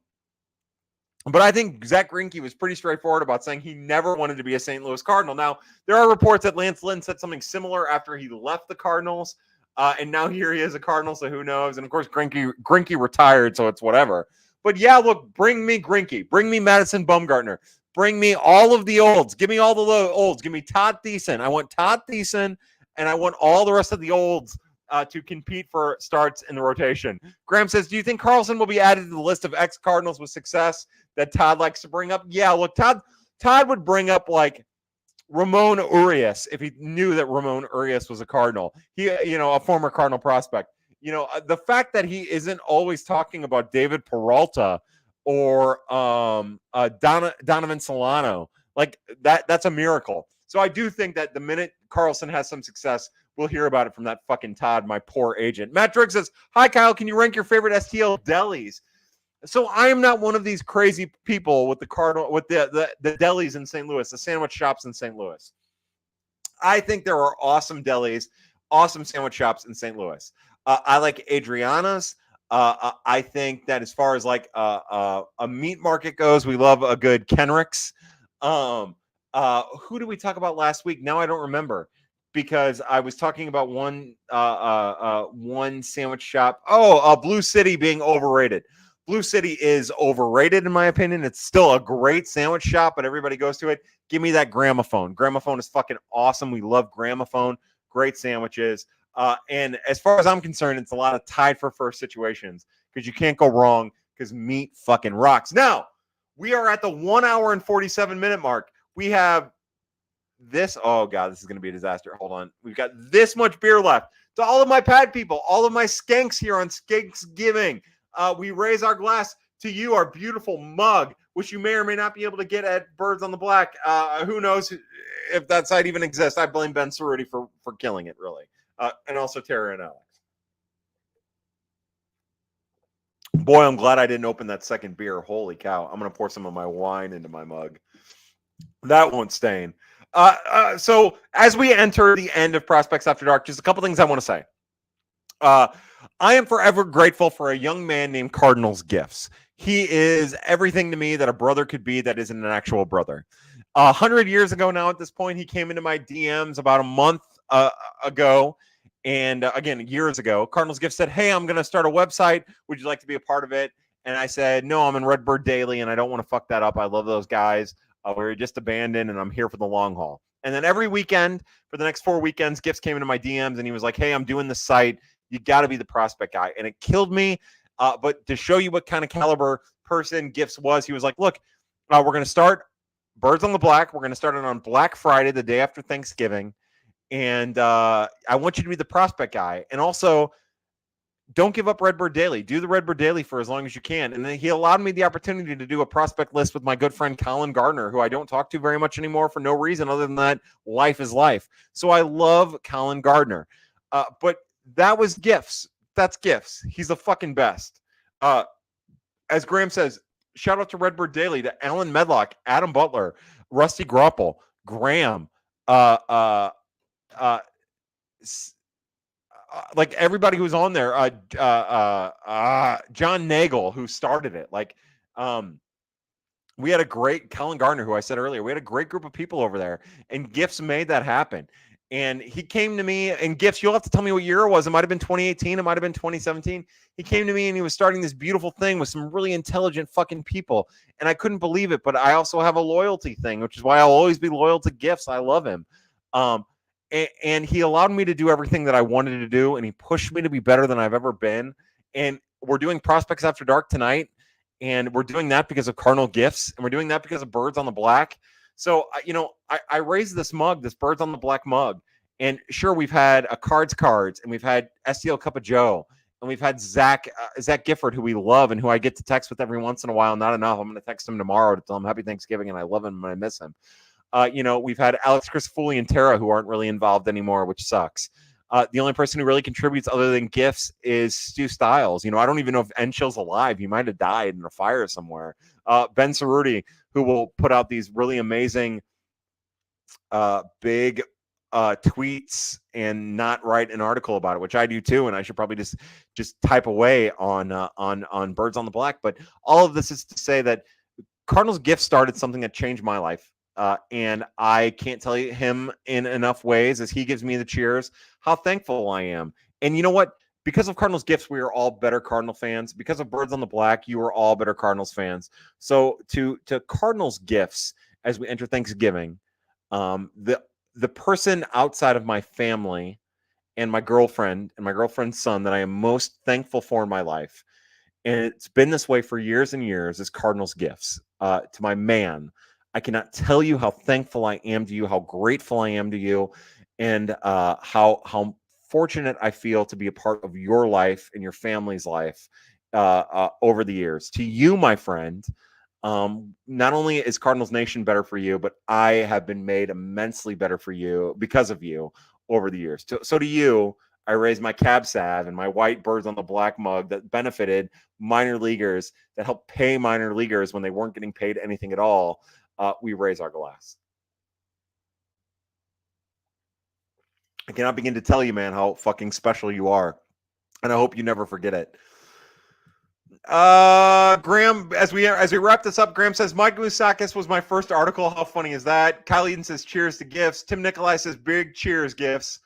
S1: but I think Zach Greinke was pretty straightforward about saying he never wanted to be a St. Louis Cardinal. Now, there are reports that Lance Lynn said something similar after he left the Cardinals, and now here he is a Cardinal, so who knows? And, of course, Greinke retired, so it's whatever. But, yeah, look, bring me Greinke. Bring me Madison Bumgarner. Bring me all of the olds. Give me all the olds. Give me Todd Thiessen. I want Todd Thiessen, and I want all the rest of the olds to compete for starts in the rotation. Graham says, do you think Carlson will be added to the list of ex-Cardinals with success that Todd likes to bring up? Yeah, look, Todd would bring up, like, Ramon Urias if he knew that Ramon Urias was a Cardinal. He, a former Cardinal prospect. The fact that he isn't always talking about David Peralta or Donovan Solano, like that's a miracle. So I do think that the minute Carlson has some success, we'll hear about it from that fucking Todd, my poor agent. Matt Driggs says, hi, Kyle, can you rank your favorite STL delis? So I am not one of these crazy people with the Cardinal, with the delis in St. Louis, the sandwich shops in St. Louis. I think there are awesome delis, awesome sandwich shops in St. Louis. I like Adriana's. I think that as far as like a meat market goes, we love a good Kenrick's. Who did we talk about last week? Now I don't remember because I was talking about one sandwich shop. Blue City being overrated. Blue City is overrated in my opinion. It's still a great sandwich shop, but everybody goes to it. Give me that Gramophone. Gramophone is fucking awesome. We love Gramophone. Great sandwiches. And as far as I'm concerned, it's a lot of tied for first situations because you can't go wrong because meat fucking rocks. Now, we are at the 1 hour and 47-minute mark. We have this. Oh, God, this is going to be a disaster. Hold on. We've got this much beer left. To all of my pad people, all of my skanks here on Skanksgiving, we raise our glass to you, our beautiful mug, which you may or may not be able to get at Birds on the Black. Who knows if that site even exists. I blame Ben Cerruti for killing it, really. And also Tara and Alex. Boy, I'm glad I didn't open that second beer. Holy cow. I'm going to pour some of my wine into my mug. That won't stain. So as we enter the end of Prospects After Dark, just a couple things I want to say. I am forever grateful for a young man named Cardinals Gifts. He is everything to me that a brother could be that isn't an actual brother. 100 years ago now at this point, he came into my DMs about a month ago. And again, years ago, Cardinals Gift said, hey, I'm going to start a website. Would you like to be a part of it? And I said, no, I'm in Redbird Daily, and I don't want to fuck that up. I love those guys. We're just abandoned, and I'm here for the long haul. And then every weekend, for the next 4 weekends, Gifts came into my DMs, and he was like, hey, I'm doing the site. You got to be the prospect guy. And it killed me. But to show you what kind of caliber person Gifts was, he was like, look, we're going to start Birds on the Black. We're going to start it on Black Friday, the day after Thanksgiving. And I want you to be the prospect guy. And also, don't give up Redbird Daily. Do the Redbird Daily for as long as you can. And then he allowed me the opportunity to do a prospect list with my good friend Colin Gardner, who I don't talk to very much anymore for no reason other than that life is life. So I love Colin Gardner. But that was Gifts. That's Gifts. He's the fucking best. As Graham says, shout out to Redbird Daily, to Alan Medlock, Adam Butler, Rusty Groppel, Graham, like everybody who's on there, John Nagel, who started it. Like, we had a great Colin Gardner, who I said earlier, we had a great group of people over there, and Gifts made that happen. And he came to me in gifts. You'll have to tell me what year it was. It might have been 2018. It might have been 2017. He came to me and he was starting this beautiful thing with some really intelligent fucking people. And I couldn't believe it. But I also have a loyalty thing, which is why I'll always be loyal to gifts. I love him. And he allowed me to do everything that I wanted to do. And he pushed me to be better than I've ever been. And we're doing Prospects After Dark tonight. And we're doing that because of Cardinal Gifts. And we're doing that because of Birds on the Black. So, I raised this mug, this Birds on the Black mug. And sure, we've had a cards, and we've had STL Cup of Joe, and we've had Zach Gifford, who we love and who I get to text with every once in a while. Not enough. I'm going to text him tomorrow to tell him Happy Thanksgiving and I love him and I miss him. We've had Alex Crisafulli and Tara, who aren't really involved anymore, which sucks. The only person who really contributes other than gifts is Stu Stiles. I don't even know if Enchill's alive. He might have died in a fire somewhere. Ben Cerruti, who will put out these really amazing big tweets and not write an article about it, which I do too, and I should probably just type away on Birds on the Black. But all of this is to say that Cardinals Gift started something that changed my life. And I can't tell him in enough ways as he gives me the cheers how thankful I am. And you know what? Because of Cardinals Gifts, we are all better Cardinal fans. Because of Birds on the Black, you are all better Cardinals fans. So to Cardinals Gifts, as we enter Thanksgiving, the person outside of my family and my girlfriend and my girlfriend's son that I am most thankful for in my life, and it's been this way for years and years, is Cardinals Gifts. To my man, I cannot tell you how thankful I am to you, how grateful I am to you, and how fortunate I feel to be a part of your life and your family's life over the years. To you, my friend, not only is Cardinals Nation better for you, but I have been made immensely better for you because of you over the years. So to you, I raised my cab salve and my white Birds on the Black mug that benefited minor leaguers, that helped pay minor leaguers when they weren't getting paid anything at all. We raise our glass. I cannot begin to tell you, man, how fucking special you are. And I hope you never forget it. Graham, as we wrap this up, Graham says Mike Mousakis was my first article. How funny is that? Kyle Eden says cheers to Gifts. Tim Nikolai says big cheers, Gifts.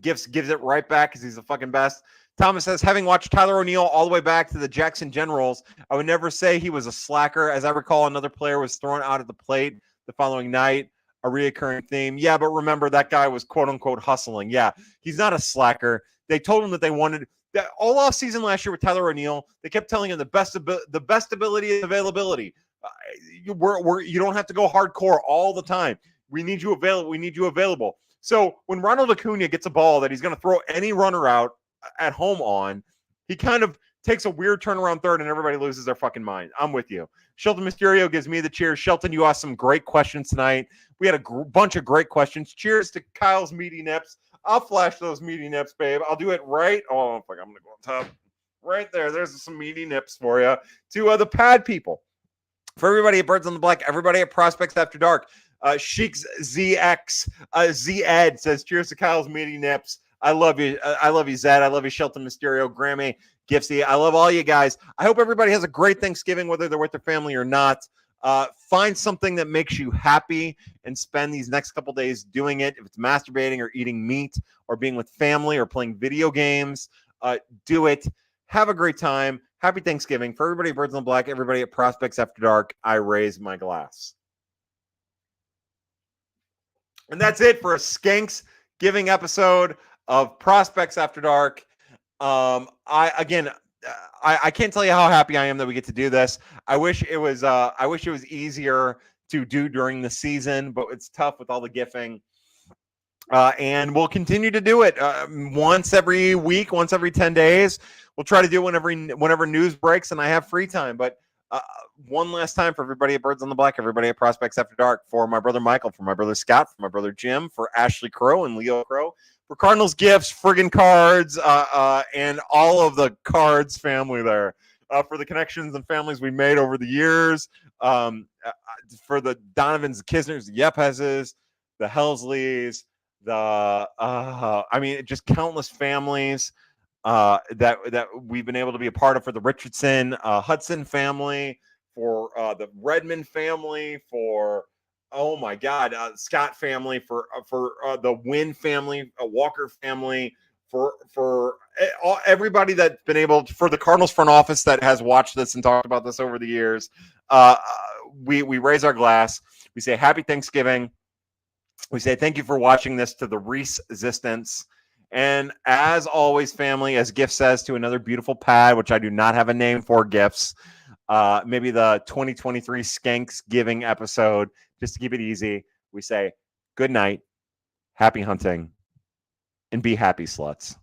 S1: Gifts gives it right back because he's the fucking best. Thomas says, having watched Tyler O'Neill all the way back to the Jackson Generals, I would never say he was a slacker. As I recall, another player was thrown out at the plate the following night, a reoccurring theme. Yeah, but remember, that guy was quote-unquote hustling. Yeah, he's not a slacker. They told him that they wanted that all off season last year with Tyler O'Neill. They kept telling him the best ability and availability. You don't have to go hardcore all the time. We need you available. We need you available. So when Ronald Acuna gets a ball that he's going to throw any runner out at home on, he kind of takes a weird turnaround third and everybody loses their fucking mind. I'm with you. Shelton Mysterio gives me the cheers. Shelton, you asked some great questions tonight. We had a bunch of great questions. Cheers to Kyle's meaty nips. I'll flash those meaty nips, babe. I'll do it right. Oh, fuck, I'm going to go on top. Right there. There's some meaty nips for you. To the pad people. For everybody at Birds on the Black, everybody at Prospects After Dark, Sheik's ZX, Z-Ed says, cheers to Kyle's meaty nips. I love you. I love you, Zed. I love you, Shelton Mysterio, Grammy, Giftsy. I love all you guys. I hope everybody has a great Thanksgiving, whether they're with their family or not. Find something that makes you happy and spend these next couple days doing it. If it's masturbating or eating meat or being with family or playing video games, do it. Have a great time. Happy Thanksgiving. For everybody at Birds on the Black, everybody at Prospects After Dark, I raise my glass. And that's it for a Skanks giving episode of Prospects After Dark. I can't tell you how happy I am that we get to do this. I wish it was easier to do during the season, but it's tough with all the gifting. And we'll continue to do it once every week, once every 10 days. We'll try to do it whenever news breaks and I have free time. But one last time for everybody at Birds on the Black, everybody at Prospects After Dark, for my brother Michael, for my brother Scott, for my brother Jim, for Ashley Crow and Leo Crow, for Cardinals Gifts, friggin' cards, and all of the Cards family there, for the connections and families we made over the years, for the Donovans, the Kisners, the Yepezes, the Helsleys, just countless families that we've been able to be a part of, for the Richardson Hudson family, for the Redmond family, for oh my God, Scott family, for the Wynn family, Walker family, for everybody that's been able to, for the Cardinals front office that has watched this and talked about this over the years. We raise our glass. We say happy Thanksgiving. We say thank you for watching this to the resistance. And as always, family, as Gift says, to another beautiful pad, which I do not have a name for, Gifts. Maybe the 2023 Skanks Giving episode, just to keep it easy. We say good night, happy hunting, and be happy, sluts.